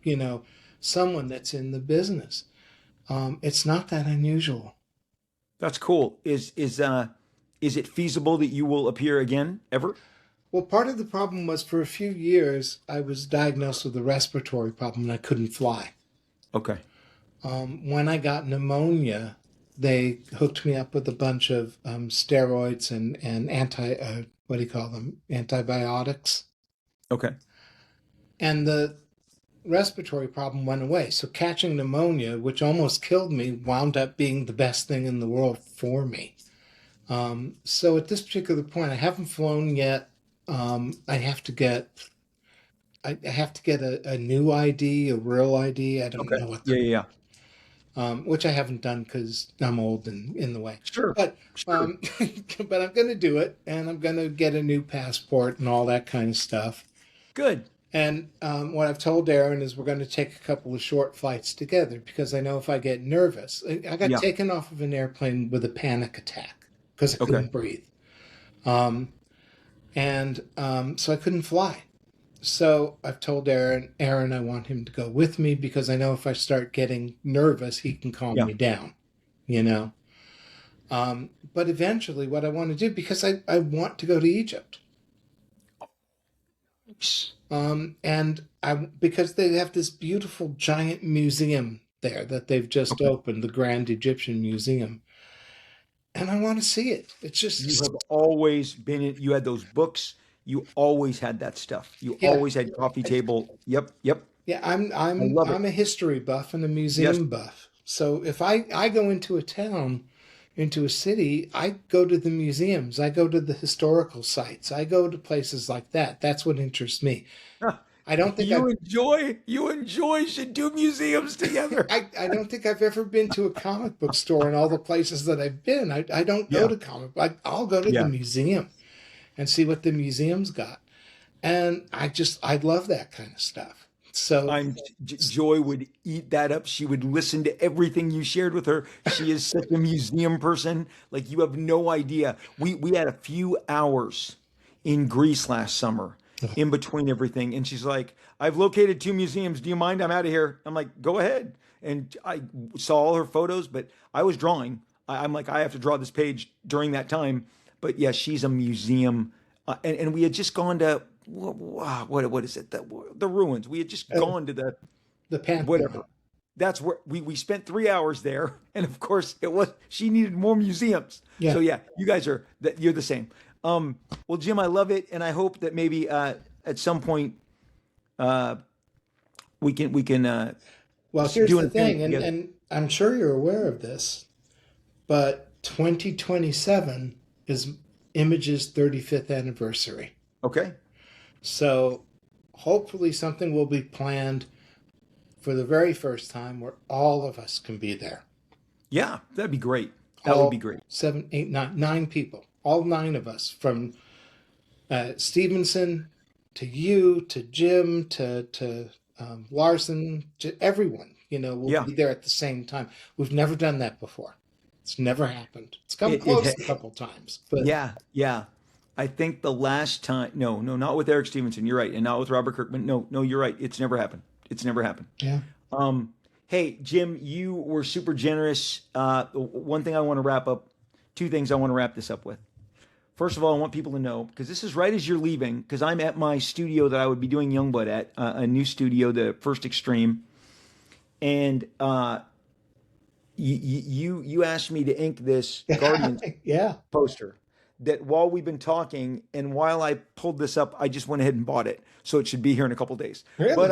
someone that's in the business. It's not that unusual. That's cool. Is it feasible that you will appear again ever? Well, part of the problem was for a few years I was diagnosed with a respiratory problem and I couldn't fly. Okay. When I got pneumonia, they hooked me up with a bunch of steroids and what do you call them? Antibiotics. Okay. And the respiratory problem went away. So catching pneumonia, which almost killed me, wound up being the best thing in the world for me. So at this particular point, I haven't flown yet. I have to get a new ID, a real ID. I don't know what. Yeah. Which I haven't done because I'm old and in the way. Sure. But but I'm going to do it, and I'm going to get a new passport and all that kind of stuff. Good. And what I've told Aaron is we're going to take a couple of short flights together because I know if I get nervous, I got taken off of an airplane with a panic attack because I couldn't breathe. So I couldn't fly. So I've told Aaron, I want him to go with me because I know if I start getting nervous, he can calm me down, But eventually what I want to do, because I want to go to Egypt. Because they have this beautiful giant museum there that they've just opened, the Grand Egyptian Museum. And I want to see it. It's just... You have always been you had those books. You always had that stuff. You always had coffee table. Yep. Yeah, I'm a history buff and a museum buff. So if I go into a town, into a city, I go to the museums. I go to the historical sites. I go to places like that. That's what interests me. I don't think you enjoy should do museums together. I don't think I've ever been to a comic book store in all the places that I've been. I don't go to comic book. I'll go to the museum and see what the museum's got. And I love that kind of stuff. So Joy would eat that up. She would listen to everything you shared with her. She is such a museum person. Like, you have no idea. We had a few hours in Greece last summer in between everything. And she's like, I've located 2 museums. Do you mind? I'm out of here. I'm like, go ahead. And I saw all her photos, but I was drawing. I'm like, I have to draw this page during that time. But yeah, she's a museum. And we had just gone to, what is it? The ruins. We had just gone to the Pantheon. Whatever. That's where we spent 3 hours there. And of course she needed more museums. Yeah. So yeah, you guys you're the same. Well, Jim, I love it. And I hope that maybe, at some point, we can, well, here's the thing, and I'm sure you're aware of this, but 2027 is Image's 35th anniversary. Okay. So hopefully something will be planned for the very first time where all of us can be there. Yeah, that'd be great. That would be great. 7, 8, 9 people, all 9 of us, from Stevenson to you to Jim to Larson, to everyone, will be there at the same time. We've never done that before. It's never happened. It's come close a couple times, but yeah. I think the last time, no, not with Eric Stevenson. You're right, and not with Robert Kirkman. No, you're right. It's never happened. It's never happened. Yeah. Um, hey, Jim, you were super generous. One thing I want to wrap up. Two things I want to wrap this up with. First of all, I want people to know, because this is right as you're leaving, because I'm at my studio that I would be doing Youngblood at, a new studio, the First Extreme, and you asked me to ink this Guardians Yeah. poster. That while we've been talking and while I pulled this up, I just went ahead and bought it, so it should be here in a couple days. But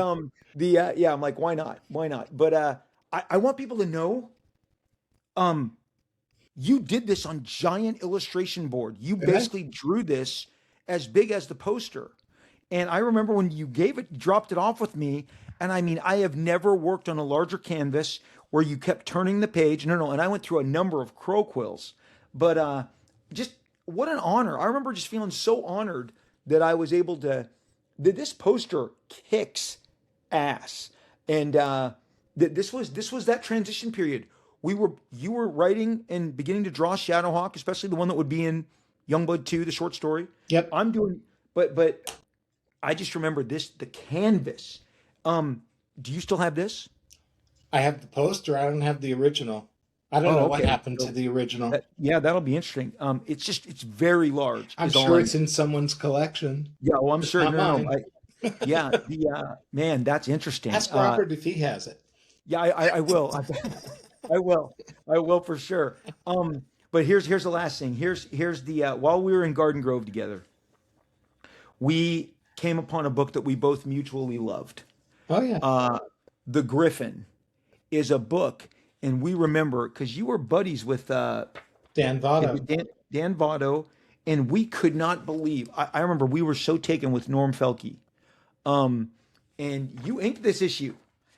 Really? yeah, I'm like, why not? Why not? But I want people to know, um, you did this on giant illustration board. You Okay. basically drew this as big as the poster. And I remember when you dropped it off with me. And I mean, I have never worked on a larger canvas where you kept turning the page. No. And I went through a number of crow quills, but just what an honor. I remember just feeling so honored that I was able to, that this poster kicks ass. And this was that transition period. You were writing and beginning to draw Shadowhawk, especially the one that would be in Youngblood 2, the short story. Yep. I'm doing, but I just remember this, the canvas. Um, do you still have this? I have the poster. I don't have the original. I don't Oh, know what okay. happened to the original. Yeah, that'll be interesting. It's very large. I'm Is all sure I. it's in someone's collection. Yeah, well, I'm It's sure. not No, mine. yeah, the man, that's interesting. Ask Robert if he has it. Yeah, I will. I will. I will for sure. But here's the last thing. Here's the while we were in Garden Grove together, we came upon a book that we both mutually loved. Oh yeah. Uh, The Griffin is a book, and we remember because you were buddies with Dan Votto. Dan Votto, and we could not believe. I remember we were so taken with Norm Felke. Um, and you inked this issue,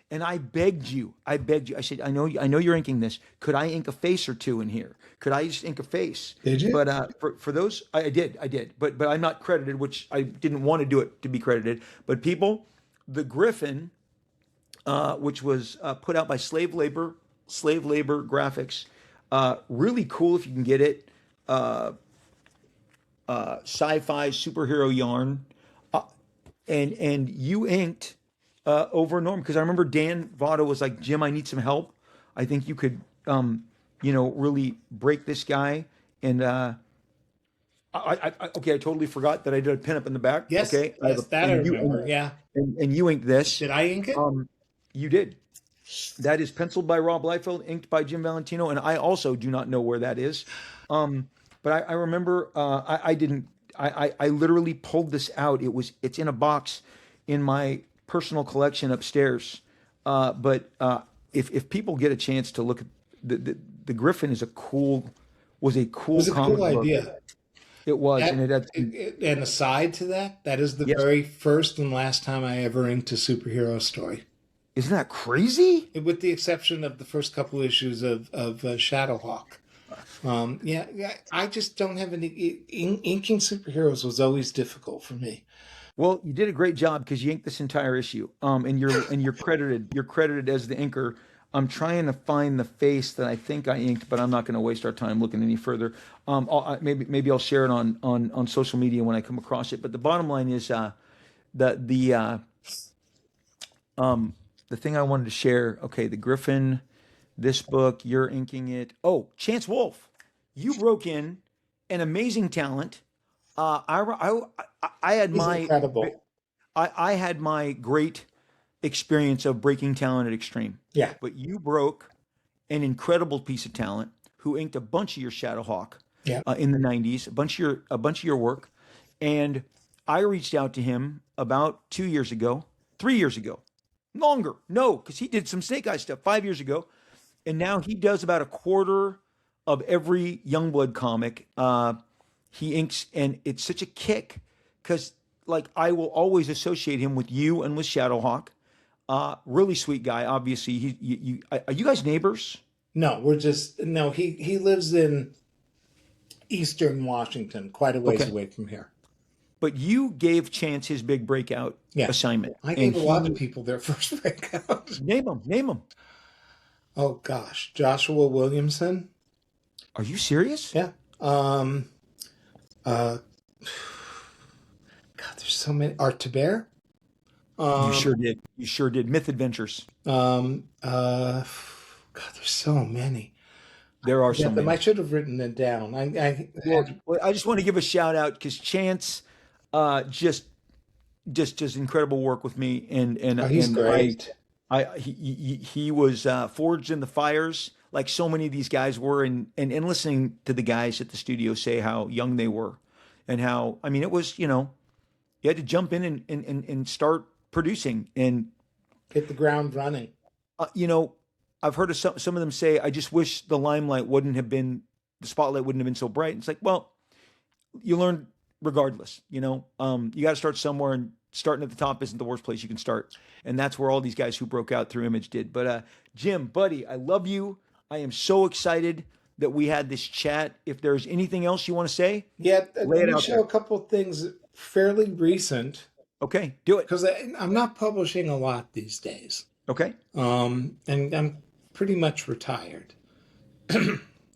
and I begged you. I begged you. I said, I know you're inking this. Could I ink a face or two in here? Could I just ink a face? Did you? But for those, I did. But I'm not credited, which I didn't want to do it to be credited. But people, the Griffin, which was put out by Slave Labor Graphics, really cool if you can get it. Sci-fi superhero yarn, uh, and you inked over Norm, because I remember Dan Votto was like, Jim, I need some help. I think you could, really break this guy. And okay, I totally forgot that I did a pinup in the back. Yes. Okay, Yes, that I and remember. Yeah. and you inked this. Did I ink it? You did. That is penciled by Rob Liefeld, inked by Jim Valentino, and I also do not know where that is. But I remember I didn't. I literally pulled this out. It's in a box in my personal collection upstairs. But if people get a chance to look at the Griffin is was a It cool was a comic cool book. idea. It was, That, and it had and aside to that, that is the yes. very first and last time I ever inked a superhero story. Isn't that crazy? With the exception of the first couple issues of Shadowhawk. Yeah, I just don't have any. Inking superheroes was always difficult for me. Well, you did a great job because you inked this entire issue. And you're credited. You're credited as the inker. I'm trying to find the face that I think I inked, but I'm not going to waste our time looking any further. Maybe I'll share it on social media when I come across it. But the bottom line is the thing I wanted to share. Okay, the Griffin, this book, you're inking it. Oh, Chance Wolf, you broke in an amazing talent. I had He's incredible. I had my great experience of breaking talent at Extreme, Yeah. but you broke an incredible piece of talent who inked a bunch of your Shadowhawk Yeah. in the '90s, a bunch of your work, and I reached out to him about 2 years ago, 3 years ago, longer, no, because he did some Snake Eyes stuff 5 years ago, and now he does about a quarter of every Youngblood comic. He inks, and it's such a kick because, like, I will always associate him with you and with Shadowhawk. Really sweet guy. Obviously, are you guys neighbors? No, we're just no. He lives in Eastern Washington, quite a ways Okay, away from here. but you gave Chance his big breakout Yeah. assignment, I and gave a lot of people their first breakout. name him. Oh gosh, Joshua Williamson. Are you serious? Yeah. Uh, so many. Art to Bear. You Um, sure did. You sure did. Myth Adventures. um, uh, God, there's so many. There are so Forget them. I many. should have written them down. I Well, had, I just want to give a shout out because Chance just just incredible work with me, oh, he's and great. he was forged in the fires like so many of these guys were, and listening to the guys at the studio say how young they were, and how I mean it was you had to jump in and start producing, and Hit the ground running. you know I've heard of some of them say I just wish the spotlight wouldn't have been so bright. It's like, well, you learn regardless. You got to start somewhere, and starting at the top isn't the worst place you can start. And that's where all these guys who broke out through Image did. But Jim, buddy, I love you. I am so excited that we had this chat. If there's anything else you want to say, Yeah, lay let it me out show there. a couple of things fairly recent Okay, do it. because I'm not publishing a lot these days. Okay. And I'm pretty much retired.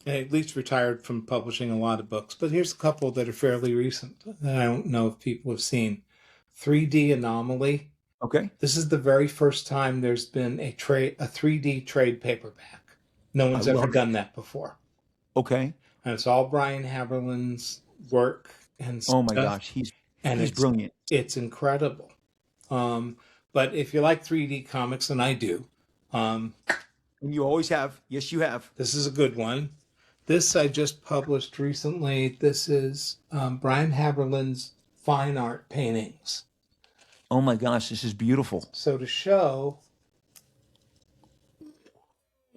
At least retired from publishing a lot of books. But here's a couple that are fairly recent that I don't know if people have seen. 3D Anomaly. Okay. This is the very first time there's been a 3D trade paperback. No I one's ever love it. done that before. Okay. And it's all Brian Haberlin's work and Oh my stuff. gosh, And he's brilliant. it's incredible. But if you like 3D comics, and I do, um, And you always have. Yes, you have. this is a good one. This I just published recently. This is Brian Haberlin's fine art paintings. Oh my gosh, this is beautiful. So to show,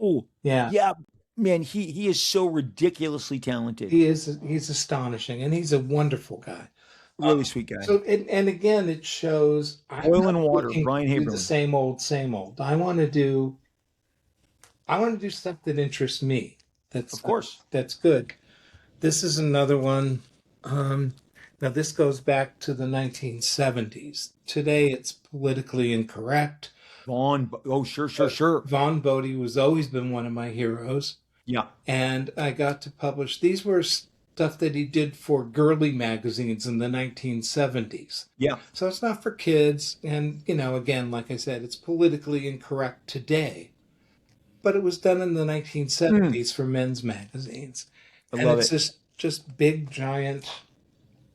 Oh, yeah, yeah, man, he is so ridiculously talented. he's astonishing, and he's a wonderful guy. Really sweet guy. So and again, it shows I'm Oil not and Water, looking Brian to do the Haberlin. same old, same old. I want to do stuff that interests me. Of course. That's good. This is another one. Now this goes back to the 1970s. Today it's politically incorrect. Oh, sure. Vaughn Bodie was always been one of my heroes, Yeah. and I got to publish. These were stuff that he did for girly magazines in the 1970s. Yeah. So it's not for kids, and again, like I said, it's politically incorrect today. But it was done in the 1970s for men's magazines. I And love it's it. just big, giant,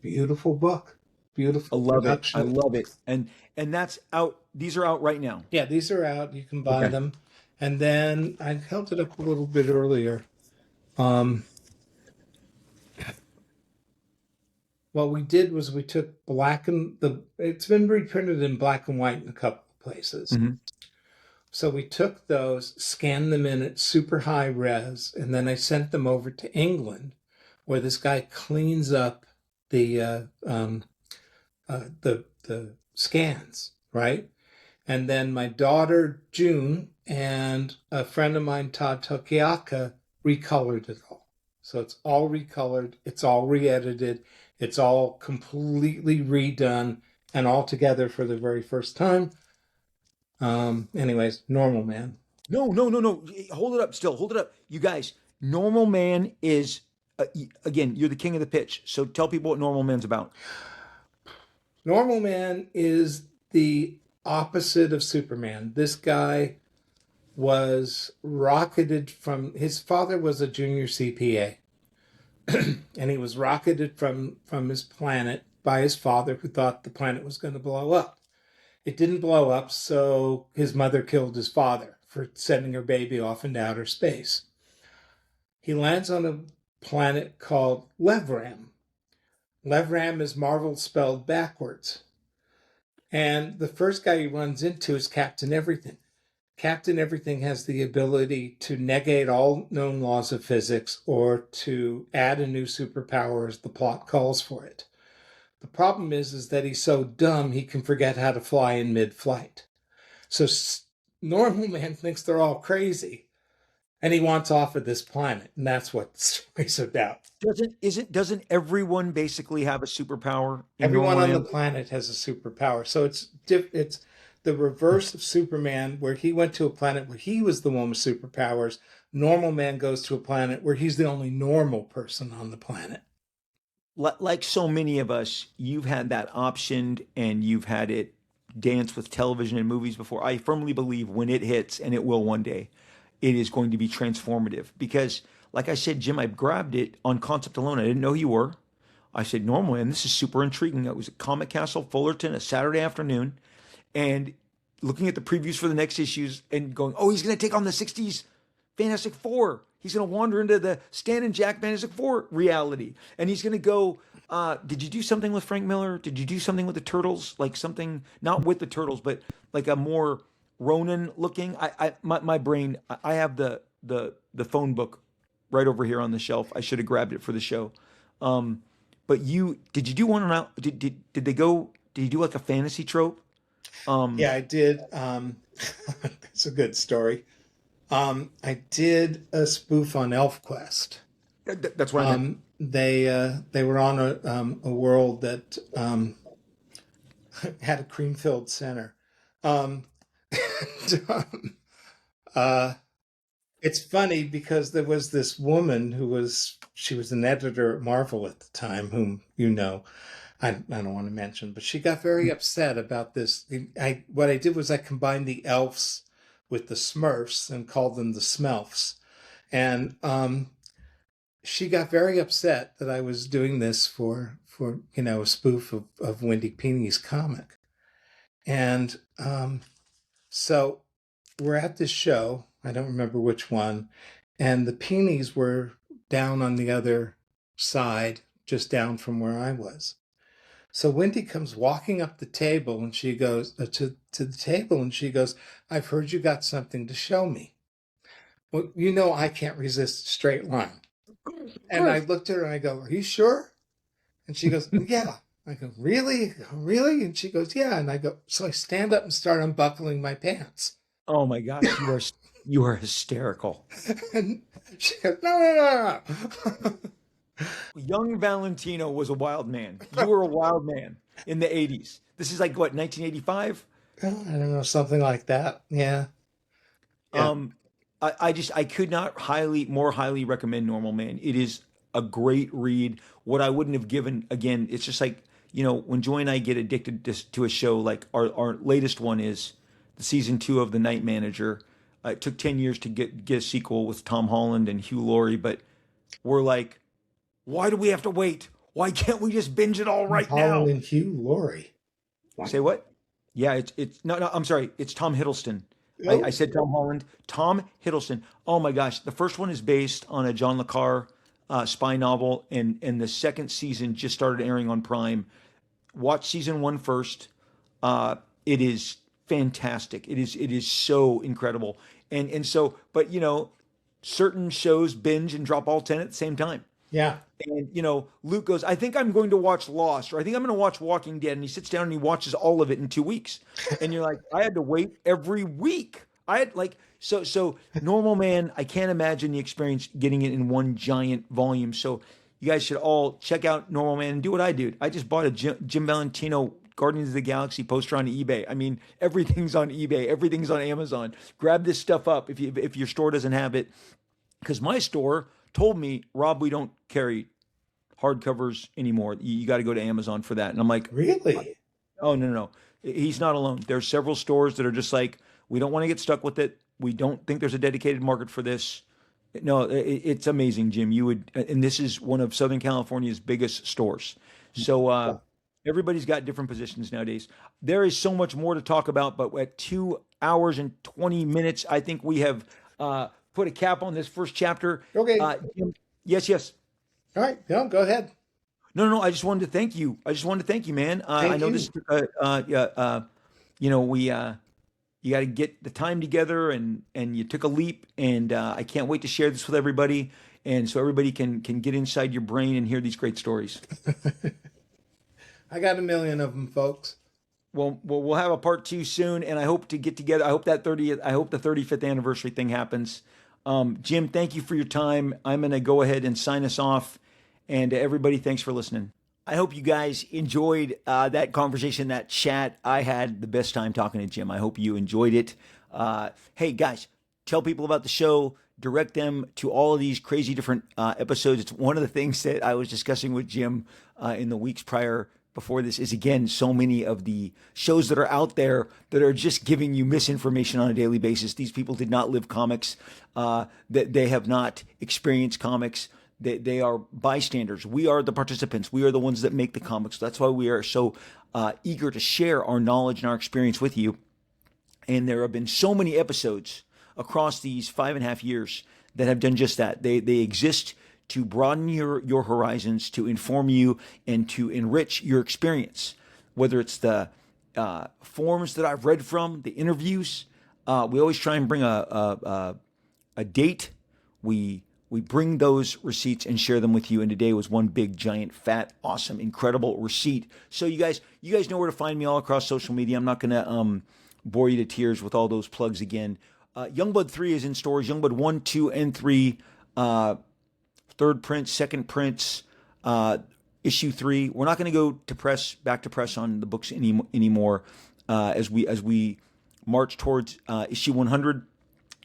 beautiful book. I Beautiful love it. I production. love it. And that's out. These are out right now. Yeah, these are out. You can buy Okay. them. And then I held it up a little bit earlier. Um, what we did was we took it's been reprinted in black and white in a couple of places. Mhm. So we took those, scanned them in at super high res, and then I sent them over to England, where this guy cleans up the the scans, right? And then my daughter June and a friend of mine, Todd Tokiaka, recolored it all. So it's all recolored, it's all re-edited, it's all completely redone, and all together for the very first time. Anyways, Normal Man. No. Hold it up. Still, hold it up. You guys, Normal Man is again. You're the king of the pitch. So tell people what Normal Man's about. Normal Man is the opposite of Superman. This guy was rocketed from his father was a junior CPA, and he was rocketed from his planet by his father, who thought the planet was going to blow up. It didn't blow up, so his mother killed his father for sending her baby off into outer space. He lands on a planet called Levram. Levram is Marvel spelled backwards. And the first guy he runs into is Captain Everything. Captain Everything has the ability to negate all known laws of physics or to add a new superpower as the plot calls for it. The problem is that he's so dumb he can forget how to fly in mid-flight. So Normal Man thinks they're all crazy, and he wants off of this planet, and that's what the story's about. Doesn't everyone basically have a superpower in Everyone Normal on the Man? planet has a superpower, so it's the reverse of Superman, where he went to a planet where he was the one with superpowers. Normal Man goes to a planet where he's the only normal person on the planet. like so many of us, you've had that option and you've had it dance with television and movies before. I firmly believe when it hits, and it will one day, it is going to be transformative. Because, like I said, Jim, I grabbed it on concept alone. I didn't know who you were. I said, Normal, and this is super intriguing. It was at Comic Castle, Fullerton, a Saturday afternoon, and looking at the previews for the next issues and going, oh, he's going to take on the 60s Fantastic Four. He's going to wander into the Stan and Jack Fantastic Four reality. And he's going to go, did you do something with Frank Miller? Did you do something with the Turtles? Like something, not with the Turtles, but like a more Ronin looking? My brain, I have the phone book right over here on the shelf. I should have grabbed it for the show. But did you do one on, did they go, did you do like a fantasy trope? Yeah, I did. It's a good story. I did a spoof on ElfQuest. That's what I meant. They were on a world that had a cream-filled center. Um, and, uh, it's funny because there was this woman she was an editor at Marvel at the time, whom you know. I don't want to mention, but she got very upset about this. What I did was I combined the elves with the Smurfs and called them the Smelfs, and she got very upset that I was doing this for a spoof of Wendy Pini's comic, and so we're at this show. I don't remember which one, and the Pinis were down on the other side, just down from where I was. So Wendy comes walking up the table and she goes to the table and she goes, I've heard you got something to show me. Well, I can't resist a straight line. Of And I course. looked at her and I go, are you sure? And she goes, yeah. I go, really? Really? And she goes, yeah. And I go, so I stand up and start unbuckling my pants. Oh my gosh, you are hysterical. And she goes, no, no, no, no. Young Valentino was a wild man. You were a wild man in the 80s. This is like what, 1985? I don't know, something like that. Yeah. Yeah. Um, I could not more highly recommend Normal Man. It is a great read. What I wouldn't have given, again, it's just like, when Joy and I get addicted to a show, like our latest one is the season 2 of The Night Manager. It took 10 years to get a sequel with Tom Holland and Hugh Laurie, but we're like, why do we have to wait? Why can't we just binge it all right Holland now? and Hugh Laurie. Say what? Yeah, it's no, I'm sorry, it's Tom Hiddleston. I Oh, said Tom Holland. Tom Hiddleston. Oh my gosh, the first one is based on a John le Carre spy novel, and the second season just started airing on Prime. Watch season 1 first. It is fantastic. It is so incredible. And so, but certain shows binge and drop all 10 at the same time. yeah. And Luke goes, I think I'm going to watch Lost, or I think I'm going to watch Walking Dead. And he sits down and he watches all of it in 2 weeks. And you're like, I had to wait every week. I had like so Normal Man. I can't imagine the experience getting it in one giant volume. So you guys should all check out Normal Man and do what I do. I just bought a Jim Valentino Guardians of the Galaxy poster on eBay. I mean, everything's on eBay. Everything's on Amazon. Grab this stuff up if your store doesn't have it, because my store told me, Rob, we don't carry hardcovers anymore. You got to go to Amazon for that. And I'm like, Really? oh, no, no, no. He's not alone. There's several stores that are just like, we don't want to get stuck with it. We don't think there's a dedicated market for this. No, it's amazing, Jim. And this is one of Southern California's biggest stores. So everybody's got different positions nowadays. There is so much more to talk about, but at 2 hours and 20 minutes, I think we have put a cap on this first chapter. Okay. Jim, yes, yes. All right. No, go ahead. No, no, no. I just wanted to thank you. I just wanted to thank you, man. I Thank know you. this. We you got to get the time together, and you took a leap, and I can't wait to share this with everybody, and so everybody can get inside your brain and hear these great stories. I got a million of them, folks. Well, we'll have a part 2 soon, and I hope to get together. I hope that 30th. I hope the 35th anniversary thing happens. Jim, thank you for your time. I'm going to go ahead and sign us off, and everybody, thanks for listening. I hope you guys enjoyed that conversation, that chat. I had the best time talking to Jim. I hope you enjoyed it. Hey, guys, tell people about the show. direct them to all of these crazy different episodes. It's one of the things that I was discussing with Jim in the weeks prior before this is, again, so many of the shows that are out there that are just giving you misinformation on a daily basis. These people did not live comics. That they have not experienced comics. They are bystanders. We are the participants. We are the ones that make the comics. That's why we are so eager to share our knowledge and our experience with you. And there have been so many episodes across these 5.5 years that have done just that. They exist to broaden your horizons, to inform you, and to enrich your experience. Whether it's the forums that I've read from, the interviews, we always try and bring a date. We bring those receipts and share them with you. And today was one big, giant, fat, awesome, incredible receipt. So you guys know where to find me all across social media. I'm not going to bore you to tears with all those plugs again. Youngblood 3 is in stores. Youngblood 1, 2, and 3. Third print, second prints, issue 3. We're not going to go to back to press on the books anymore as we march towards issue 100.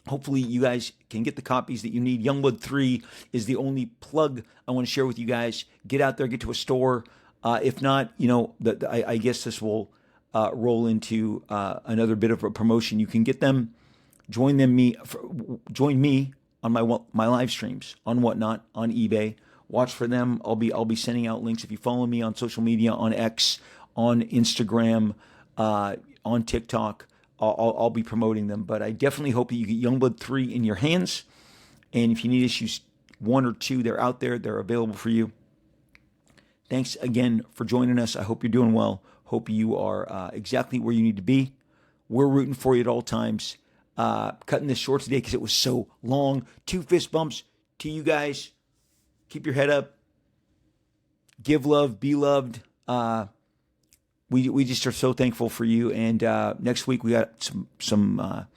Hopefully you guys can get the copies that you need. Youngblood 3 is the only plug I want to share with you guys. Get out there, get to a store. If not, I guess this will roll into another bit of a promotion. You can get them. Join me on my live streams on Whatnot, on eBay. Watch for them. I'll be sending out links if you follow me on social media, on X, on Instagram, on TikTok. I'll be promoting them. But I definitely hope that you get Youngblood 3 in your hands. And if you need issues 1 or 2, they're out there. They're available for you. Thanks again for joining us. I hope you're doing well. Hope you are exactly where you need to be. We're rooting for you at all times. Cutting this short today because it was so long. 2 fist bumps to you guys. Keep your head up. Give love. Be loved. We just are so thankful for you. And next week we got some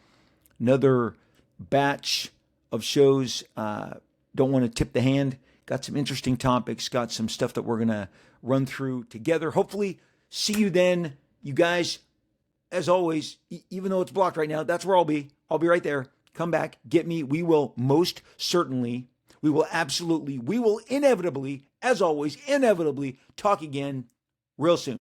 another batch of shows. Don't want to tip the hand. Got some interesting topics. Got some stuff that we're gonna run through together. Hopefully, see you then, you guys. As always, even though it's blocked right now, that's where I'll be. I'll be right there. Come back, get me. We will most certainly, we will inevitably, as always, talk again real soon.